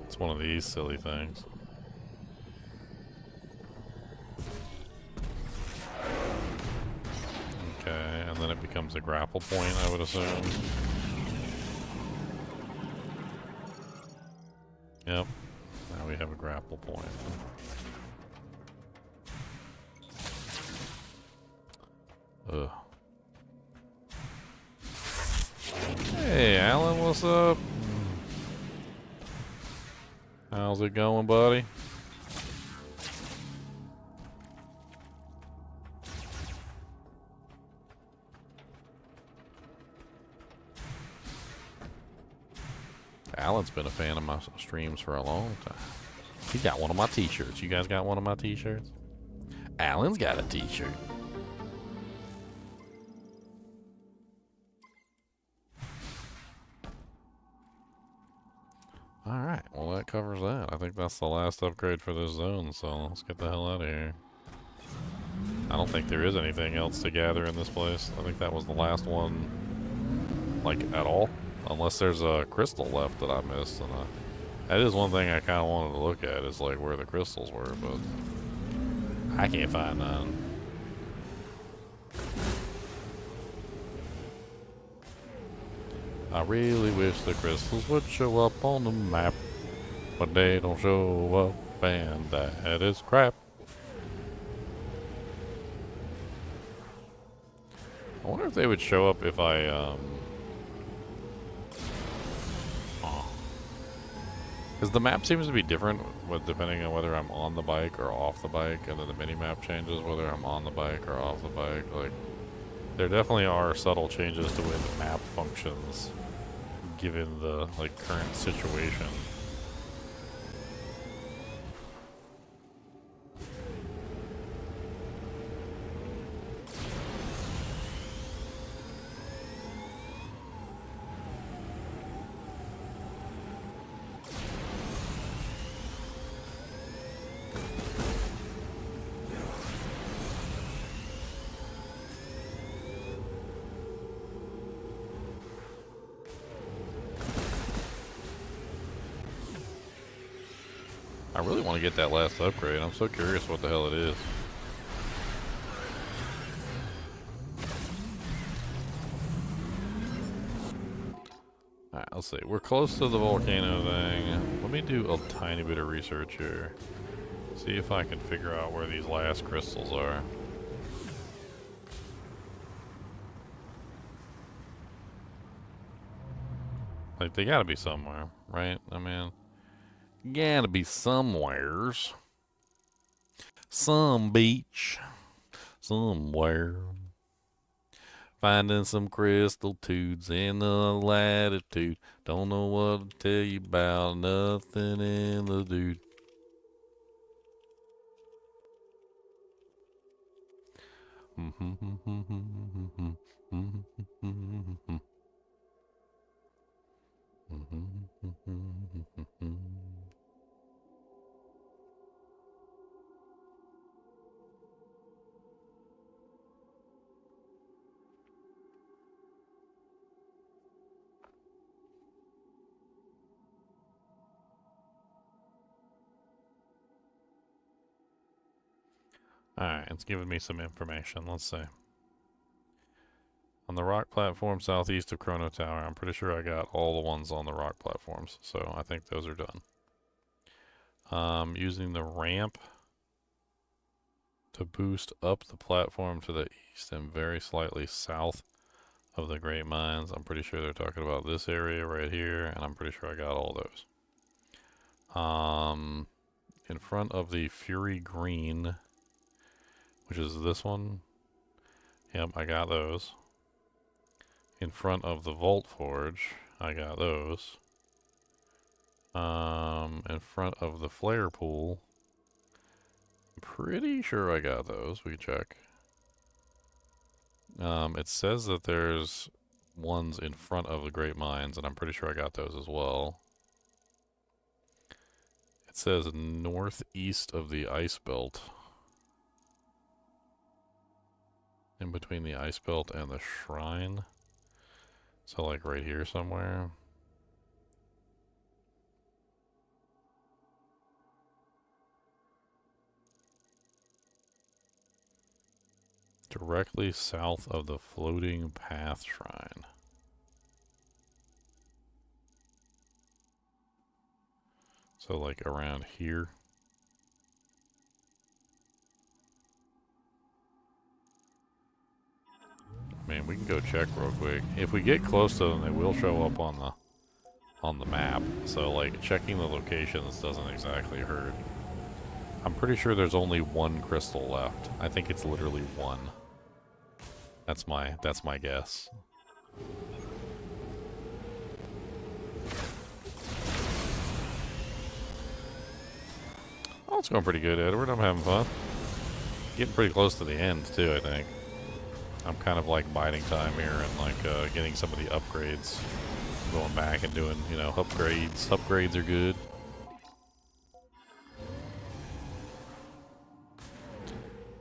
It's one of these silly things. Okay, and then it becomes a grapple point, I would assume. Yep. Now we have a grapple point. Ugh. Hey, Alan, what's up? How's it going, buddy? Alan's been a fan of my streams for a long time. He got one of my t-shirts. You guys got one of my t-shirts? Alan's got a t-shirt. Alright, well that covers that. I think that's the last upgrade for this zone, so let's get the hell out of here. I don't think there is anything else to gather in this place. I think that was the last one, like, at all. Unless there's a crystal left that I missed. And that is one thing I kind of wanted to look at, is like where the crystals were, but I can't find none. I really wish the crystals would show up on the map, but they don't show up, and that is crap. I wonder if they would show up if I, because the map seems to be different depending on whether I'm on the bike or off the bike, and then the mini-map changes whether I'm on the bike or off the bike. Like, there definitely are subtle changes to the way the map functions, given the, like, current situation. I really want to get that last upgrade. I'm so curious what the hell it is. Alright, let's see. We're close to the volcano thing. Let me do a tiny bit of research here. See if I can figure out where these last crystals are. Like, they gotta be somewhere, right? I mean, gotta be somewheres. Some beach. Somewhere. Finding some crystal tubes in the latitude. Don't know what to tell you about. Nothing in the dude. Alright, it's giving me some information. Let's see. On the rock platform southeast of Chrono Tower, I'm pretty sure I got all the ones on the rock platforms, so I think those are done. Using the ramp to boost up the platform to the east and very slightly south of the Great Mines. I'm pretty sure they're talking about this area right here, and I'm pretty sure I got all those. In front of the Fury Green, which is this one. Yep, I got those. In front of the Vault Forge, I got those. In front of the Flare Pool, I'm pretty sure I got those. We can check. It says that there's ones in front of the Great Mines, and I'm pretty sure I got those as well. It says northeast of the Ice Belt. In between the Ice Belt and the Shrine. So like right here somewhere. Directly south of the Floating Path Shrine. So like around here. I mean, we can go check real quick. If we get close to them, they will show up on the map. So like checking the locations doesn't exactly hurt. I'm pretty sure there's only one crystal left. I think it's literally one. That's my guess. Oh, it's going pretty good, Edward. I'm having fun. Getting pretty close to the end too, I think. I'm kind of like biding time here and like getting some of the upgrades going back and doing, you know, upgrades. Upgrades are good.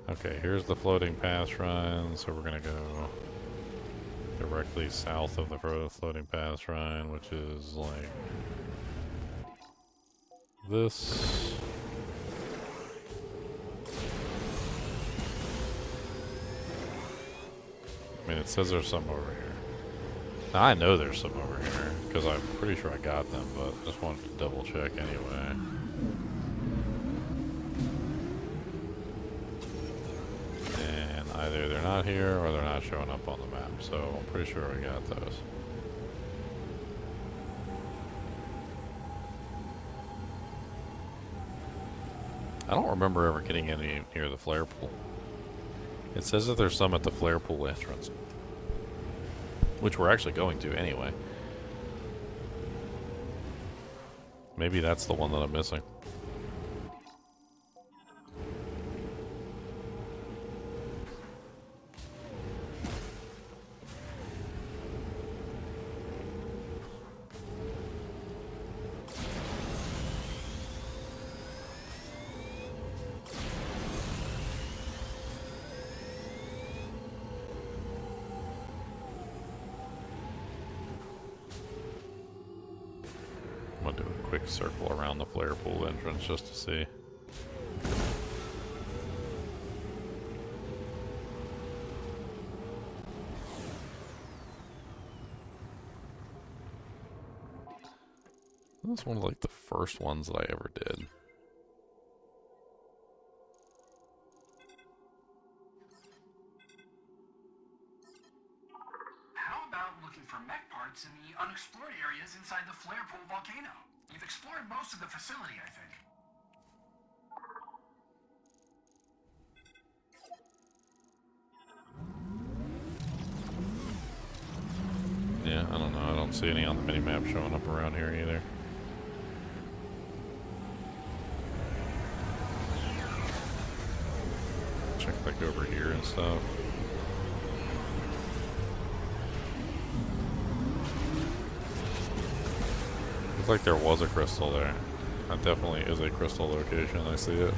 Okay, here's the floating pass shrine, so we're gonna go directly south of the floating pass shrine, which is like this. I mean, it says there's some over here. Now, I know there's some over here, because I'm pretty sure I got them, but just wanted to double check anyway. And either they're not here, or they're not showing up on the map, so I'm pretty sure we got those. I don't remember ever getting any near the flare pool. It says that there's some at the flare pool entrance, which we're actually going to anyway. Maybe that's the one that I'm missing. I'm gonna do a quick circle around the flare pool entrance just to see. This one's like the first ones that I ever did. How about looking for mech parts in the unexplored areas inside the flare pool volcano? You've explored most of the facility, I think. Yeah, I don't know. I don't see any on the minimap showing up around here either. Check like over here and stuff. Looks like there was a crystal there. That definitely is a crystal location. I see it.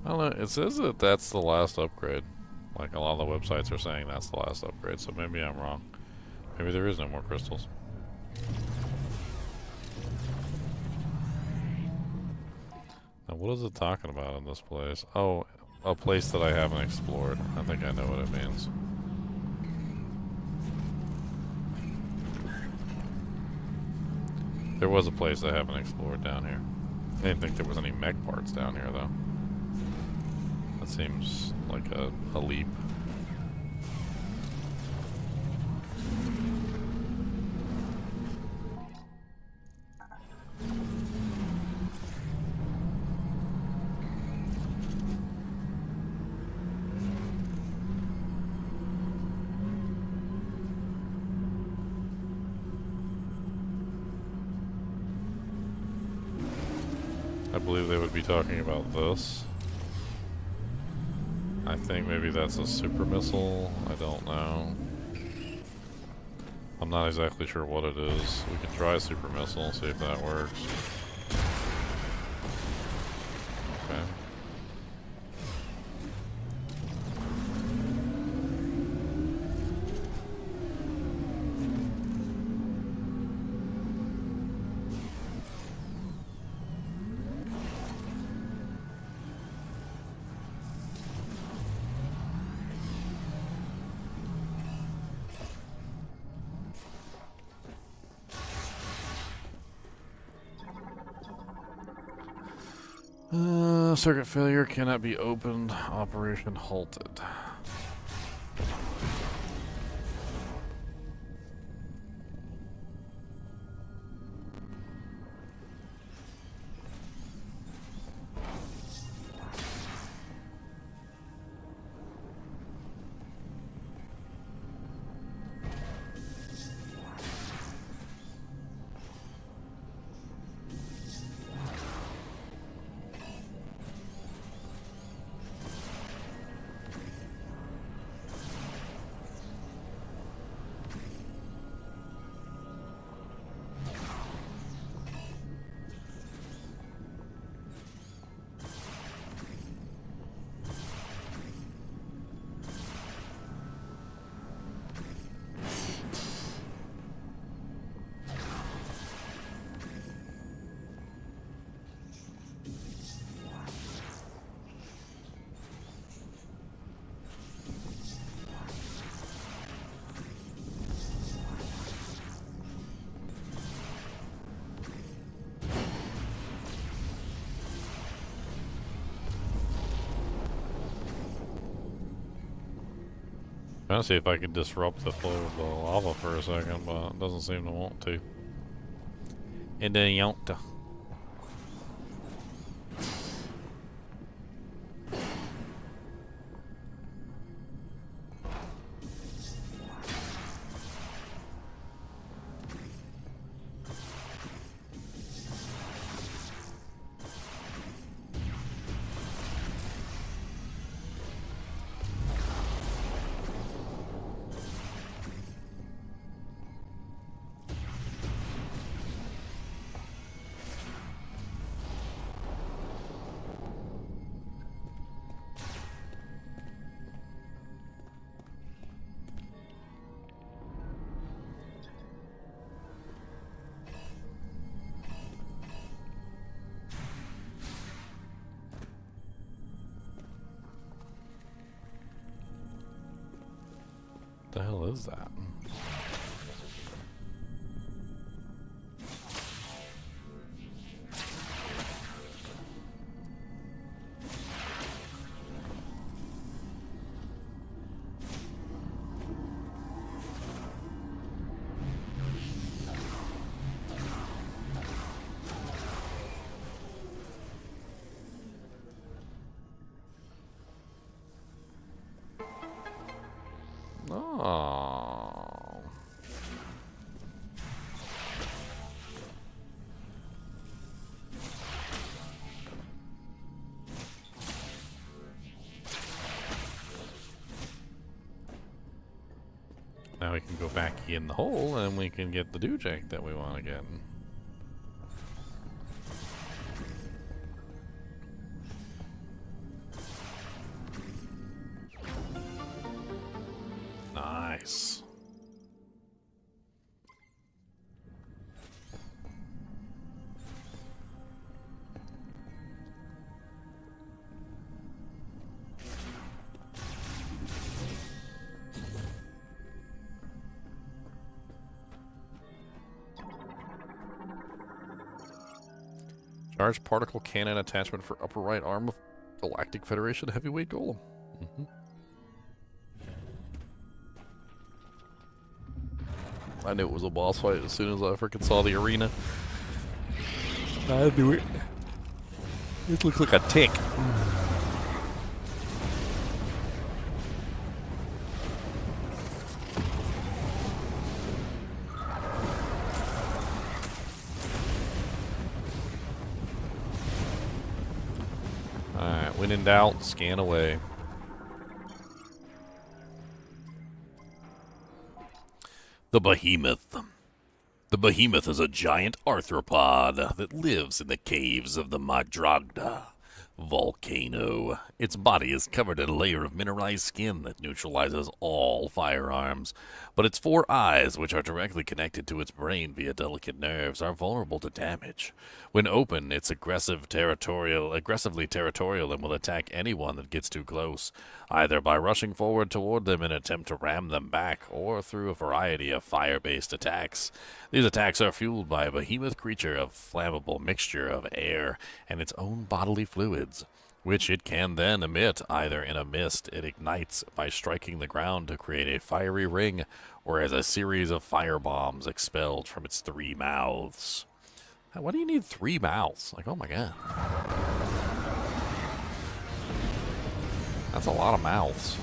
I don't know, it says that that's the last upgrade. Like, a lot of the websites are saying that's the last upgrade, so maybe I'm wrong. Maybe there is no more crystals. Now, what is it talking about in this place? Oh, a place that I haven't explored. I think I know what it means. There was a place I haven't explored down here. I didn't think there was any mech parts down here, though. That seems like a leap. I believe they would be talking about this. I think maybe that's a super missile. I don't know. I'm not exactly sure what it is. We can try super missile, see if that works. Okay. Circuit failure cannot be opened. Operation halted. Trying to see if I could disrupt the flow of the lava for a second, but it doesn't seem to want to. It doesn't want to. The hell is that? Oh. Now we can go back in the hole and we can get the dewjack that we want to get. Nice. Charged particle cannon attachment for upper right arm of Galactic Federation heavyweight golem. I knew it was a boss fight as soon as I freaking saw the arena. I knew it. It looks like a tick. Alright, when in doubt, scan away. The Behemoth. The Behemoth is a giant arthropod that lives in the caves of the Magdragda. Volcano. Its body is covered in a layer of mineralized skin that neutralizes all firearms, but its 4 eyes, which are directly connected to its brain via delicate nerves, are vulnerable to damage. When open, it's aggressively territorial and will attack anyone that gets too close, either by rushing forward toward them in an attempt to ram them back, or through a variety of fire-based attacks. These attacks are fueled by a behemoth creature of flammable mixture of air and its own bodily fluids, which it can then emit either in a mist it ignites by striking the ground to create a fiery ring, or as a series of fire bombs expelled from its 3 mouths. Why do you need 3 mouths? Like, oh my god. That's a lot of mouths.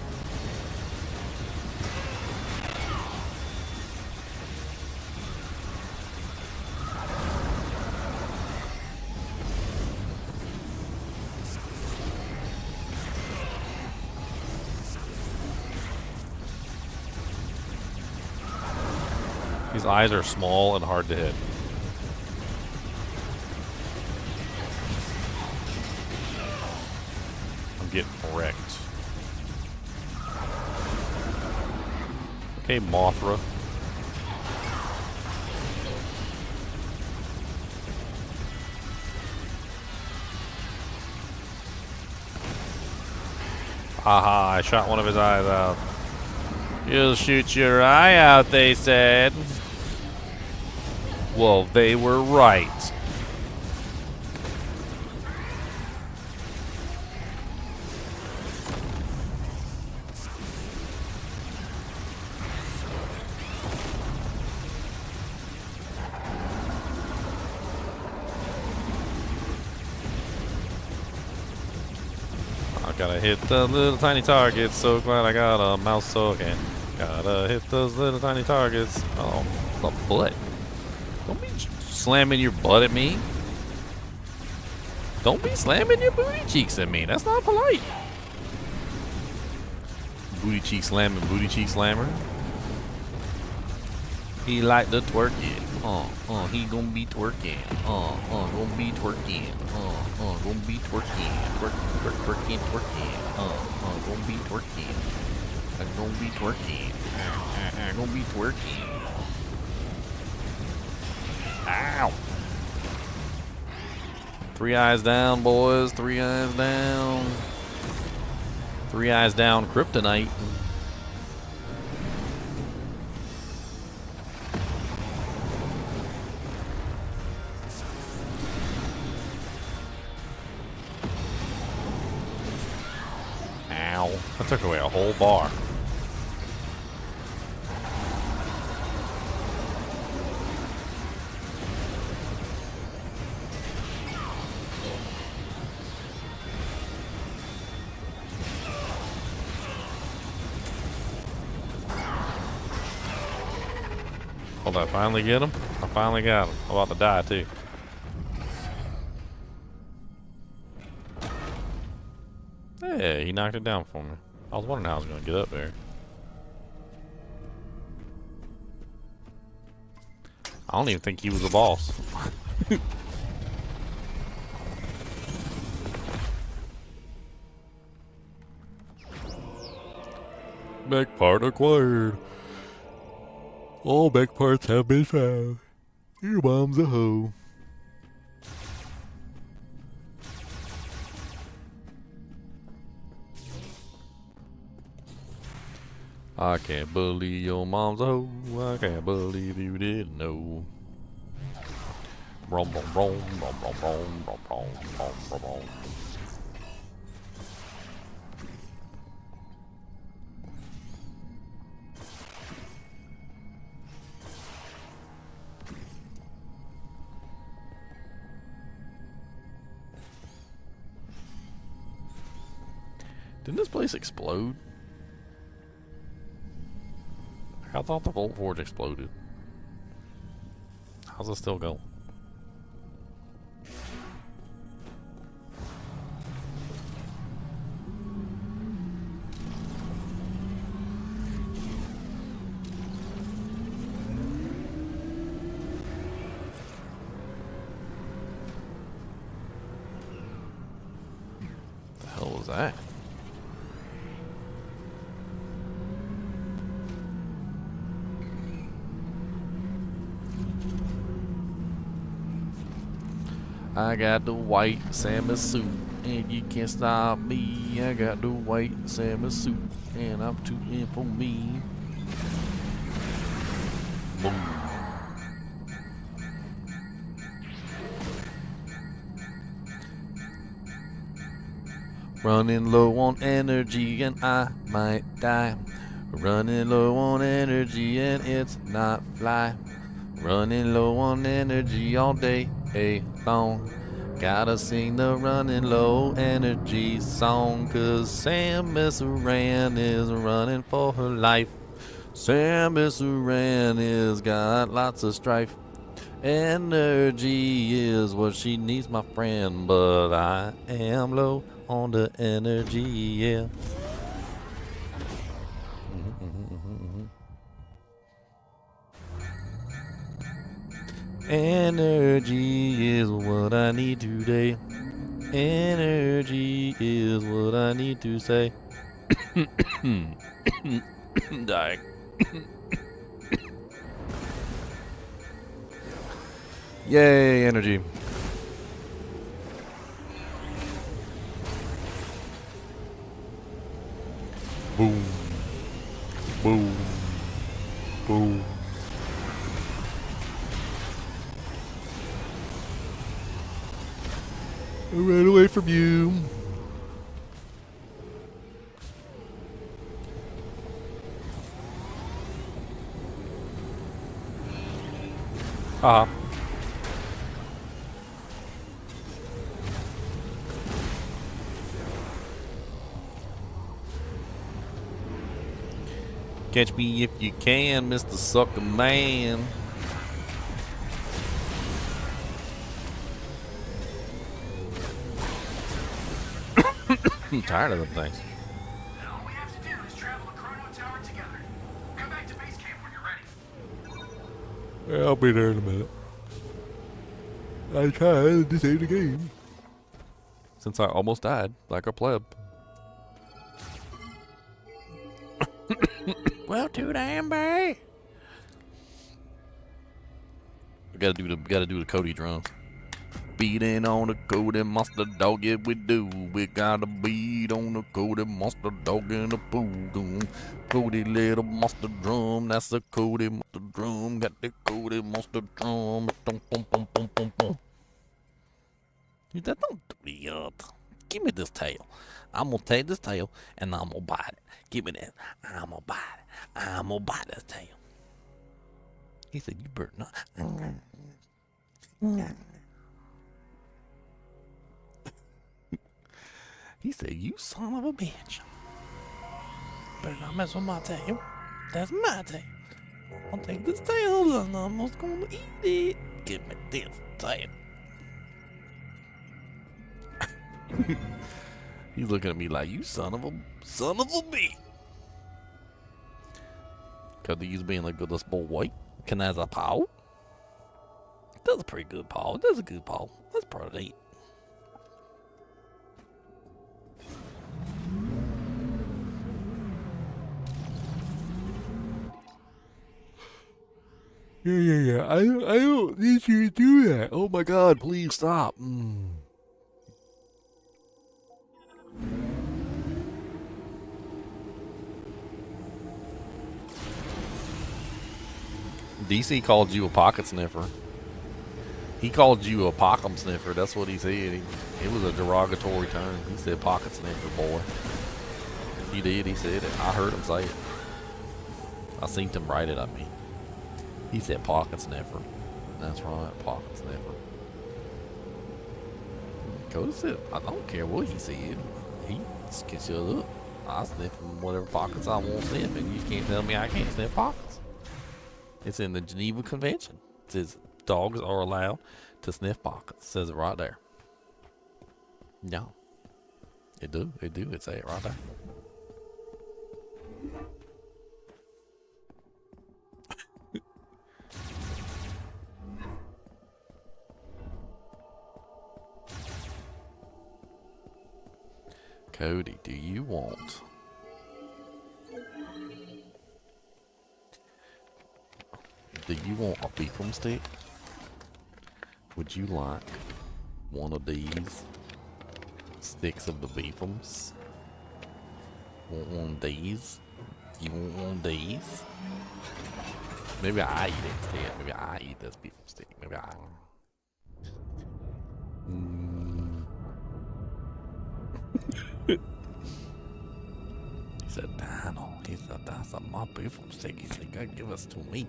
These eyes are small and hard to hit. I'm getting wrecked. Okay, Mothra. Haha, I shot one of his eyes out. You'll shoot your eye out, they said. Well, they were right. I gotta hit the little tiny targets. So glad I got a mouse token. Gotta hit those little tiny targets. Oh, the butt. Don't be slamming your butt at me. Don't be slamming your booty cheeks at me. That's not polite. Booty cheek slamming, booty cheek slammer. He like to twerk it. He gonna be twerking. Gonna be twerking. Gonna be twerking. Twerking. Gonna be twerking. I'm gonna be twerking. I'm gonna be twerking. Ow! 3 eyes down, boys. 3 eyes down. 3 eyes down, kryptonite. Ow. That took away a whole bar. Did I finally get him? I finally got him. I'm about to die too. Hey, he knocked it down for me. I was wondering how I was going to get up there. I don't even think he was a boss. Back part acquired. All back parts have been found. Your mom's a hoe. I can't believe your mom's a hoe. I can't believe you didn't know. Brom brom brom brom brom brom brom brom brom brom brom. Didn't this place explode? I thought the Volt Forge exploded. How's it still going? was that? I got the white salmon suit, and you can't stop me. I got the white salmon suit, and I'm too in for me. Boom. Running low on energy, and I might die. Running low on energy, and it's not fly. Running low on energy all day long. Gotta sing the running low energy song, 'cause Samus Aran is running for her life. Samus Aran has got lots of strife. Energy is what she needs, my friend, but I am low on the energy, yeah. Energy is what I need today. Energy is what I need to say. Dying. Yay, energy. Boom. Boom. Boom. I ran away from you. Catch me if you can, Mr. Sucker Man. I'm tired of them things. Now all we have to do is travel to Chrono Tower together. Come back to base camp when you're ready. Yeah, I'll be there in a minute. I tried. This ain't a game. Since I almost died, like a pleb. Well, too damn bad. We gotta do the Cody drums. Beating on the Cody monster dog, yeah we do. We gotta beat on the Cody monster dog in the pool. Cody little monster drum, that's the Cody monster drum. Got the Cody monster drum. Dum, bum, bum, bum, bum, bum. Dude, that don't do the give me this tail. I'm gonna take this tail and I'm gonna bite it. Give me that. I'm gonna bite it. I'm gonna bite this tail. He said, you better not. He said, you son of a bitch. Better not mess with my tail. That's my tail. I'll take this tail and I'm just gonna eat it. Give me this tail. He's looking at me like, you son of a bitch. Cause he's being a good little boy. Can I have a paw? That's a pretty good paw. That's a good paw. That's probably it. Yeah. I don't need you to do that. Oh my God, please stop. DC called you a pocket sniffer. He called you a pocket sniffer. That's what he said. It was a derogatory term. He said pocket sniffer, boy. He did. He said it. I heard him say it. I seen him write it at me. He said pocket sniffer. That's right, pocket sniffer. Cody said, I don't care what he said. He can shut up. I sniff whatever pockets I want to sniff, and you can't tell me I can't sniff pockets. It's in the Geneva Convention. It says dogs are allowed to sniff pockets. It says it right there. No. It do. It say it right there. Cody, do you want... Do you want a beefum stick? Would you like one of these sticks of the beefums? Want one of these? You want one of these? Maybe I eat it instead. Maybe I eat this beefum stick. Maybe I... He said, Dino. He said, that's not my beefum stick. He said, you gotta give us to me.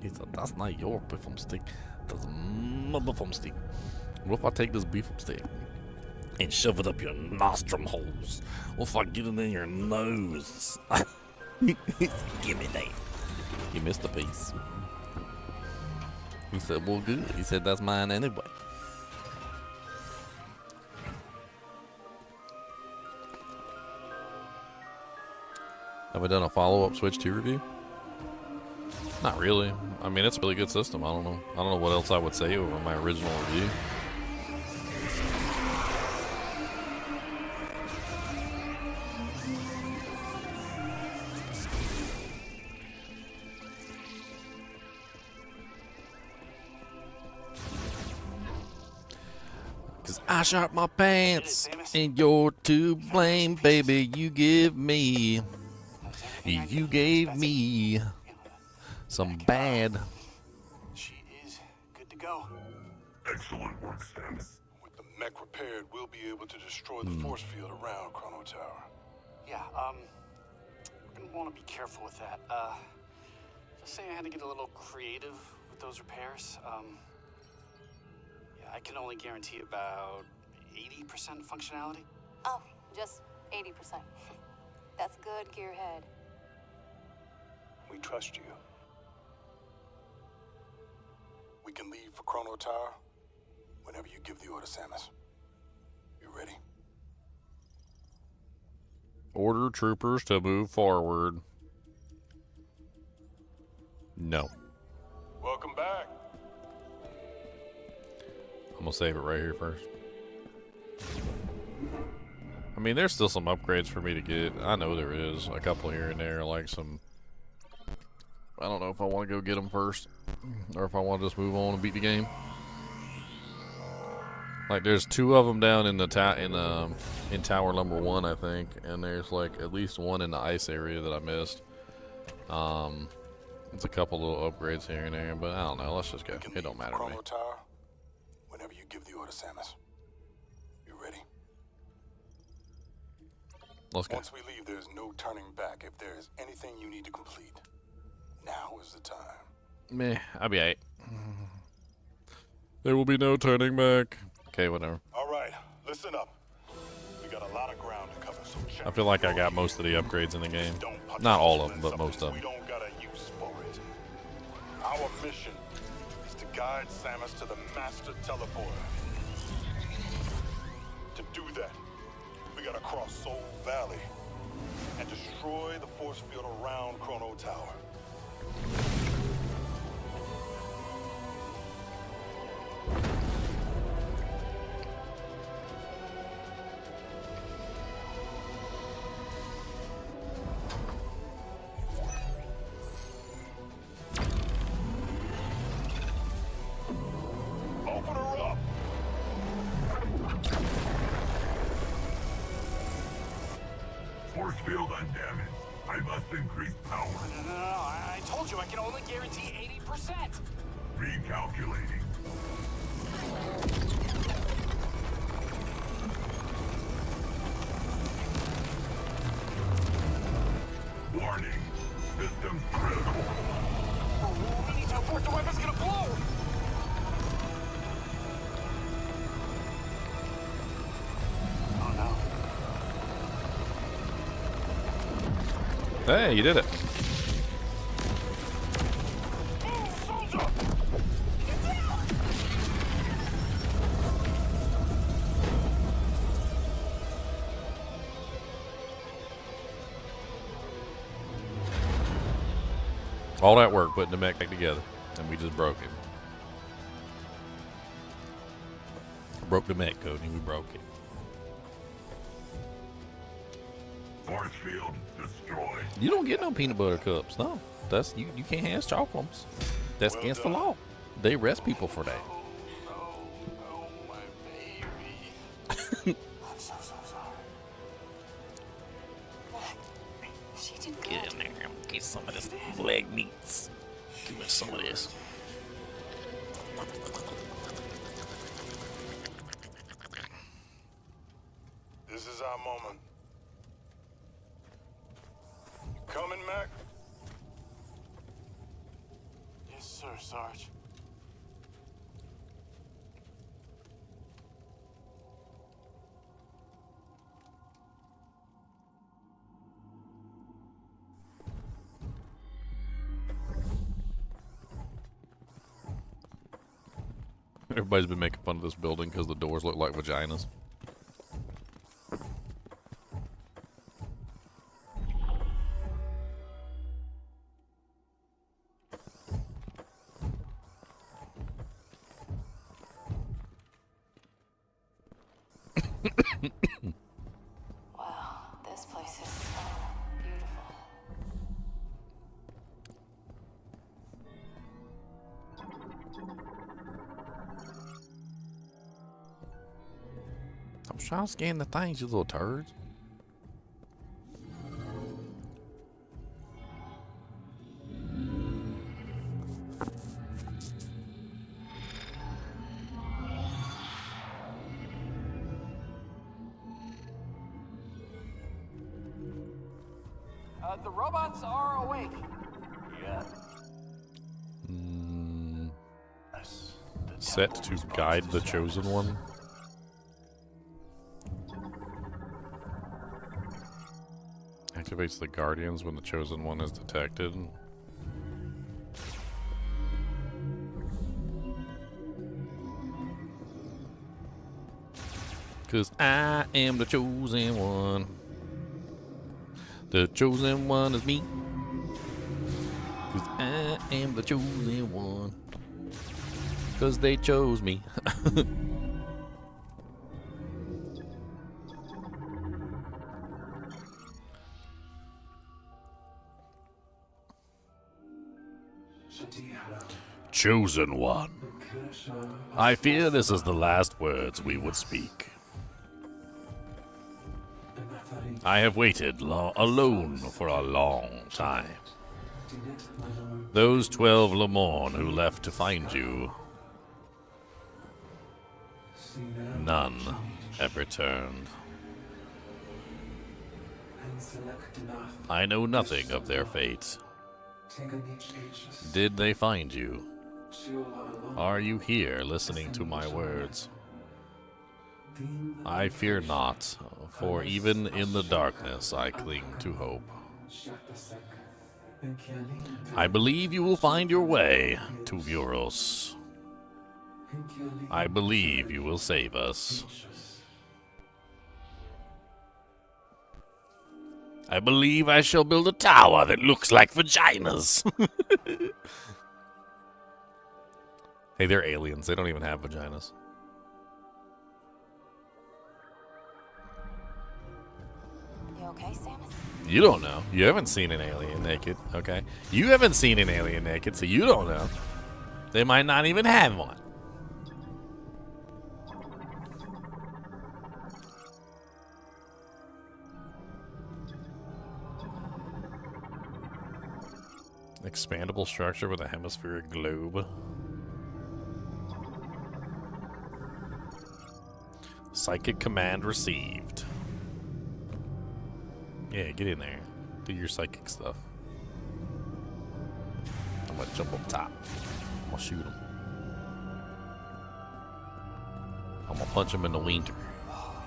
He said, that's not your beefum stick. That's my beefum stick. What if I take this beefum stick and shove it up your nostrum holes? What if I get it in your nose? He said, give me that. He missed a piece. He said, well, good. He said, that's mine anyway. Have I done a follow-up Switch 2 review? Not really. I mean, it's a really good system. I don't know what else I would say over my original review. Cause I shot my pants and you're to blame, baby. You gave me some bad. She is good to go. Excellent work, Sam. With the mech repaired, we'll be able to destroy the force field around Chrono Tower. Yeah, we're gonna want to be careful with that. Just saying I had to get a little creative with those repairs. Yeah, I can only guarantee about 80% functionality. Oh, just 80%. That's good, Gearhead. We trust you. We can leave for Chrono Tower whenever you give the order, Samus. You ready? Order troopers to move forward. No. Welcome back. I'm gonna save it right here first. I mean, there's still some upgrades for me to get. I know there is. A couple here and there, like some... I don't know if I want to go get them first, or if I want to just move on and beat the game. Like, there's 2 of them down in the in tower number 1, I think, and there's like at least 1 in the ice area that I missed. It's a couple little upgrades here and there, but I don't know. Let's just go. It don't matter to me. Chrono Tower whenever you give the order, Samus. You ready? Let's go. Once we leave, there's no turning back. If there's anything you need to complete, now is the time. Meh, I'll be alright. There will be no turning back. Okay, whatever. All right, listen up. We got a lot of ground to cover, so check. I feel like I got most of the upgrades in the game. Don't put Not all yourself of in them, but most of something them. We don't got a use for it. Our mission is to guide Samus to the master teleporter. To do that, we gotta cross Soul Valley and destroy the force field around Chrono Tower. Open her up! Force field undamaged. I must increase power. No, I told you I can only guarantee 80%. Recalculating. Warning. System critical. We need to abort, the weapon's gonna blow. Oh no. Hey, you did it. Soldier! All that work putting the mech back together, and we just broke it. Broke the mech, Cody. We broke it. Force field destroyed. You don't get no peanut butter cups. No, that's you can't have chocolates. That's Well against the done. law. They arrest people for that. Oh, my baby. I'm so sorry. She did good. Get in there and get some of this leg meats. Give me some of this. This is our moment. Coming, Mac? Yes, sir, Sarge. Everybody's been making fun of this building because the doors look like vaginas. Wow, this place is so beautiful. I'm trying to scan the things, you little turds. The robots are awake. Yeah. Mm, Yes. The set temple to response guide the established. chosen one. Activates the guardians when the chosen one is detected. Cause I am the chosen one. The chosen one is me. Cause I am the chosen one. Cause they chose me. Chosen one. I fear this is the last words we would speak. I have waited alone for a long time. Those 12 Lemorn who left to find you, none have returned. I know nothing of their fate. Did they find you? Are you here listening to my words? I fear not, for even in the darkness I cling to hope. I believe you will find your way to Vuros. I believe you will save us. I believe I shall build a tower that looks like vaginas. Hey, they're aliens. They don't even have vaginas. You okay, Samus? You don't know. You haven't seen an alien naked, okay? You haven't seen an alien naked, so you don't know. They might not even have one. Expandable structure with a hemispheric globe. Psychic command received. Yeah, get in there. Do your psychic stuff. I'm gonna jump up top. I'm gonna shoot him. I'm gonna punch him in the wiener.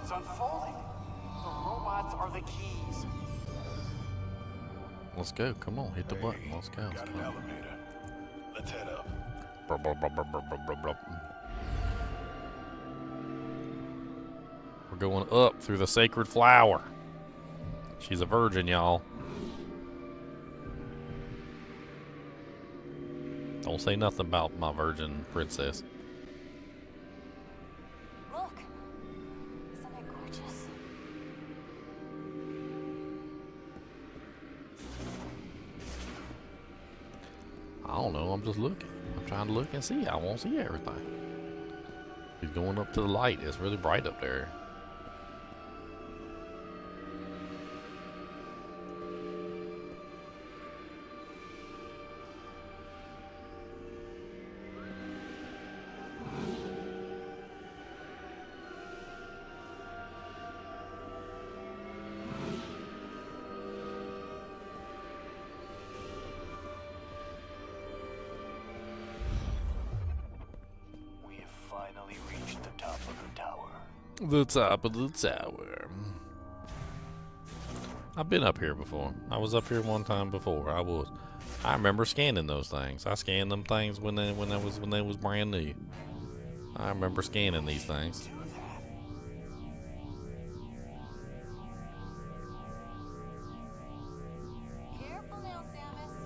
It's unfolding. The robots are the keys. Let's go. Come on, hit the button. Let's go. Got an elevator. Let's head up. Brub, brub, brub, brub, brub, brub, brub. We're going up through the sacred flower. She's a virgin, y'all. Don't say nothing about my virgin princess. Look! Isn't it gorgeous? don't know. I'm just looking. I'm trying to look and see. I won't see everything. He's going up to the light. It's really bright up there. Finally reached the top of the tower. The top of the tower. I've been up here before. I was up here one time before. I remember scanning those things. I scanned them things when they was brand new. I remember scanning these things. Careful now, Samus.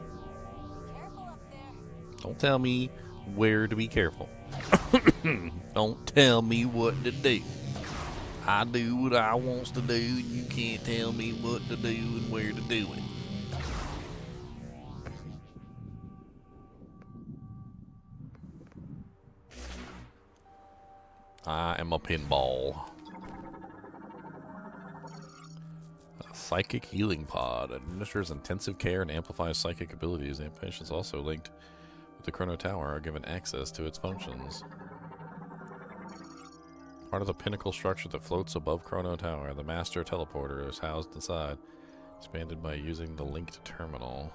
Be careful up there. Don't tell me where to be careful. Don't tell me what to do. I do what I wants to do, and you can't tell me what to do and where to do it. I am a pinball. A psychic healing pod administers intensive care and amplifies psychic abilities, and patients also linked with the Chrono Tower are given access to its functions. Part of the pinnacle structure that floats above Chrono Tower, the Master Teleporter is housed inside, expanded by using the linked terminal.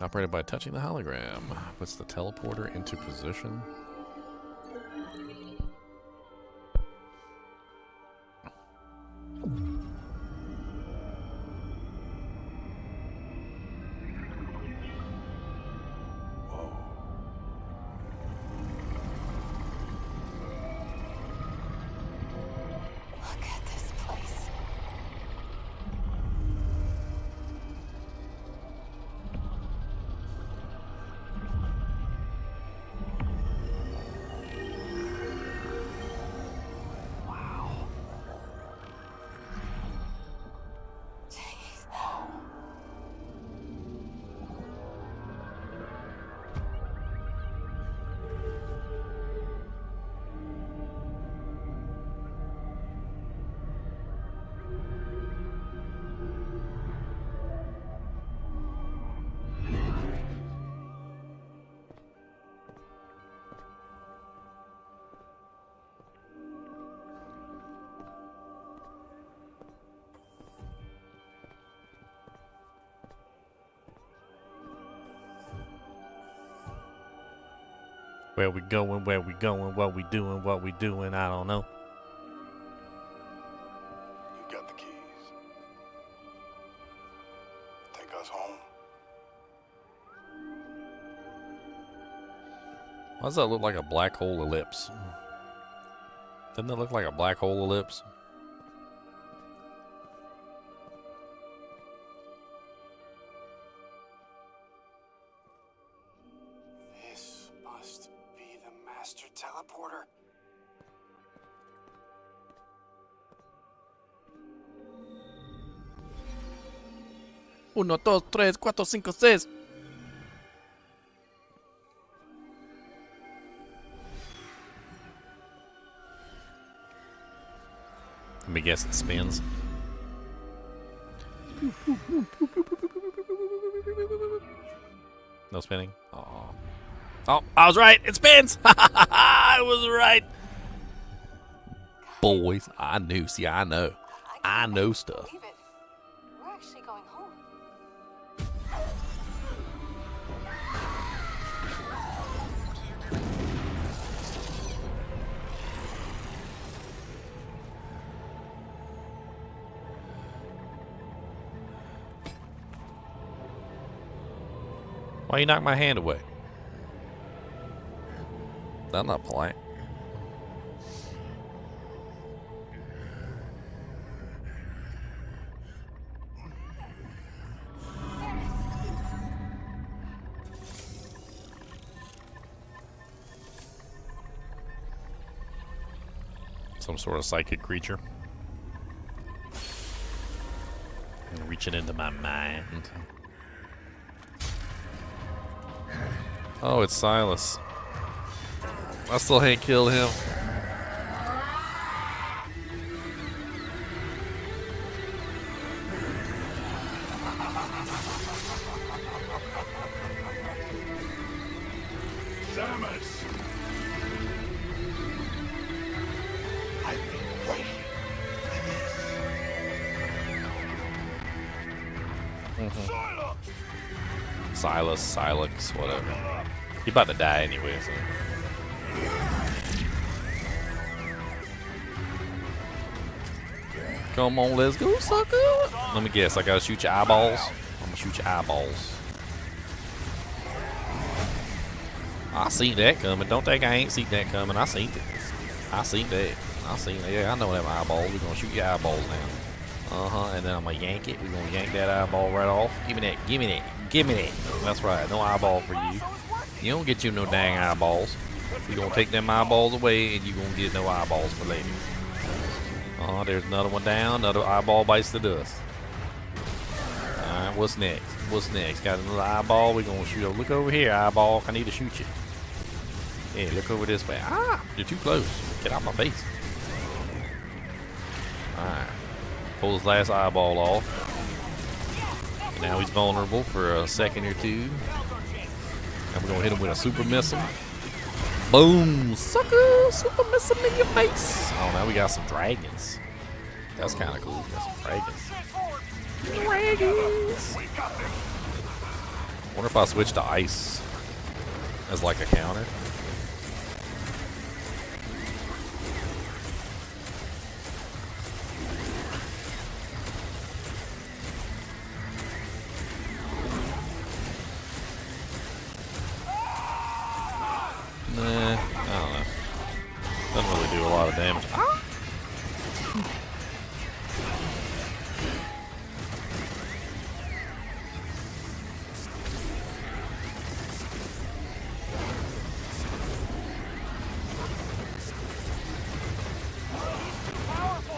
Operated by touching the hologram, puts the teleporter into position. Look at this place. Jeez. Where we going, what we doing, I don't know. You got the keys. Take us home. Why does that look like a black hole ellipse? Doesn't that look like a black hole ellipse? This must be the Master Teleporter. Uno, dos, tres, cuatro, cinco, seis. Let me guess, it spins. No spinning? Oh. Oh, I was right. It spins. I was right. Boys, I knew. See, I know. I know stuff. Believe it. We're actually going home. Why you knock my hand away? That's not polite. Some sort of psychic creature. reaching into my mind. Oh, it's Silas. I still ain't killed him. Samus! I've been waiting for this. Silas, whatever. He about to die anyway, so. Come on, let's go, sucker. Let me guess, I gotta shoot your eyeballs? I'm gonna shoot your eyeballs. I see that coming. Don't think I ain't seen that coming. I seen it. I seen that. I seen it. Yeah, I know them eyeballs. We're gonna shoot your eyeballs now. And then I'm gonna yank it. We're gonna yank that eyeball right off. Give me that. Give me that. Give me that. That's right. No eyeball for you. You don't get you no dang eyeballs. We're gonna take them eyeballs away and you gonna get no eyeballs for later. There's another one down. Another eyeball bites the dust. Alright, what's next? What's next? Got another eyeball. We're gonna shoot. Look over here, eyeball. I need to shoot you. Yeah, look over this way. Ah, you're too close. Get out my face. Alright. Pull his last eyeball off. And now he's vulnerable for a second or two. And we're gonna hit him with a super missile. Boom! Sucker! Super missile in your face! Oh, now we got some dragons. That's kind of cool. We got some dragons. Dragons! Wonder if I switch to ice as like a counter. Nah, I don't know. Doesn't really do a lot of damage. Ah!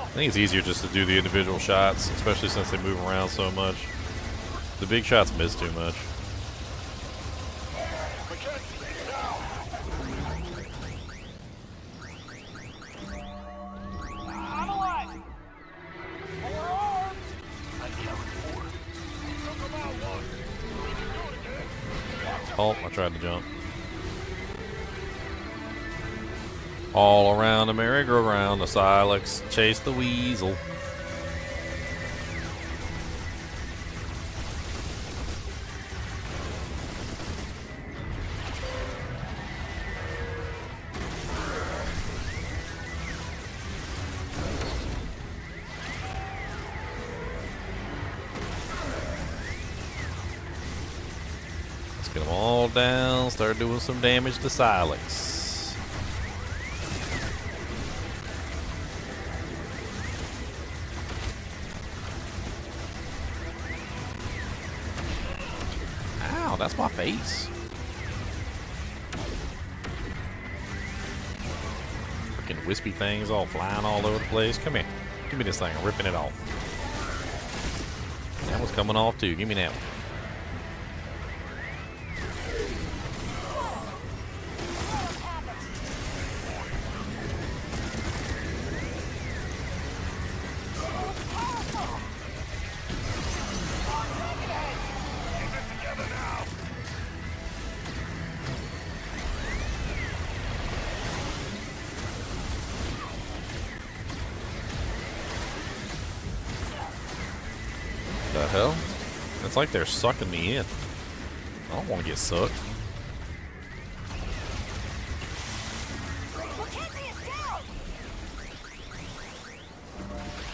I think it's easier just to do the individual shots, especially since they move around so much. The big shots miss too much. Oh, I tried to jump. All around the merry-go-round, the Silex chase the weasel. Let's get them all down, start doing some damage to Silex. That's my face. Freaking wispy things all flying all over the place. Come here. Give me this thing. I'm ripping it off. That one's coming off too. Give me that one. The hell? It's like they're sucking me in. I don't want to get sucked.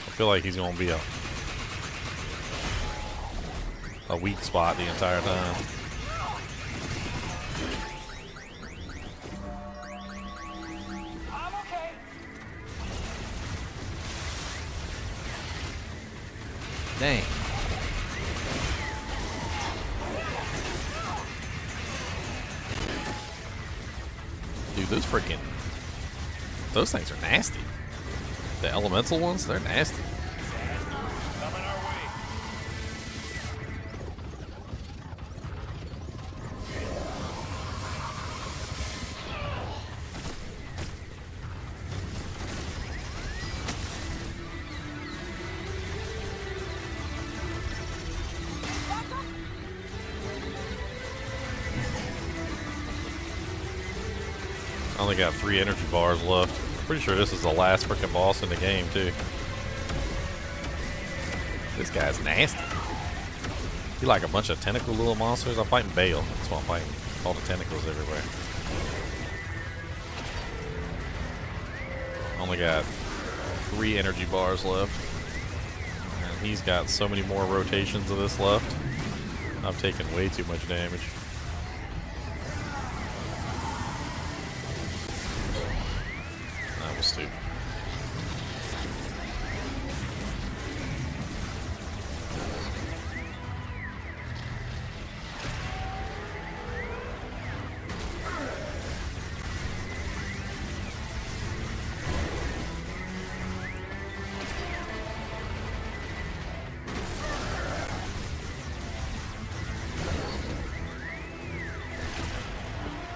I feel like he's going to be a weak spot the entire time. Dang. Dude, those things are nasty. The elemental ones, they're nasty. I only got 3 energy bars left. Pretty sure this is the last freaking boss in the game, too. This guy's nasty. He like a bunch of tentacle little monsters. I'm fighting Bale. That's what I'm fighting. All the tentacles everywhere. Only got 3 energy bars left. And he's got so many more rotations of this left. I've taken way too much damage. That was stupid.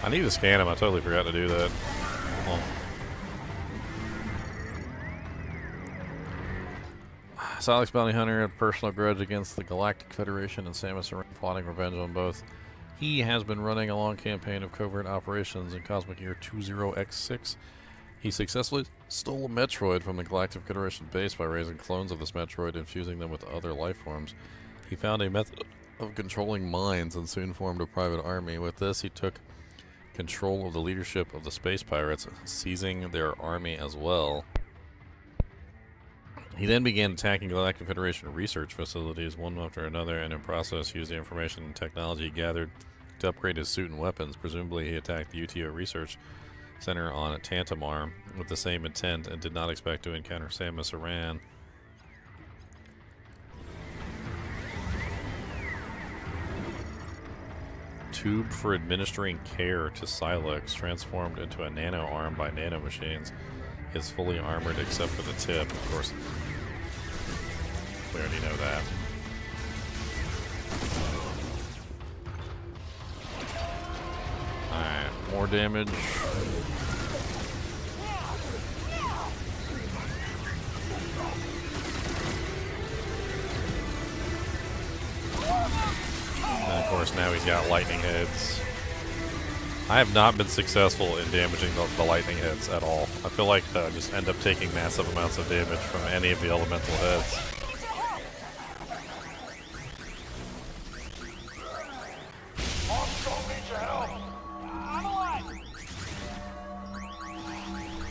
I need to scan him. I totally forgot to do that. Silex Bounty Hunter had a personal grudge against the Galactic Federation and Samus Aran, plotting revenge on both. He has been running a long campaign of covert operations in Cosmic Year 20X6. He successfully stole a Metroid from the Galactic Federation base by raising clones of this Metroid and fusing them with other life forms. He found a method of controlling minds and soon formed a private army. With this, he took control of the leadership of the space pirates, seizing their army as well. He then began attacking Galactic Federation research facilities one after another, and in process used the information and technology he gathered to upgrade his suit and weapons. Presumably he attacked the UTO Research Center on Tantamar with the same intent and did not expect to encounter Samus Aran. Tube for administering care to Silex, transformed into a nano arm by nanomachines, is fully armored except for the tip. Of course, we already know that. Alright, more damage. And of course now he's got lightning heads. I have not been successful in damaging the lightning heads at all. I feel like I just end up taking massive amounts of damage from any of the elemental heads.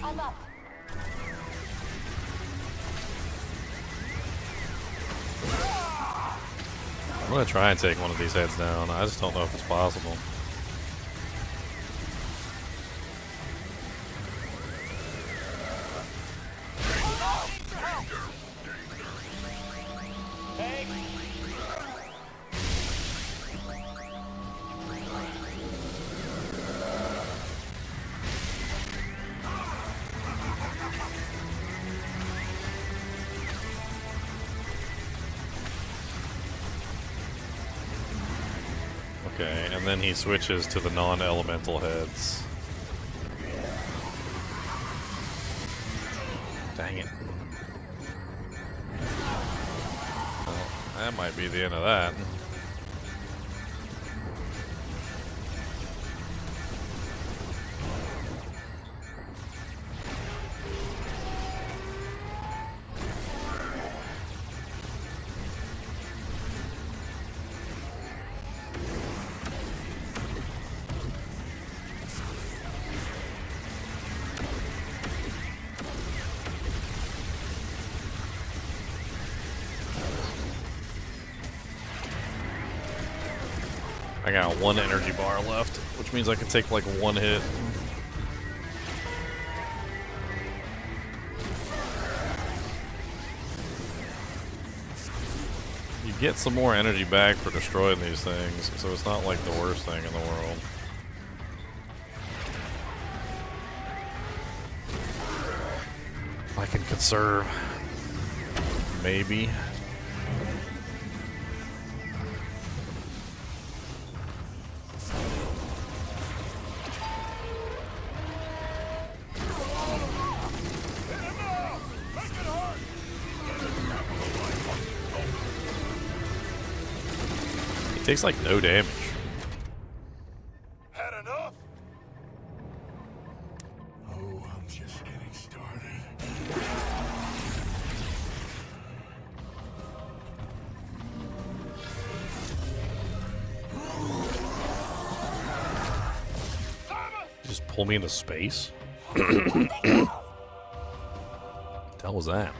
I'm up. I'm gonna try and take one of these heads down. I just don't know if it's possible. Okay, and then he switches to the non-elemental heads. Dang it. Well, that might be the end of that. I got 1 energy bar left, which means I can take like 1 hit. You get some more energy back for destroying these things, so it's not like the worst thing in the world. I can conserve. Maybe. It takes like no damage. Had enough? Oh, I'm just getting started. Just pull me into space? What the hell was that?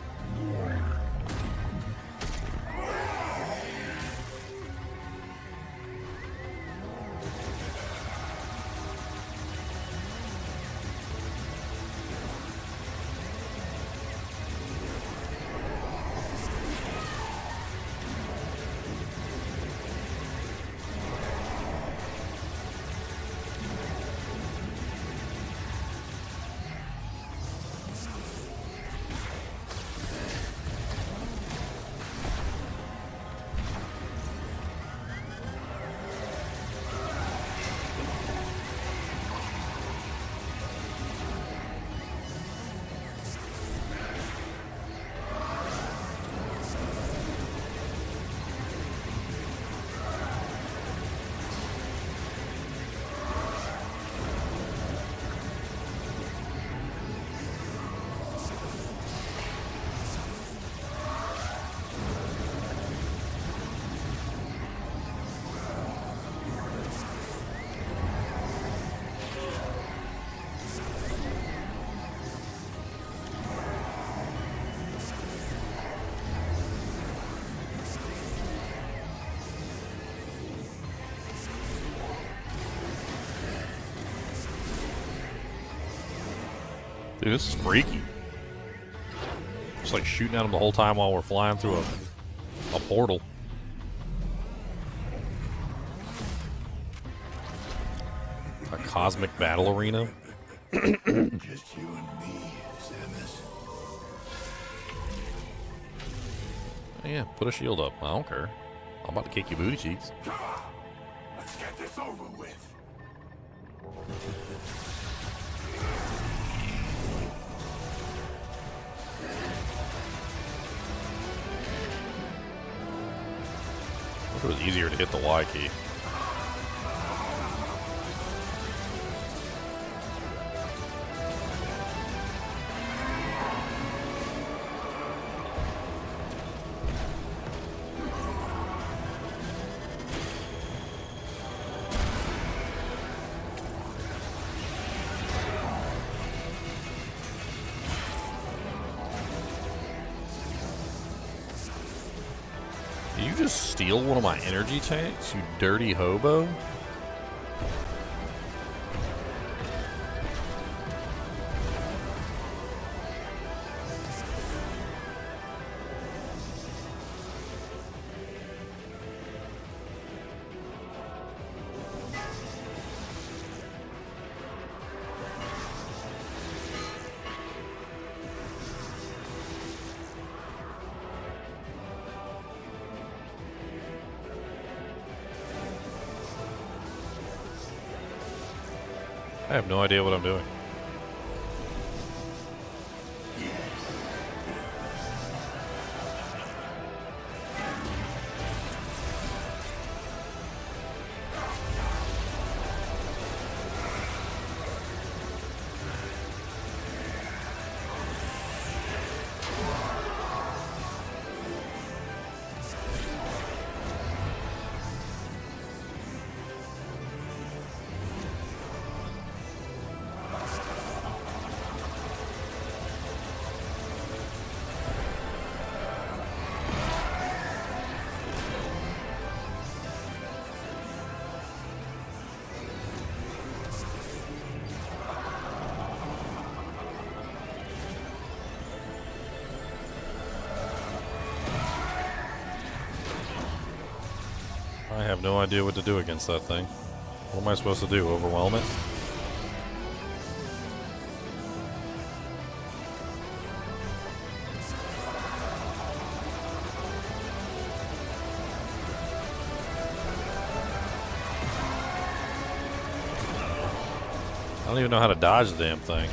Dude, this is freaky. Just like shooting at him the whole time while we're flying through a portal. A cosmic battle arena. Just you and me, Samus. Yeah, put a shield up. I don't care. I'm about to kick your booty cheeks. Come on! Let's get this over with. It was easier to hit the Y key. Did you just steal one of my energy tanks, you dirty hobo? I have no idea what I'm doing. I have no idea what to do against that thing. What am I supposed to do? Overwhelm it? I don't even know how to dodge the damn thing.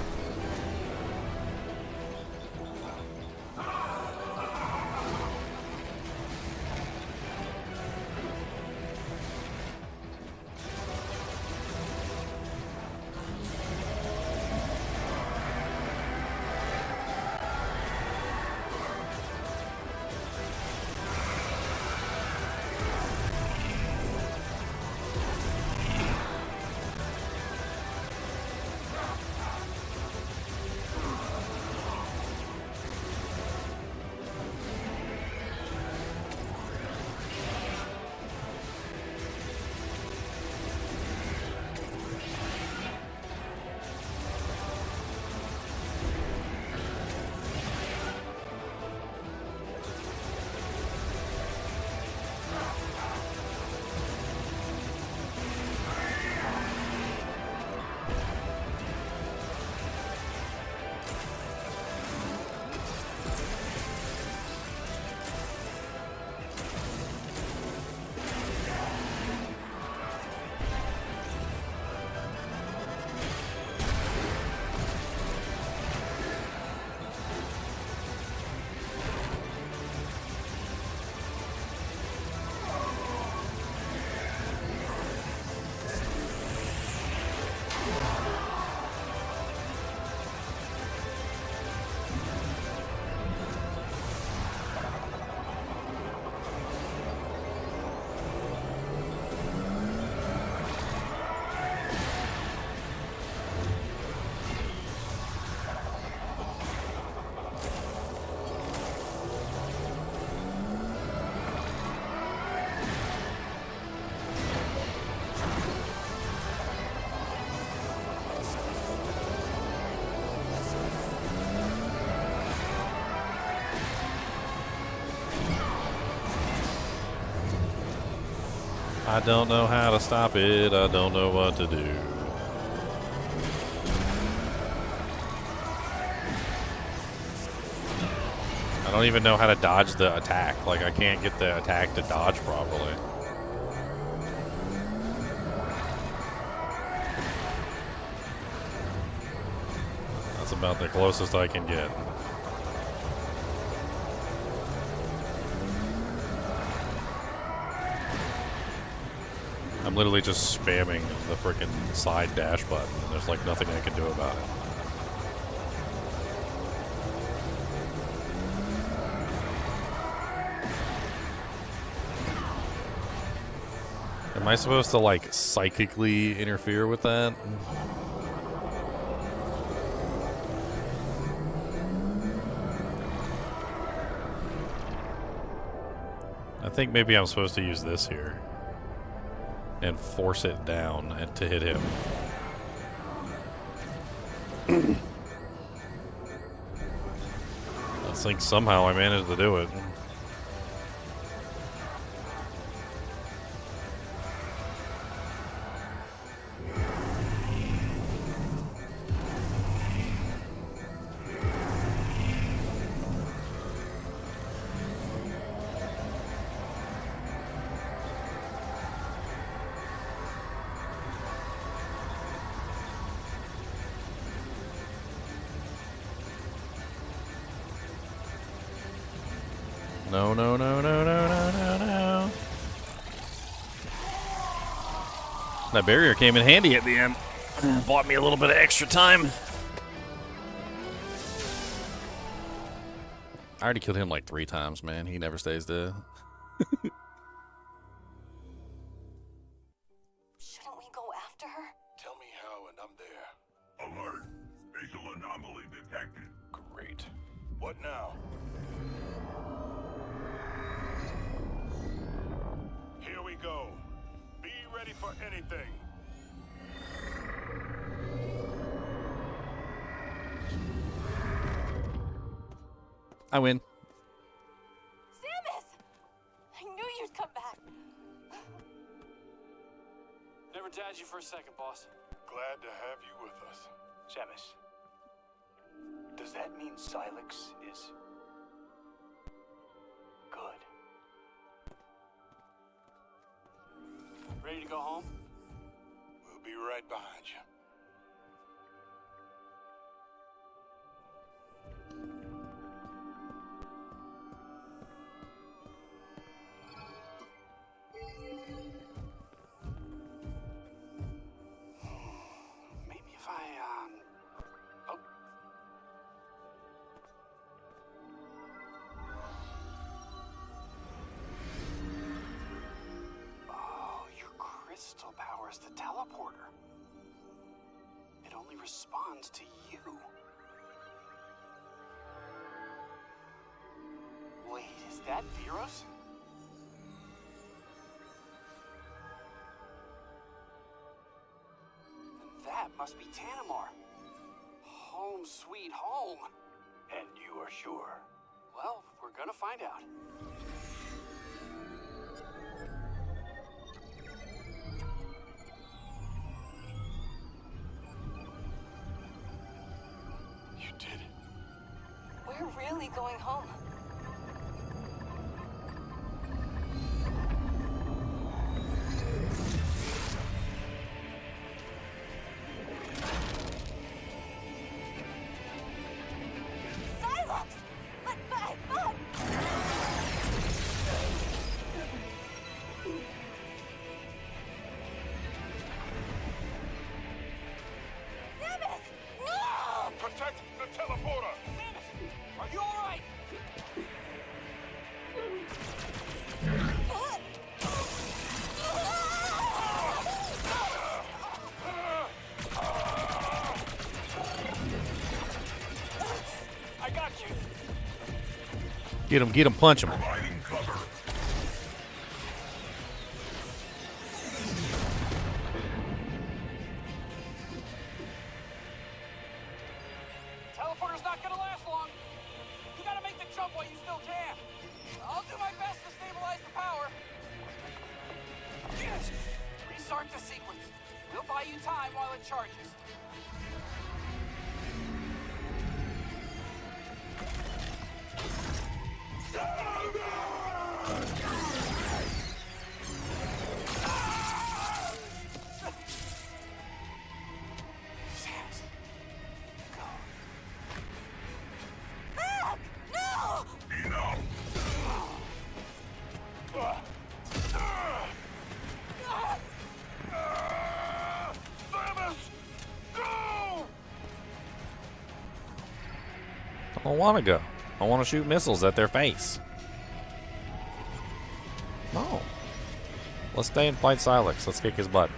I don't know how to stop it. I don't know what to do. I don't even know how to dodge the attack. Like, I can't get the attack to dodge properly. That's about the closest I can get. I'm literally just spamming the frickin' side dash button, and there's like nothing I can do about it. Am I supposed to like psychically interfere with that? I think maybe I'm supposed to use this here and force it down and to hit him. I think somehow I managed to do it. No, no, no, no, no, no, no, no. That barrier came in handy at the end. Bought me a little bit of extra time. I already killed him like 3 times, man. He never stays dead. Shouldn't we go after her? Tell me how and I'm there. Alert. Spatial anomaly detected. Great. What now? Here we go. Be ready for anything. I win. Samus! I knew you'd come back. Never doubted you for a second, boss. Glad to have you with us. Samus, does that mean Silex is good? Ready to go home? We'll be right behind you. Maybe if I, oh. Oh, your crystal powers the teleporter. It only responds to you. Wait, is that Veros? That must be Tanamar. Home sweet home. And you are sure? Well, we're gonna find out. You did it. We're really going home. Cylops! Look! Samus! No! Protect the teleporter! Samus, are you all right? I got you. Get him, punch him. Providing cover. Teleporter's not gonna last long. You gotta make the jump while you still can. I'll do my best to stabilize the power. Shit! Restart the sequence. We'll buy you time while it charges. Enough. I don't want to go. I want to shoot missiles at their face. No. Let's stay and fight Silex. Let's kick his butt.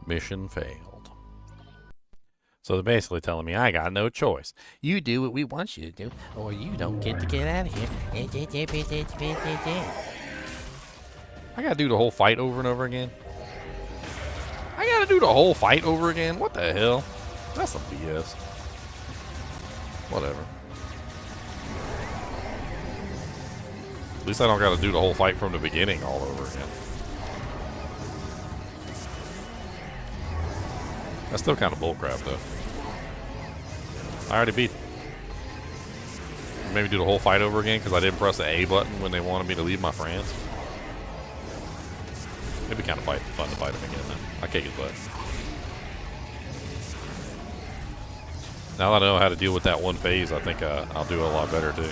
Mission failed. So they're basically telling me I got no choice. You do what we want you to do, or you don't get to get out of here. I gotta do the whole fight over and over again? I gotta do the whole fight over again? What the hell? That's some BS. Whatever. At least I don't gotta do the whole fight from the beginning all over again. That's still kind of bullcrap, though. I already beat. Maybe do the whole fight over again because I didn't press the A button when they wanted me to leave my friends. It'd be kind of fun to fight him again, then. I kick his butt. Now that I know how to deal with that one phase, I think I'll do it a lot better, too.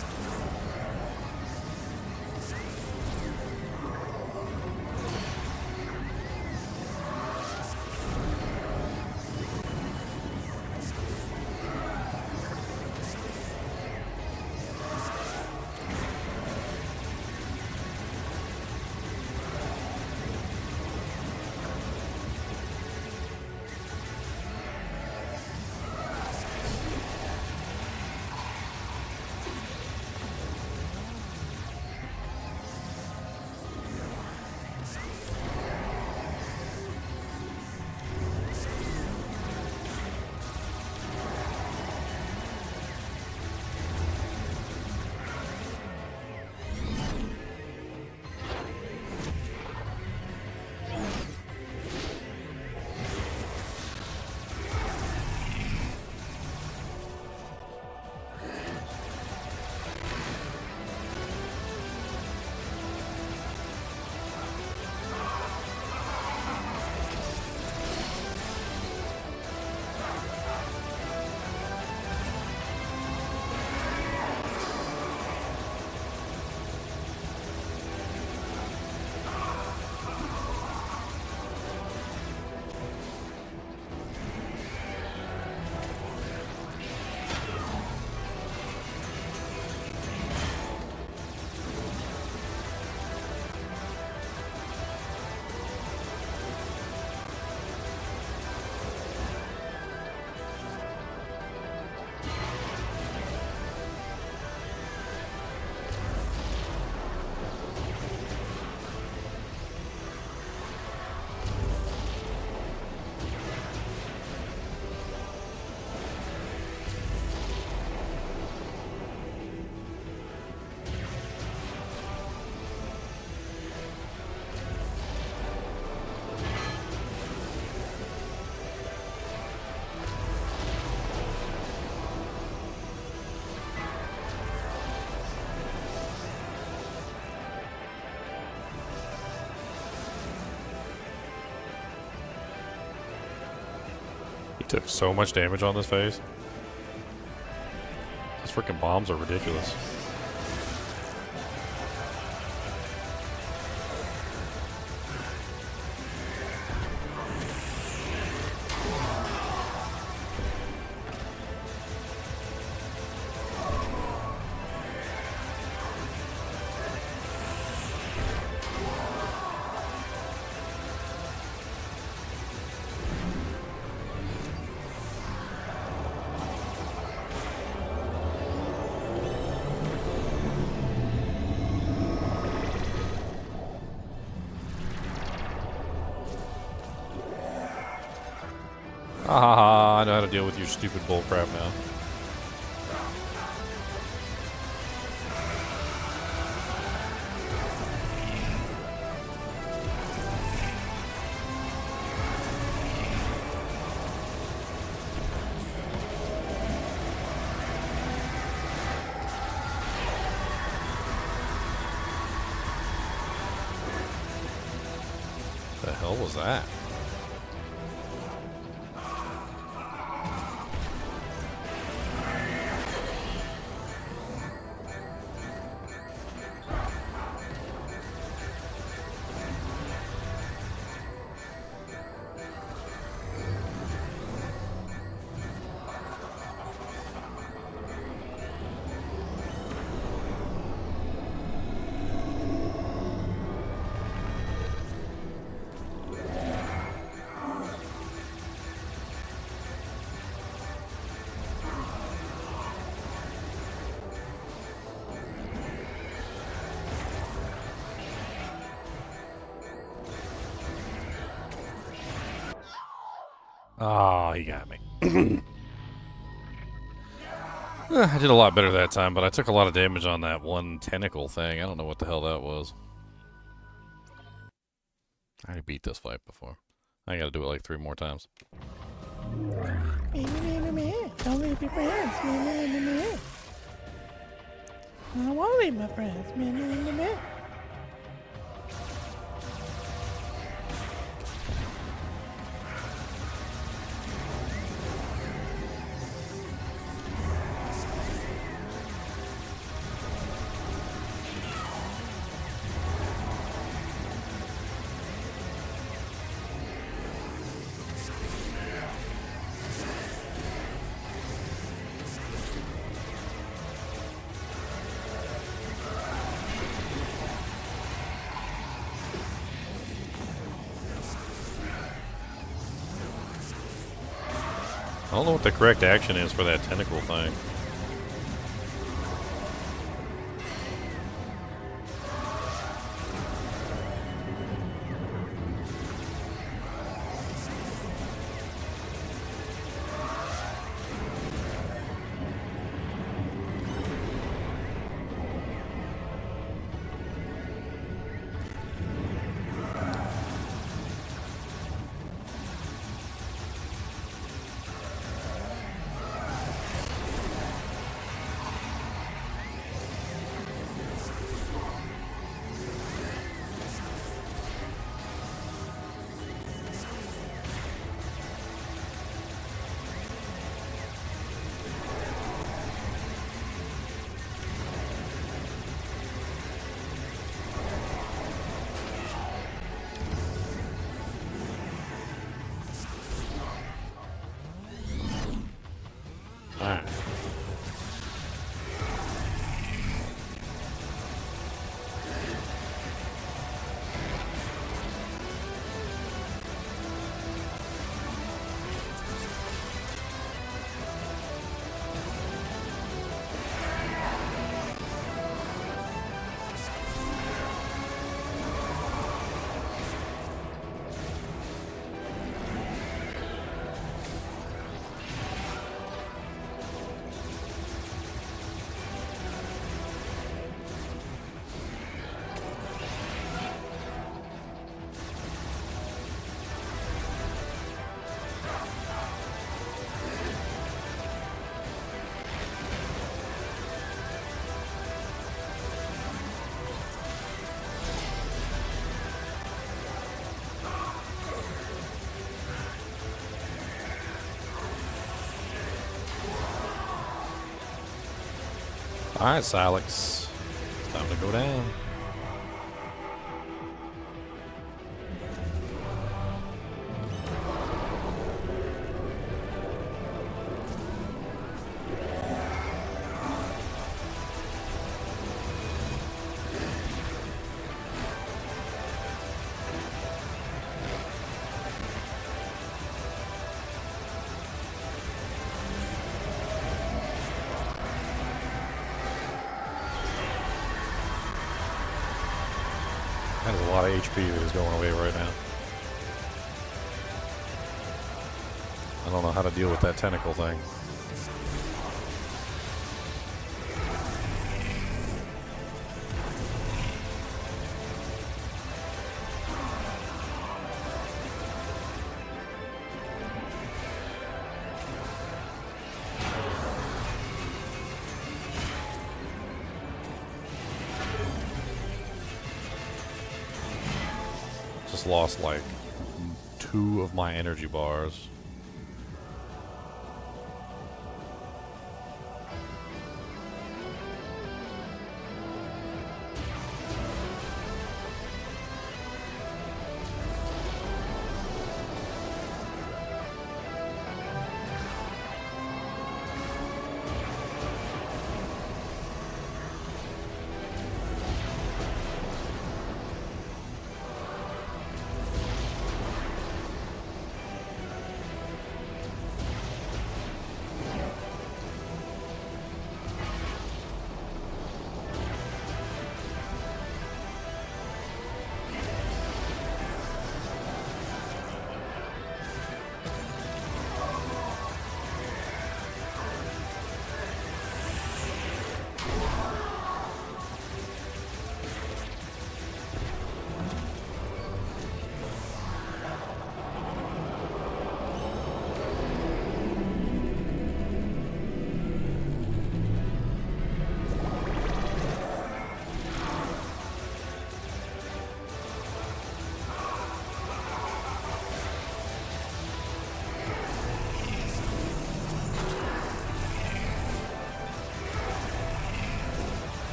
He took so much damage on this phase. These freaking bombs are ridiculous. Ha ha ha, I know how to deal with your stupid bullcrap now. The hell was that? Oh, he got me. I did a lot better that time, but I took a lot of damage on that one tentacle thing. I don't know what the hell that was. I already beat this fight before. I gotta do it like 3 more times. Don't leave your friends. I won't leave my friends. I don't know what the correct action is for that tentacle thing. Alright. Alright, Silex. It's time to go down. That is a lot of HP that is going away right now. I don't know how to deal with that tentacle thing. Just lost like 2 of my energy bars.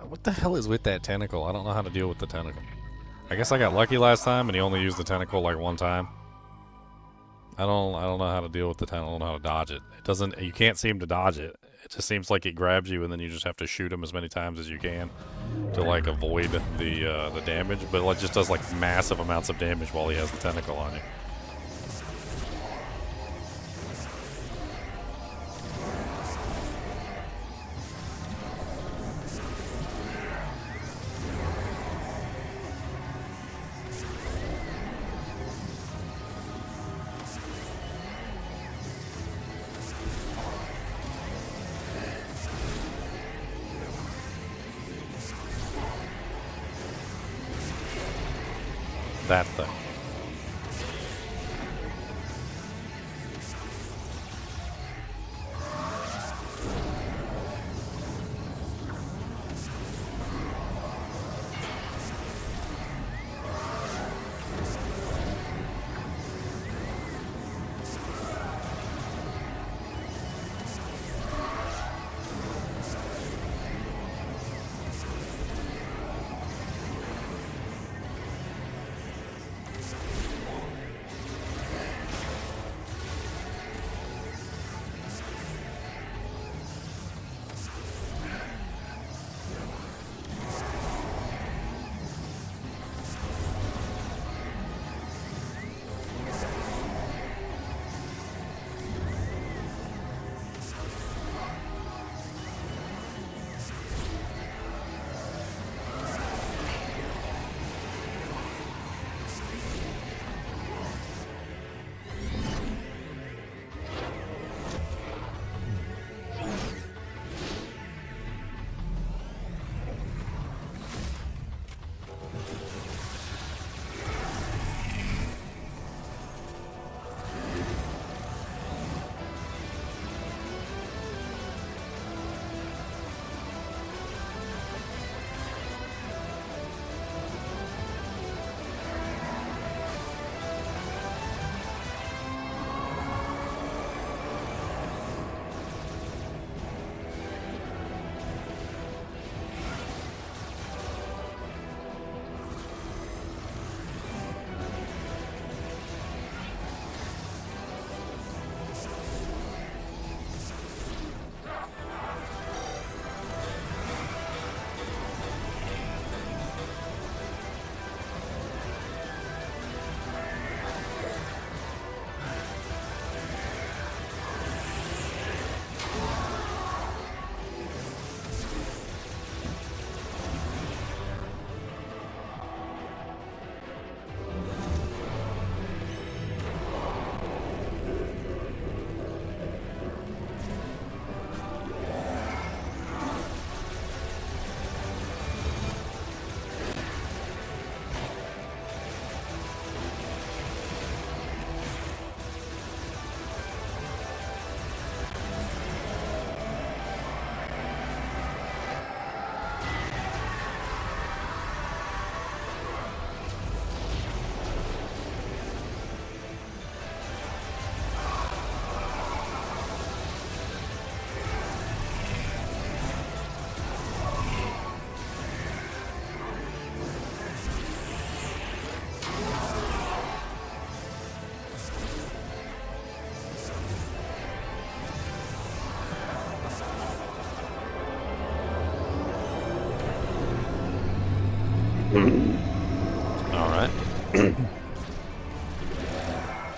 What the hell is with that tentacle? I don't know how to deal with the tentacle. I guess I got lucky last time and he only used the tentacle like 1 time. I don't know how to deal with the tentacle. I don't know how to dodge it. It doesn't, you can't seem to dodge it. It just seems like it grabs you and then you just have to shoot him as many times as you can to like avoid the damage, but it just does like massive amounts of damage while he has the tentacle on you. That thing.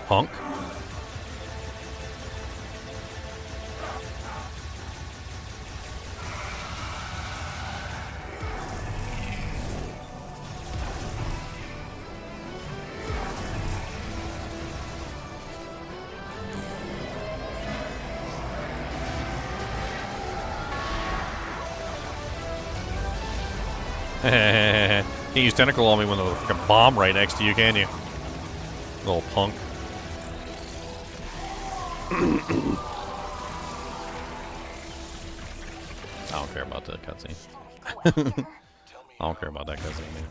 Punk. Can't use tentacle on me when there's a freaking bomb right next to you, can you? Little punk. I don't care about that cutscene. I don't care about that cutscene, man.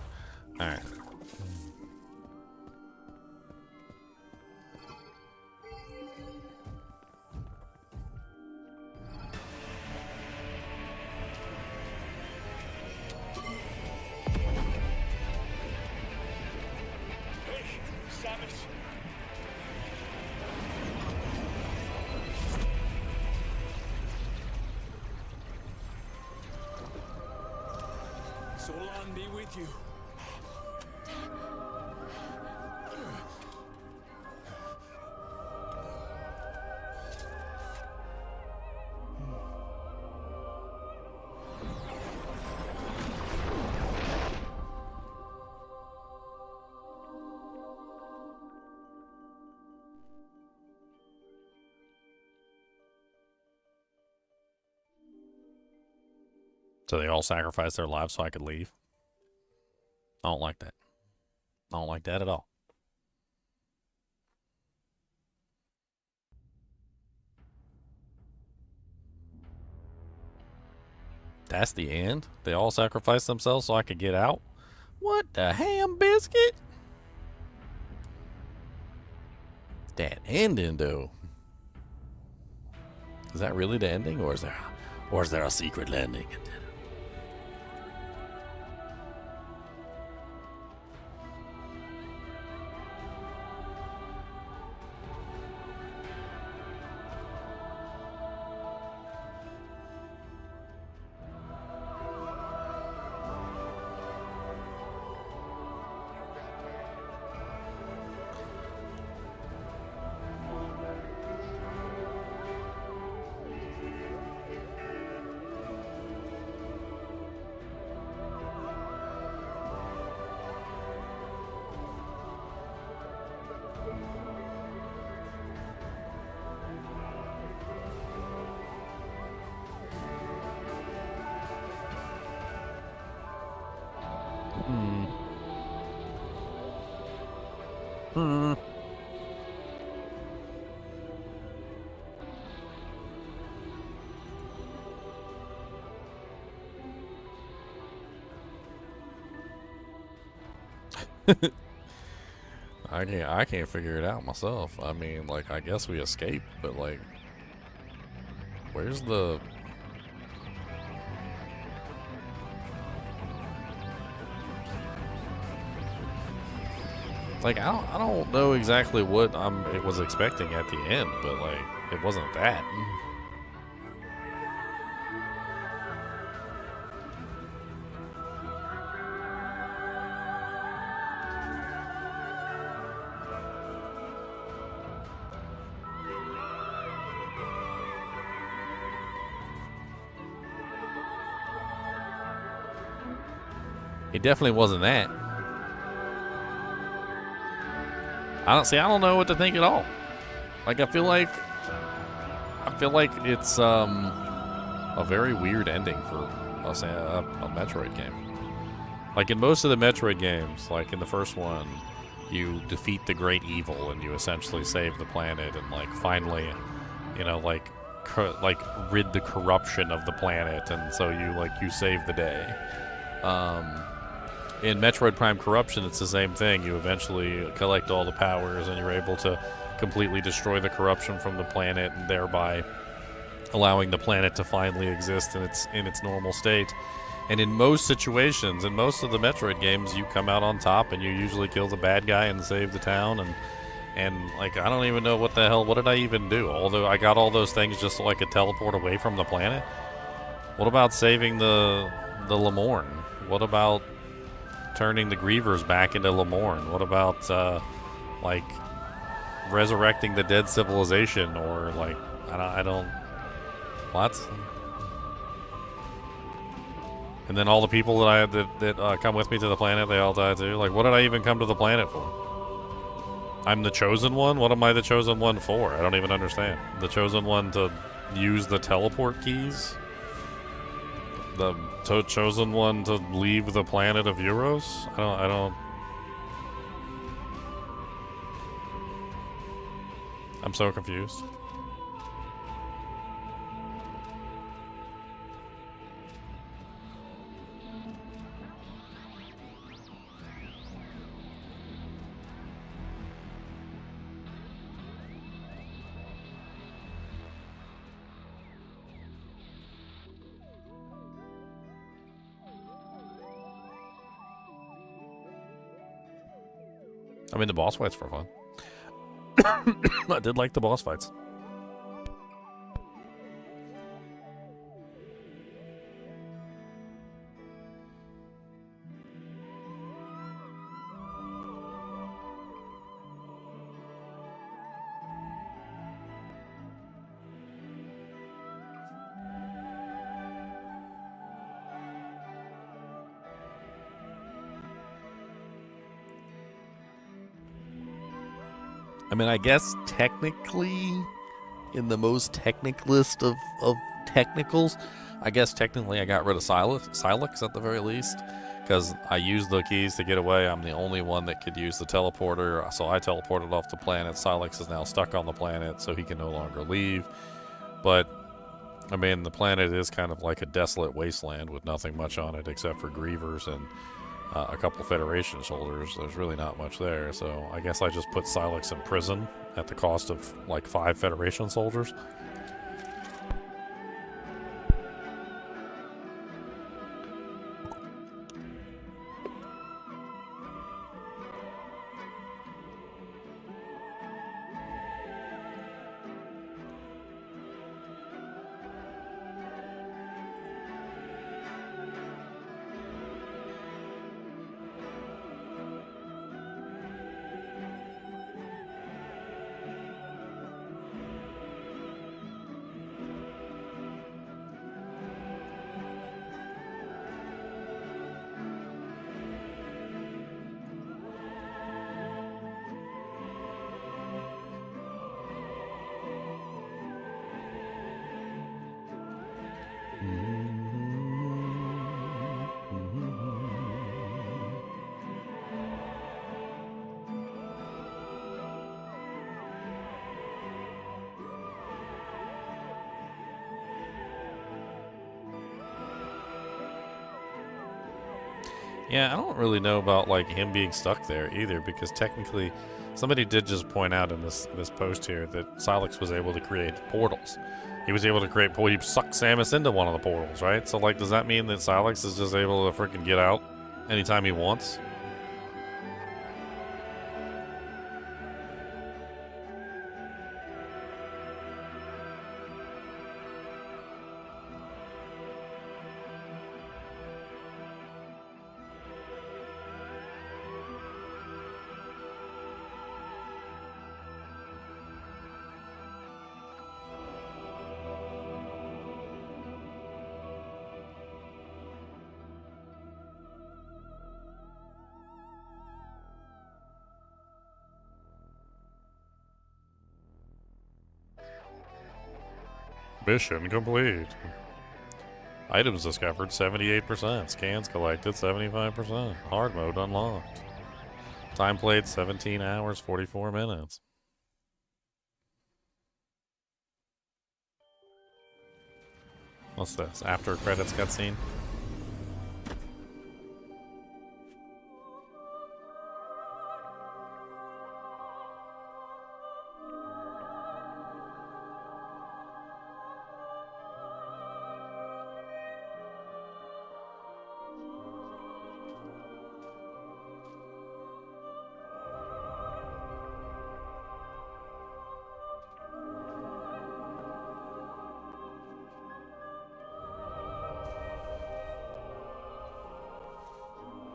Alright. Solon be with you. So they all sacrificed their lives so I could leave? I don't like that. I don't like that at all. That's the end? They all sacrificed themselves so I could get out? What the ham biscuit? That ending, though. Is that really the ending, or is there a secret landing? I can't figure it out myself. I mean, like, I guess we escaped, but like, where's the... Like, I don't know exactly what it was expecting at the end, but like, it wasn't that. It definitely wasn't that. I don't know what to think at all. Like, I feel like it's a very weird ending for a Metroid game. Like, in most of the Metroid games, like in the first one, you defeat the great evil and you essentially save the planet and like finally, you know, like rid the corruption of the planet, and so you save the day. In Metroid Prime Corruption, it's the same thing. You eventually collect all the powers and you're able to completely destroy the corruption from the planet, and thereby allowing the planet to finally exist in its normal state. And in most situations, in most of the Metroid games, you come out on top and you usually kill the bad guy and save the town. And like, I don't even know what did I even do? Although I got all those things just so I could teleport away from the planet. What about saving the Lemorne? What about turning the grievers back into Lemorn? What about like resurrecting the dead civilization, or like I don't what? And then all the people that come with me to the planet, they all die too. Like, what did I even come to the planet for? I'm the chosen one? What am I the chosen one for? I don't even understand. The chosen one to use the teleport keys? The chosen one to leave the planet of Euros? I don't... I'm so confused. I mean, the boss fights were fun. I did like the boss fights. I mean, I guess technically, in the most technicalist of technicals, I guess technically I got rid of Silex at the very least, because I used the keys to get away. I'm the only one that could use the teleporter, so I teleported off the planet. Silex is now stuck on the planet, so he can no longer leave. But, I mean, the planet is kind of like a desolate wasteland with nothing much on it except for grievers and a couple Federation soldiers. There's really not much there, so I guess I just put Silex in prison at the cost of like 5 Federation soldiers. Yeah, I don't really know about like him being stuck there either, because technically somebody did just point out in this post here that Silex was able to create portals. He was able to create he sucked Samus into one of the portals, right? So like, does that mean that Silex is just able to freaking get out anytime he wants? Mission complete. Items discovered 78%. Scans collected 75%. Hard mode unlocked. Time played 17 hours 44 minutes. What's this? After credits cutscene?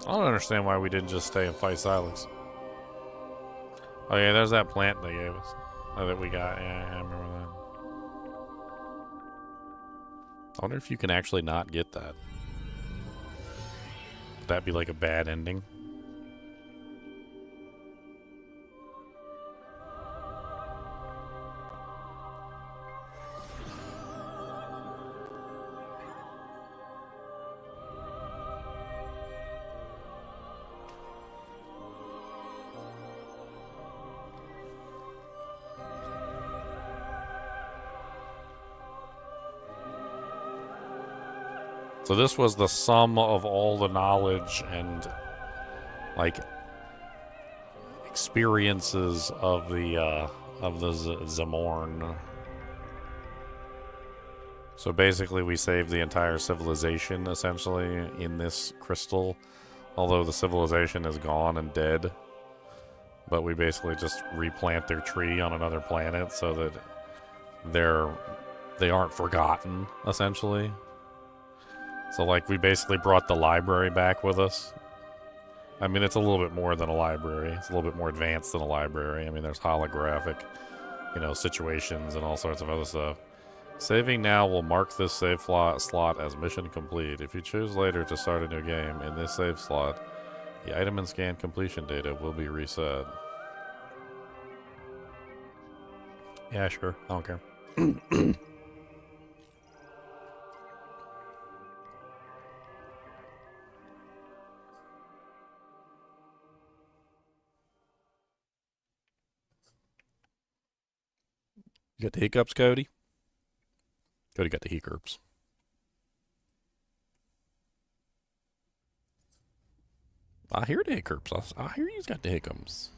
I don't understand why we didn't just stay and fight Silex. Oh yeah, there's that plant they gave us. Oh, that we got. Yeah, I remember that. I wonder if you can actually not get that. Would that be like a bad ending? So this was the sum of all the knowledge and, like, experiences of the Zamorn. So basically we saved the entire civilization, essentially, in this crystal. Although the civilization is gone and dead. But we basically just replant their tree on another planet so that they aren't forgotten, essentially. So, like, we basically brought the library back with us. I mean, it's a little bit more than a library. It's a little bit more advanced than a library. I mean, there's holographic, you know, situations and all sorts of other stuff. Saving now will mark this save slot as mission complete. If you choose later to start a new game in this save slot, the item and scan completion data will be reset. Yeah, sure. I don't care. You got the hiccups, Cody? Cody got the hiccups. I hear the hiccups. I hear he's got the hiccups.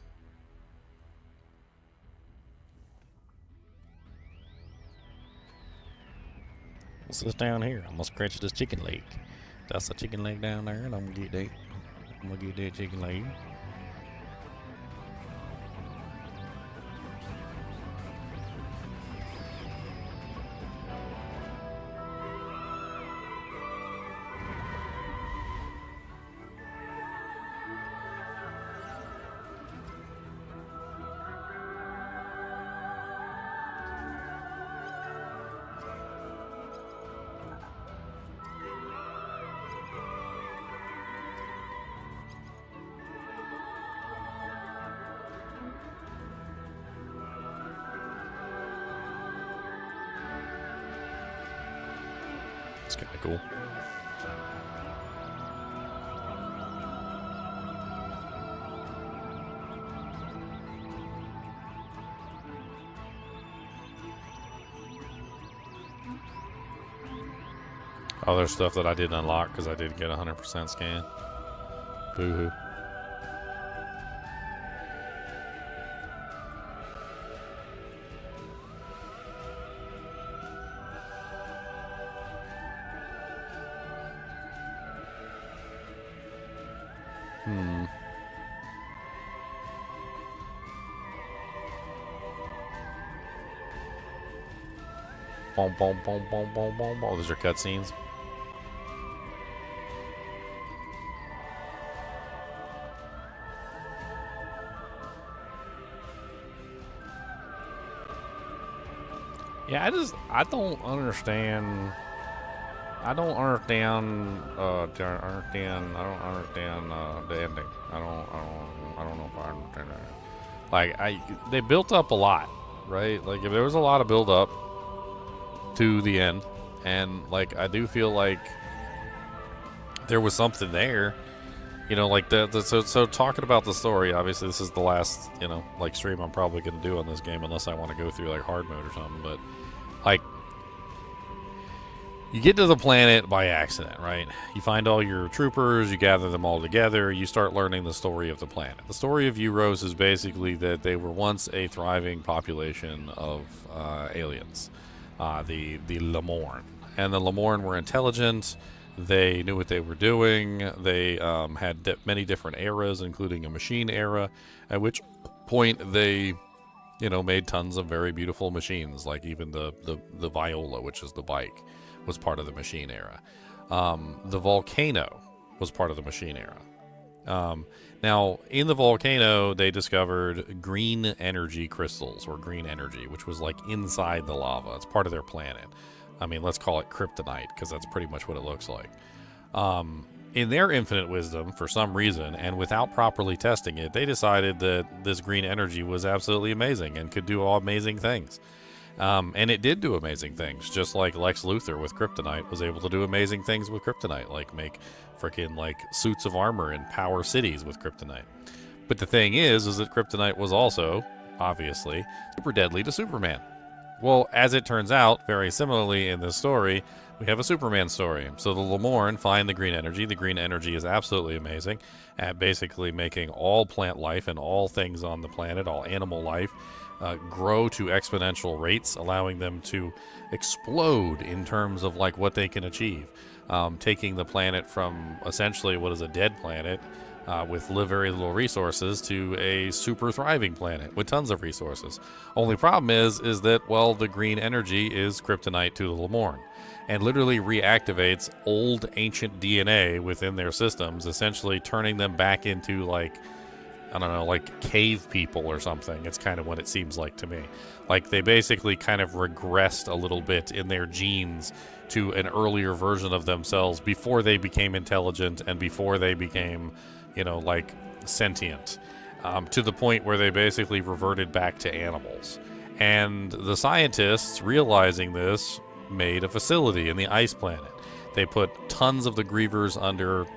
What's this down here? I'm gonna scratch this chicken leg. That's a chicken leg down there, and I'm gonna get that. I'm gonna get that chicken leg. It's kind of cool. Oh, there's stuff that I didn't unlock because I didn't get 100% scan. Boo-hoo. Boom, boom, boom, boom, boom, boom. Oh, those are cutscenes. Yeah, I don't understand. I don't understand the ending. I don't know if I understand that. Like, they built up a lot, right? Like, if there was a lot of build up to the end, and like I do feel like there was something there, you know, like so talking about the story. Obviously, this is the last, you know, like stream I'm probably gonna do on this game unless I want to go through like hard mode or something. But like, you get to the planet by accident, right? You find all your troopers, you gather them all together, you start learning the story of the planet. The story of Euros is basically that they were once a thriving population of aliens. The Lamorn. And the Lamorn were intelligent. They knew what they were doing. They had many different eras, including a machine era, at which point they, you know, made tons of very beautiful machines, like even the Viola, which is the bike, was part of the machine era. The volcano was part of the machine era. Now, in the volcano, they discovered green energy crystals, or green energy, which was like inside the lava. It's part of their planet. I mean, let's call it kryptonite, because that's pretty much what it looks like. In their infinite wisdom, for some reason, and without properly testing it, they decided that this green energy was absolutely amazing and could do all amazing things. And it did do amazing things, just like Lex Luthor with kryptonite was able to do amazing things with kryptonite, like make freaking like suits of armor and power cities with kryptonite. But the thing is that kryptonite was also, obviously, super deadly to Superman. Well, as it turns out, very similarly in this story, we have a Superman story. So the Lamorn find the green energy. The green energy is absolutely amazing at basically making all plant life and all things on the planet, all animal life, grow to exponential rates, allowing them to explode in terms of like what they can achieve. Taking the planet from essentially what is a dead planet with very little resources to a super thriving planet with tons of resources. Only problem is that, well, the green energy is kryptonite to the Lamorn and literally reactivates old ancient DNA within their systems, essentially turning them back into like, I don't know, like cave people or something. It's kind of what it seems like to me. Like they basically kind of regressed a little bit in their genes to an earlier version of themselves before they became intelligent and before they became, you know, like sentient, to the point where they basically reverted back to animals. And the scientists, realizing this, made a facility in the ice planet. They put tons of the grievers under,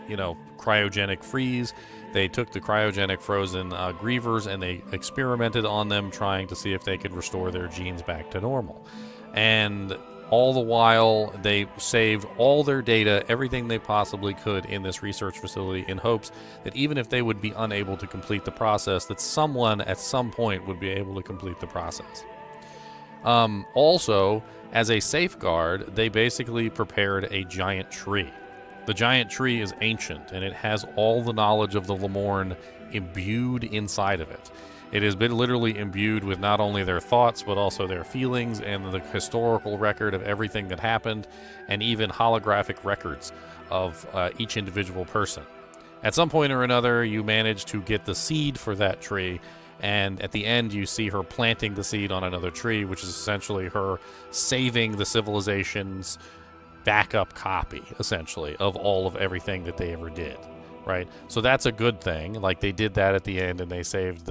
you know, cryogenic freeze. They took the cryogenic frozen grievers and they experimented on them, trying to see if they could restore their genes back to normal. And all the while, they saved all their data, everything they possibly could in this research facility, in hopes that even if they would be unable to complete the process, that someone at some point would be able to complete the process. Also, as a safeguard, they basically prepared a giant tree. The giant tree is ancient, and it has all the knowledge of the Lamorn imbued inside of it. It has been literally imbued with not only their thoughts, but also their feelings and the historical record of everything that happened, and even holographic records of each individual person. At some point or another, you manage to get the seed for that tree, and at the end, you see her planting the seed on another tree, which is essentially her saving the civilization's backup copy, essentially, of all of everything that they ever did, right? So that's a good thing. Like, they did that at the end, and they saved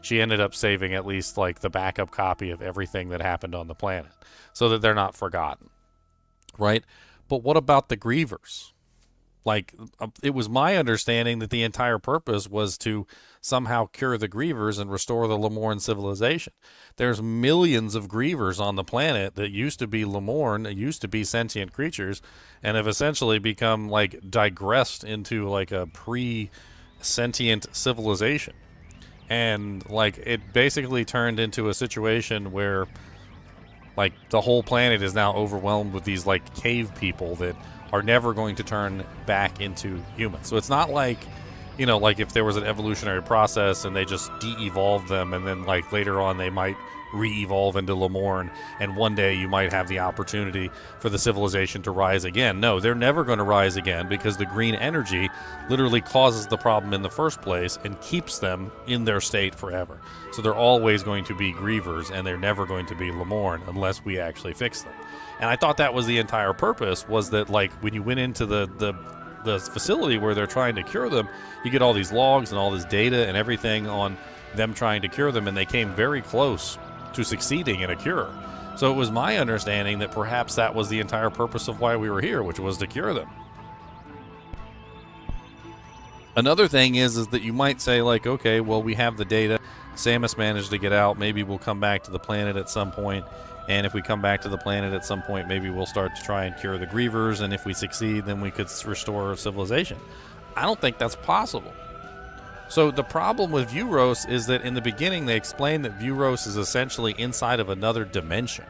she ended up saving at least, like, the backup copy of everything that happened on the planet, so that they're not forgotten, right? But what about the grievers? Like, it was my understanding that the entire purpose was to somehow cure the grievers and restore the Lamorn civilization. There's millions of grievers on the planet that used to be Lamorn, used to be sentient creatures, and have essentially become, like, digressed into, like, a pre-sentient civilization. And, like, it basically turned into a situation where, like, the whole planet is now overwhelmed with these, like, cave people that are never going to turn back into humans. So it's not like, you know, like if there was an evolutionary process and they just de-evolved them, and then like later on they might re-evolve into Lamorn, and one day you might have the opportunity for the civilization to rise again. No, they're never going to rise again, because the green energy literally causes the problem in the first place and keeps them in their state forever. So they're always going to be grievers, and they're never going to be Lamorn unless we actually fix them. And I thought that was the entire purpose, was that, like, when you went into the facility where they're trying to cure them, you get all these logs and all this data and everything on them trying to cure them, and they came very close to succeeding in a cure. So it was my understanding that perhaps that was the entire purpose of why we were here, which was to cure them. Another thing is that you might say, like, okay, well, we have the data. Samus managed to get out. Maybe we'll come back to the planet at some point. And if we come back to the planet at some point, maybe we'll start to try and cure the grievers. And if we succeed, then we could restore civilization. I don't think that's possible. So the problem with Vuros is that in the beginning, they explained that Vuros is essentially inside of another dimension.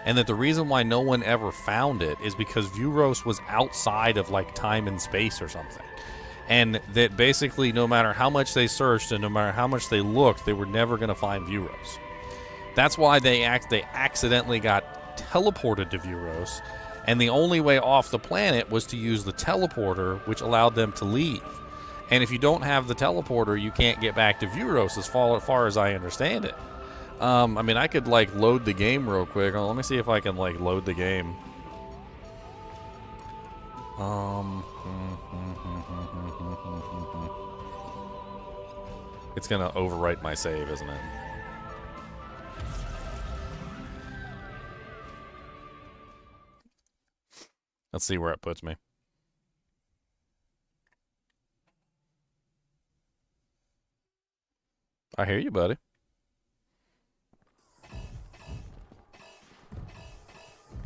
And that the reason why no one ever found it is because Vuros was outside of, like, time and space or something. And that basically no matter how much they searched and no matter how much they looked, they were never going to find Vuros. That's why they accidentally got teleported to Vuros, and the only way off the planet was to use the teleporter, which allowed them to leave. And if you don't have the teleporter, you can't get back to Vuros as far as I understand it. I mean, I could, like, load the game real quick. Let me see if I can, like, load the game. It's gonna overwrite my save, isn't it? Let's see where it puts me. I hear you, buddy.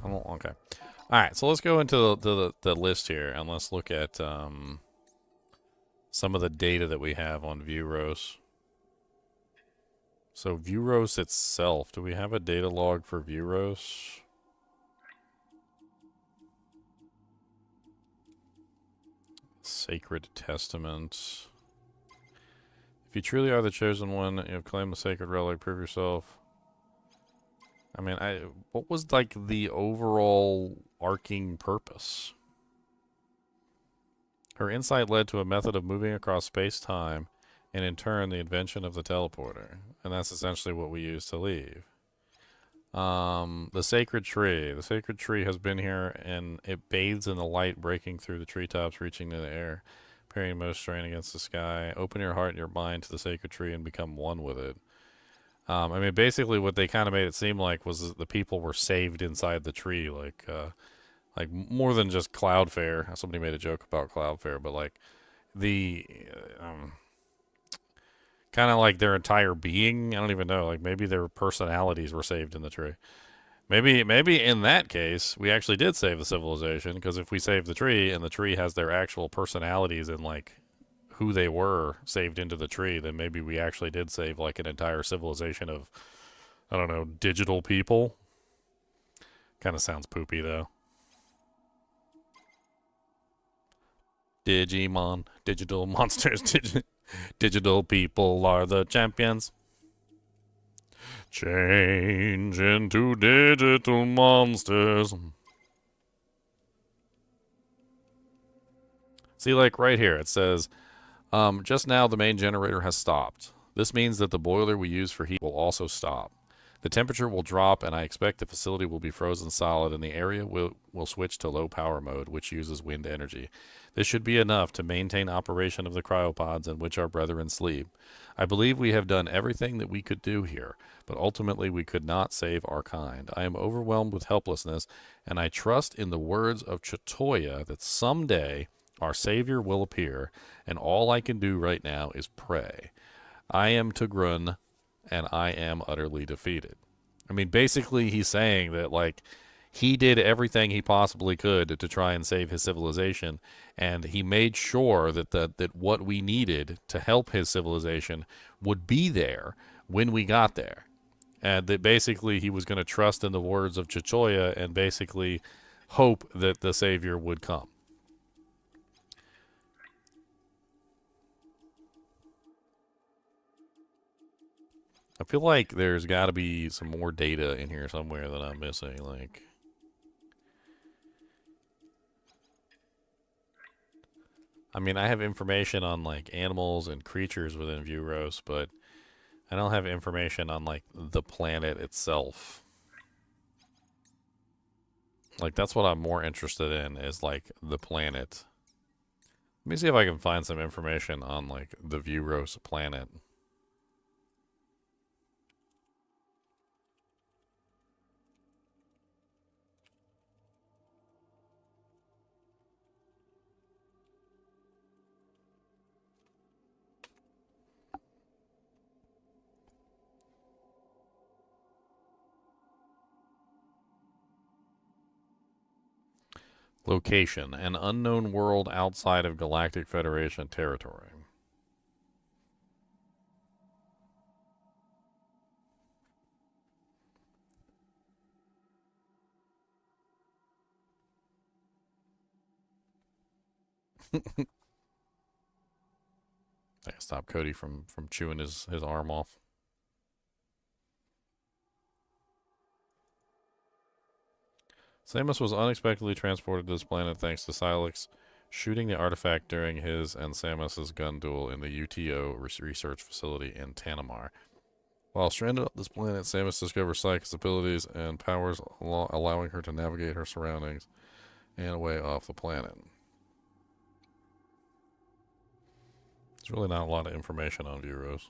Okay. All right, so let's go into the list here, and let's look at some of the data that we have on Vuros. So Vuros itself, do we have a data log for Vuros? Sacred Testament. If you truly are the chosen one, you have claimed the sacred relic, prove yourself. I mean, what was, like, the overall arcing purpose? Her insight led to a method of moving across space-time, and in turn, the invention of the teleporter. And that's essentially what we use to leave. The sacred tree. The sacred tree has been here, and it bathes in the light breaking through the treetops, reaching to the air, parrying most strain against the sky. Open your heart and your mind to the sacred tree and become one with it. I mean, basically what they kind of made it seem like was that the people were saved inside the tree, like more than just Cloudfair. Somebody made a joke about Cloudfair, but like the kind of like their entire being. I don't even know. Like maybe their personalities were saved in the tree. Maybe in that case we actually did save the civilization, because if we save the tree and the tree has their actual personalities and like who they were saved into the tree, then maybe we actually did save like an entire civilization of, I don't know, digital people. Kind of sounds poopy though. Digimon, digital monsters, digital people are the champions. Change into digital monsters. See, like right here, it says, just now the main generator has stopped. This means that the boiler we use for heat will also stop. The temperature will drop, and I expect the facility will be frozen solid, and the area will switch to low power mode, which uses wind energy. This should be enough to maintain operation of the cryopods in which our brethren sleep. I believe we have done everything that we could do here, but ultimately we could not save our kind. I am overwhelmed with helplessness, and I trust in the words of Chitoya that someday our Savior will appear, and all I can do right now is pray. I am Tigrun, and I am utterly defeated. I mean, basically he's saying that, like, he did everything he possibly could to try and save his civilization, and he made sure that what we needed to help his civilization would be there when we got there. And that basically he was going to trust in the words of Chichoya and basically hope that the Savior would come. I feel like there's got to be some more data in here somewhere that I'm missing. Like, I mean, I have information on like animals and creatures within Vuros, but I don't have information on like the planet itself. Like, that's what I'm more interested in, is like the planet. Let me see if I can find some information on like the Vuros planet. Location: an unknown world outside of Galactic Federation territory. I gotta stop Cody from chewing his arm off. Samus was unexpectedly transported to this planet thanks to Silex, shooting the artifact during his and Samus's gun duel in the UTO research facility in Tanamar. While stranded on this planet, Samus discovers Psyche's abilities and powers, allowing her to navigate her surroundings and away off the planet. There's really not a lot of information on Vuros.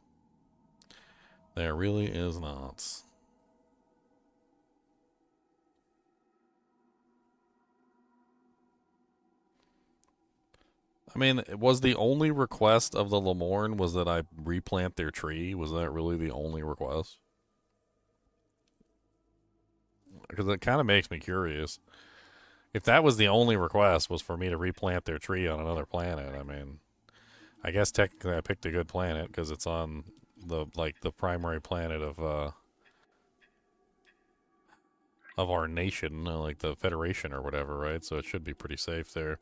There really is not. I mean, was the only request of the Lemorne was that I replant their tree? Was that really the only request? Because it kind of makes me curious. If that was the only request was for me to replant their tree on another planet, I mean, I guess technically I picked a good planet because it's on the primary planet of our nation, like the Federation or whatever, right? So it should be pretty safe there.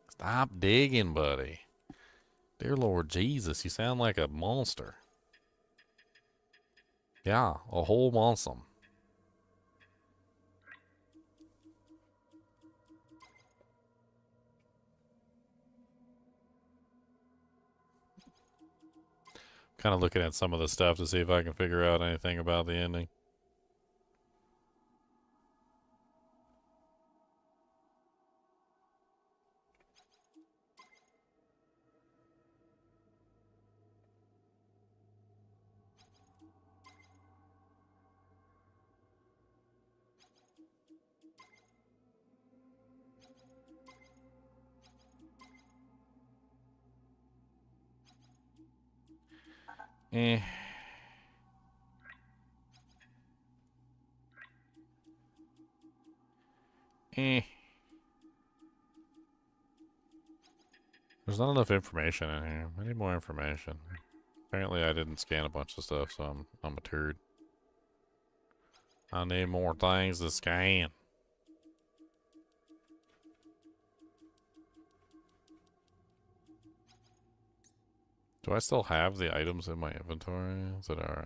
Stop digging, buddy. Dear Lord Jesus, you sound like a monster. Yeah, a whole monster. Kind of looking at some of the stuff to see if I can figure out anything about the ending. Eh. Eh. There's not enough information in here. I need more information. Apparently I didn't scan a bunch of stuff, so I'm a turd. I need more things to scan. Do I still have the items in my inventory that are,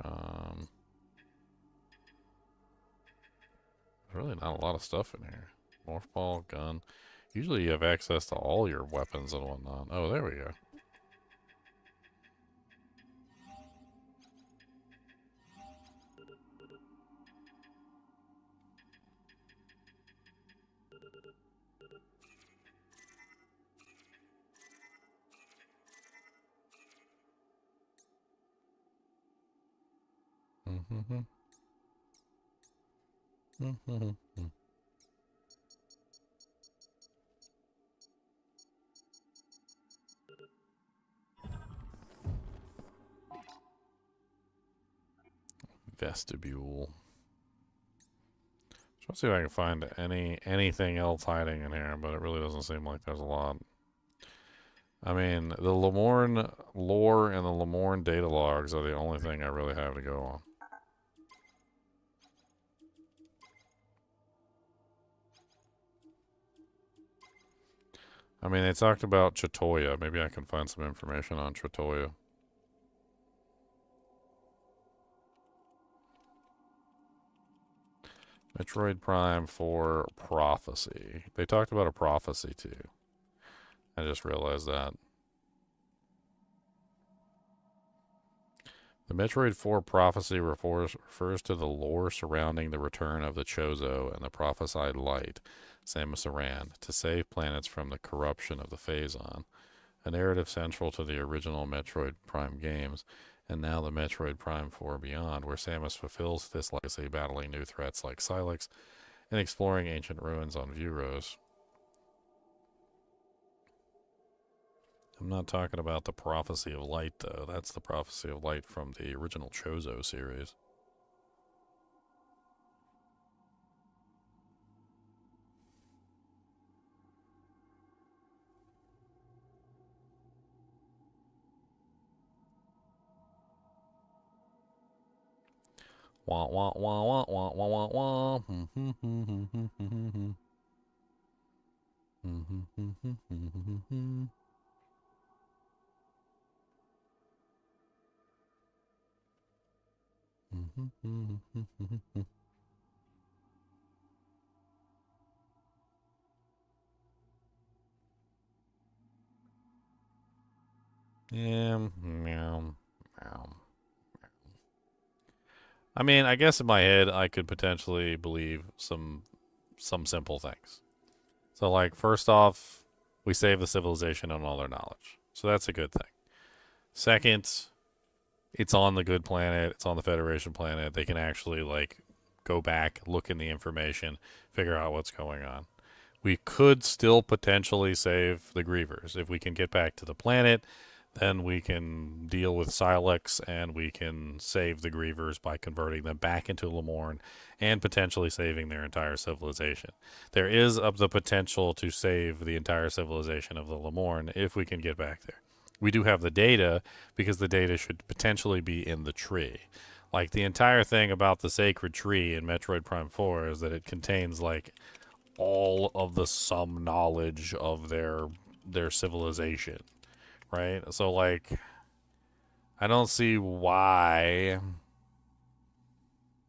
there's really not a lot of stuff in here. Morph ball, gun. Usually you have access to all your weapons and whatnot. Oh, there we go. Mm-hmm. Mm-hmm. Vestibule. Let's see if I can find anything else hiding in here, but it really doesn't seem like there's a lot. I mean, the Lemorne lore and the Lemorne data logs are the only thing I really have to go on. I mean, they talked about Chitoya. Maybe I can find some information on Chitoya. Metroid Prime 4 Prophecy. They talked about a prophecy, too. I just realized that. The Metroid 4 prophecy refers to the lore surrounding the return of the Chozo and the prophesied light, Samus Aran, to save planets from the corruption of the Phazon, a narrative central to the original Metroid Prime games, and now the Metroid Prime 4 Beyond, where Samus fulfills this legacy battling new threats like Silex and exploring ancient ruins on Vuros. I'm not talking about the Prophecy of Light, though. That's the Prophecy of Light from the original Chozo series. Wah wah wah wah wah wah wah wah. Yeah. Meow. Meow. I mean, I guess in my head, I could potentially believe some simple things. So, like, first off, we save the civilization and all their knowledge. So that's a good thing. Second, it's on the good planet. It's on the Federation planet. They can actually, like, go back, look in the information, figure out what's going on. We could still potentially save the Grievers. If we can get back to the planet, then we can deal with Silex and we can save the Grievers by converting them back into Lemorn and potentially saving their entire civilization. There is the potential to save the entire civilization of the Lemorn if we can get back there. We do have the data because the data should potentially be in the tree. Like, the entire thing about the sacred tree in Metroid Prime 4 is that it contains, like, all of the some knowledge of their civilization, right? So, like, I don't see why,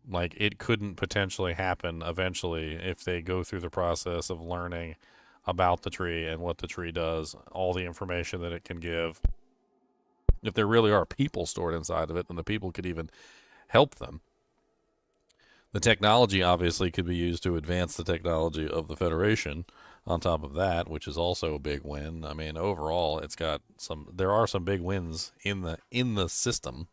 like, it couldn't potentially happen eventually if they go through the process of learning about the tree and what the tree does, all the information that it can give. If there really are people stored inside of it, then the people could even help them. The technology obviously could be used to advance the technology of the Federation on top of that, which is also a big win. I mean, overall, there are some big wins in the system.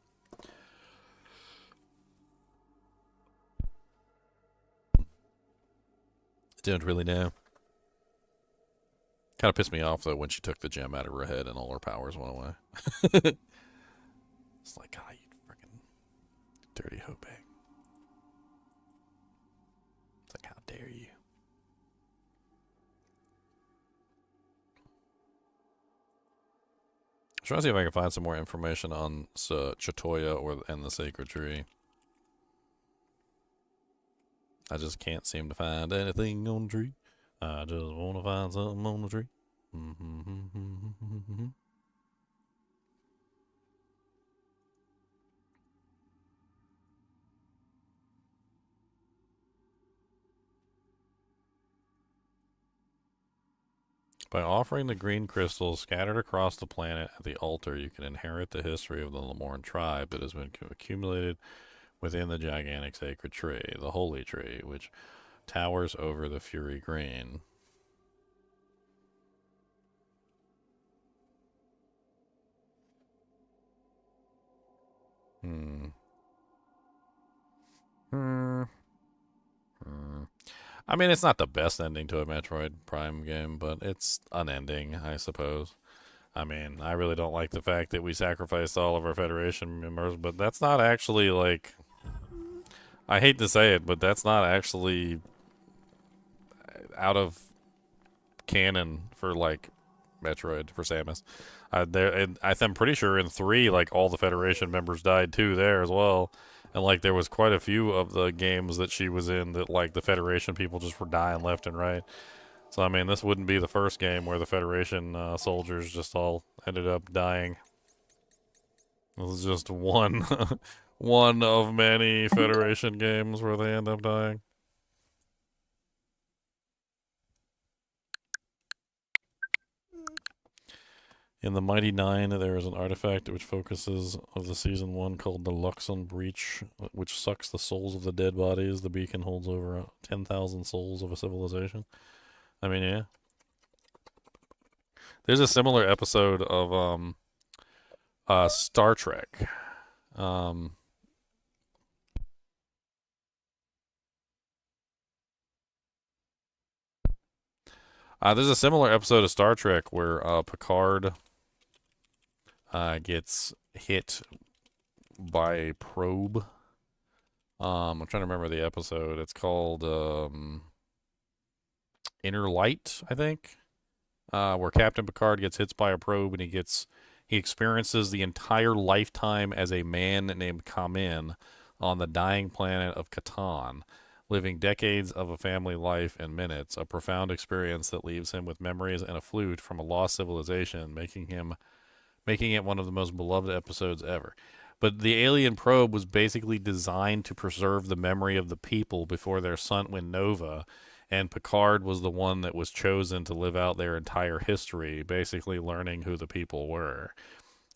Don't really know. Kind of pissed me off, though, when she took the gem out of her head and all her powers went away. It's like, God, you freaking dirty hoe bag. It's like, how dare you? I'm trying to see if I can find some more information on Chitoya and the Sacred Tree. I just can't seem to find anything on the tree. I just want to find something on the tree. By offering the green crystals scattered across the planet at the altar, you can inherit the history of the Lemorn tribe that has been accumulated within the gigantic sacred tree, the Holy Tree, which towers over the Fury Green. I mean, it's not the best ending to a Metroid Prime game, but it's an ending, I suppose. I mean, I really don't like the fact that we sacrificed all of our Federation members, but that's not actually, like... I hate to say it, but that's not actually out of canon for, like, Metroid, for Samus. I'm pretty sure in 3, like, all the Federation members died, too, there as well. And, like, there was quite a few of the games that she was in that, like, the Federation people just were dying left and right. So, I mean, this wouldn't be the first game where the Federation soldiers just all ended up dying. This is just one, one of many Federation games where they end up dying. In the Mighty Nine, there is an artifact which focuses of the Season 1 called the Luxon Breach, which sucks the souls of the dead bodies. The beacon holds over 10,000 souls of a civilization. I mean, yeah. There's a similar episode of Star Trek. There's a similar episode of Star Trek where Picard gets hit by a probe. I'm trying to remember the episode. It's called Inner Light, I think, where Captain Picard gets hit by a probe and he experiences the entire lifetime as a man named Kamin on the dying planet of Catan, living decades of a family life in minutes, a profound experience that leaves him with memories and a flute from a lost civilization, making it one of the most beloved episodes ever. But the alien probe was basically designed to preserve the memory of the people before their sun went nova, and Picard was the one that was chosen to live out their entire history, basically learning who the people were.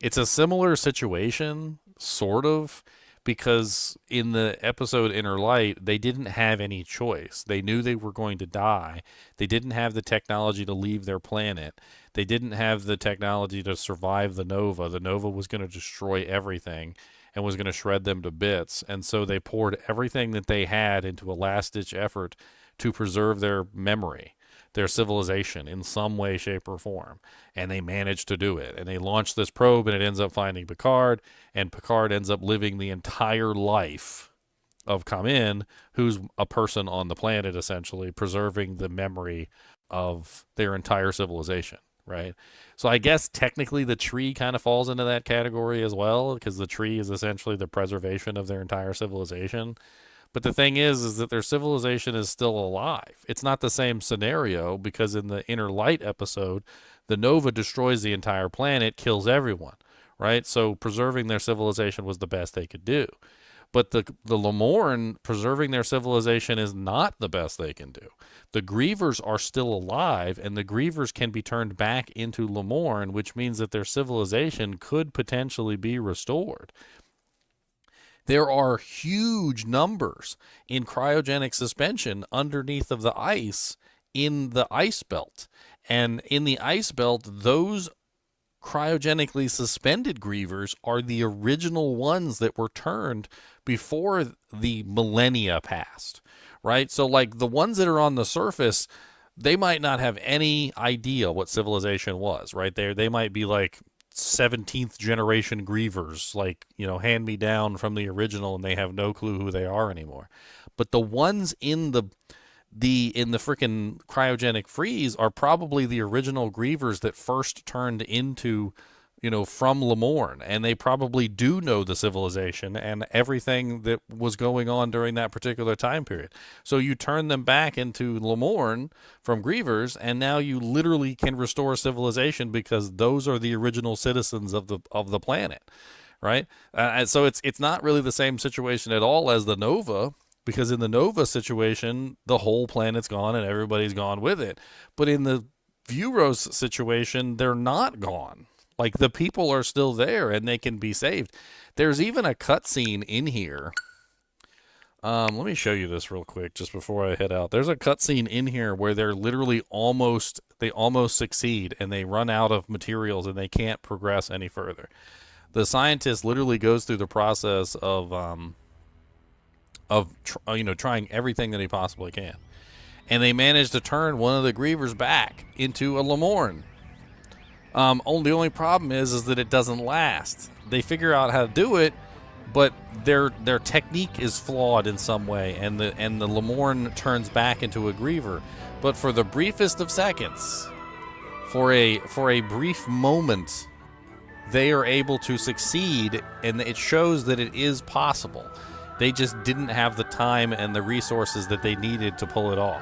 It's a similar situation, sort of, because in the episode Inner Light, they didn't have any choice. They knew they were going to die. They didn't have the technology to leave their planet. They didn't have the technology to survive the Nova. The Nova was going to destroy everything and was going to shred them to bits. And so they poured everything that they had into a last-ditch effort to preserve their memory, their civilization in some way, shape, or form. And they managed to do it. And they launch this probe, and it ends up finding Picard, and Picard ends up living the entire life of Kamin, who's a person on the planet, essentially, preserving the memory of their entire civilization, right? So I guess technically the tree kind of falls into that category as well, because the tree is essentially the preservation of their entire civilization. But the thing is that their civilization is still alive. It's not the same scenario because in the Inner Light episode, the Nova destroys the entire planet, kills everyone, right? So preserving their civilization was the best they could do. But the Lamorn, preserving their civilization is not the best they can do. The Grievers are still alive, and the Grievers can be turned back into Lamorn, which means that their civilization could potentially be restored. There are huge numbers in cryogenic suspension underneath of the ice in the ice belt. And in the ice belt, those cryogenically suspended grievers are the original ones that were turned before the millennia passed, right? So like the ones that are on the surface, they might not have any idea what civilization was, right? They might be like 17th generation grievers, like, you know, hand me down from the original, and they have no clue who they are anymore. But the ones in the freaking cryogenic freeze are probably the original grievers that first turned into, you know, from Lamorn, and they probably do know the civilization and everything that was going on during that particular time period. So you turn them back into Lamorn from grievers, and now you literally can restore civilization because those are the original citizens of the planet, right? And so it's not really the same situation at all as the Nova. Because in the Nova situation, the whole planet's gone and everybody's gone with it. But in the Vuros situation, they're not gone. Like, the people are still there and they can be saved. There's even a cutscene in here. Let me show you this real quick just before I head out. There's a cutscene in here where they're literally almost succeed, and they run out of materials and they can't progress any further. The scientist literally goes through the process of trying everything that he possibly can. And they managed to turn one of the grievers back into a Lamorn. The only problem is that it doesn't last. They figure out how to do it, but their technique is flawed in some way, and the Lamorn turns back into a griever. But for the briefest of seconds, for a brief moment, they are able to succeed, and it shows that it is possible. They just didn't have the time and the resources that they needed to pull it off.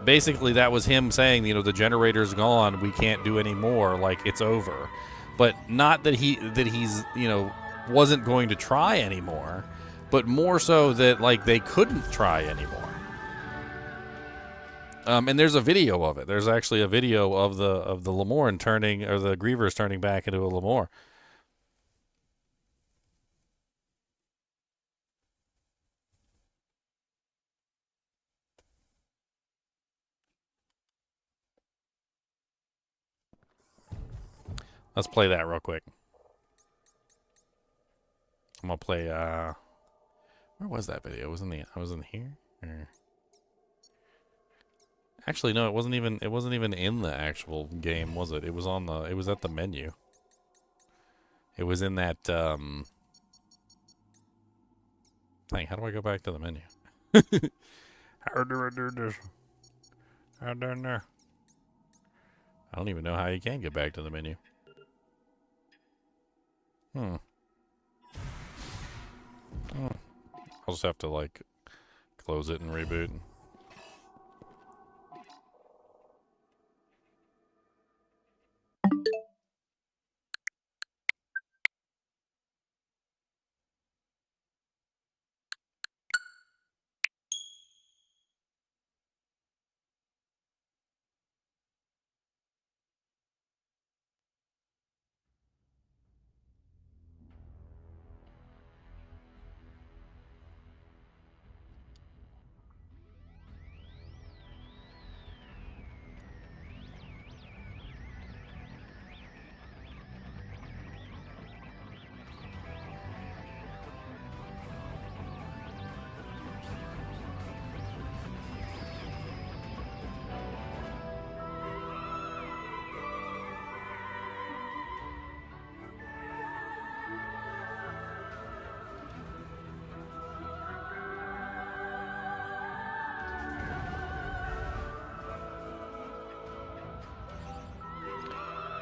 Basically, that was him saying, you know, the generator's gone, we can't do any more, like, it's over. But not that he's, you know, wasn't going to try anymore, but more so that, like, they couldn't try anymore. And there's a video of it. There's actually a video of the Lamorn turning, or the Grievers turning back into a Lamorn. Let's play that real quick. I'm gonna play. Where was that video? I was in here. Or... Actually, no. It wasn't even in the actual game, was it? It was on the. It was at the menu. It was in that. Thing. How do I go back to the menu? How do I do this? I don't know. I don't even know how you can get back to the menu. Oh. I'll just have to, like, close it and reboot.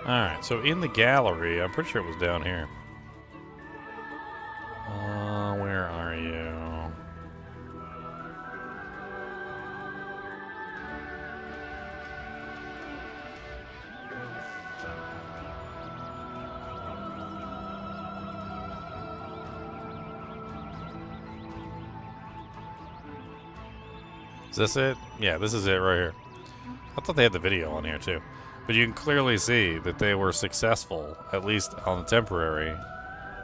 Alright, so in the gallery, I'm pretty sure it was down here. Where are you? Is this it? Yeah, this is it right here. I thought they had the video on here too. But you can clearly see that they were successful, at least on the temporary,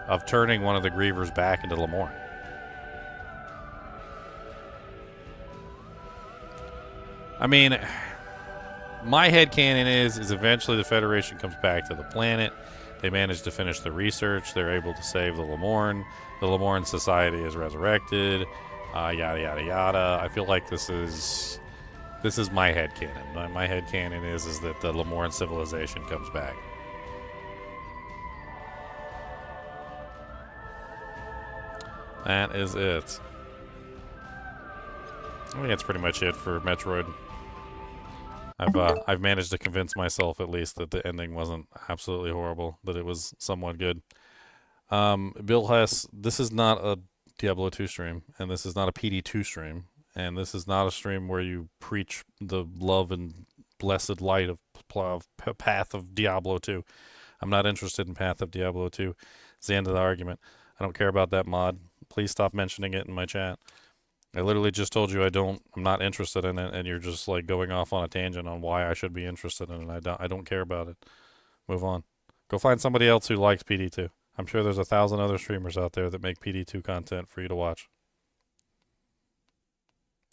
of turning one of the grievers back into Lamorne. I mean, my headcanon is eventually the Federation comes back to the planet. They manage to finish the research. They're able to save the Lamorne. The Lamorne Society is resurrected. Yada, yada, yada. I feel like this is my headcanon. My headcanon is that the Lamorne civilization comes back. That is it. I think that's pretty much it for Metroid. I've managed to convince myself at least that the ending wasn't absolutely horrible, that it was somewhat good. Bill Hess, this is not a Diablo 2 stream, and this is not a PD2 stream, and this is not a stream where you preach the love and blessed light of Path of Diablo 2. I'm not interested in Path of Diablo 2. It's the end of the argument. I don't care about that mod. Please stop mentioning it in my chat. I literally just told you I'm not interested in it, and you're just like going off on a tangent on why I should be interested in it. I don't care about it. Move on. Go find somebody else who likes PD2. I'm sure there's 1,000 other streamers out there that make PD2 content for you to watch.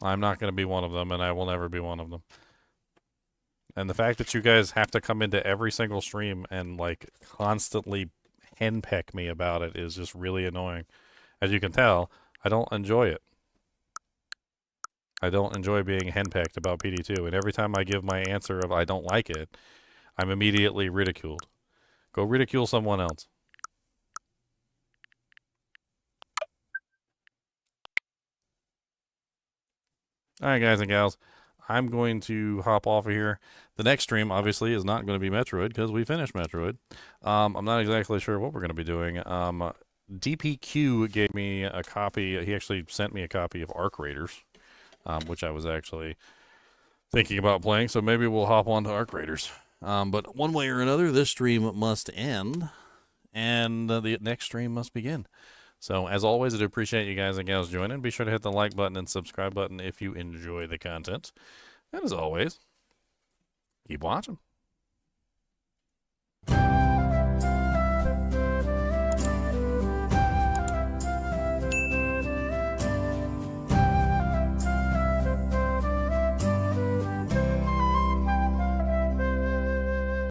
I'm not going to be one of them, and I will never be one of them. And the fact that you guys have to come into every single stream and like constantly henpeck me about it is just really annoying. As you can tell, I don't enjoy it. I don't enjoy being henpecked about PD2, and every time I give my answer of I don't like it, I'm immediately ridiculed. Go ridicule someone else. Alright, guys and gals, I'm going to hop off of here. The next stream, obviously, is not going to be Metroid, because we finished Metroid. I'm not exactly sure what we're going to be doing. DPQ gave me a copy. He actually sent me a copy of Arc Raiders, which I was actually thinking about playing, so maybe we'll hop on to Arc Raiders. But one way or another, this stream must end, and the next stream must begin. So, as always, I do appreciate you guys and gals joining. Be sure to hit the like button and subscribe button if you enjoy the content. And as always, keep watching.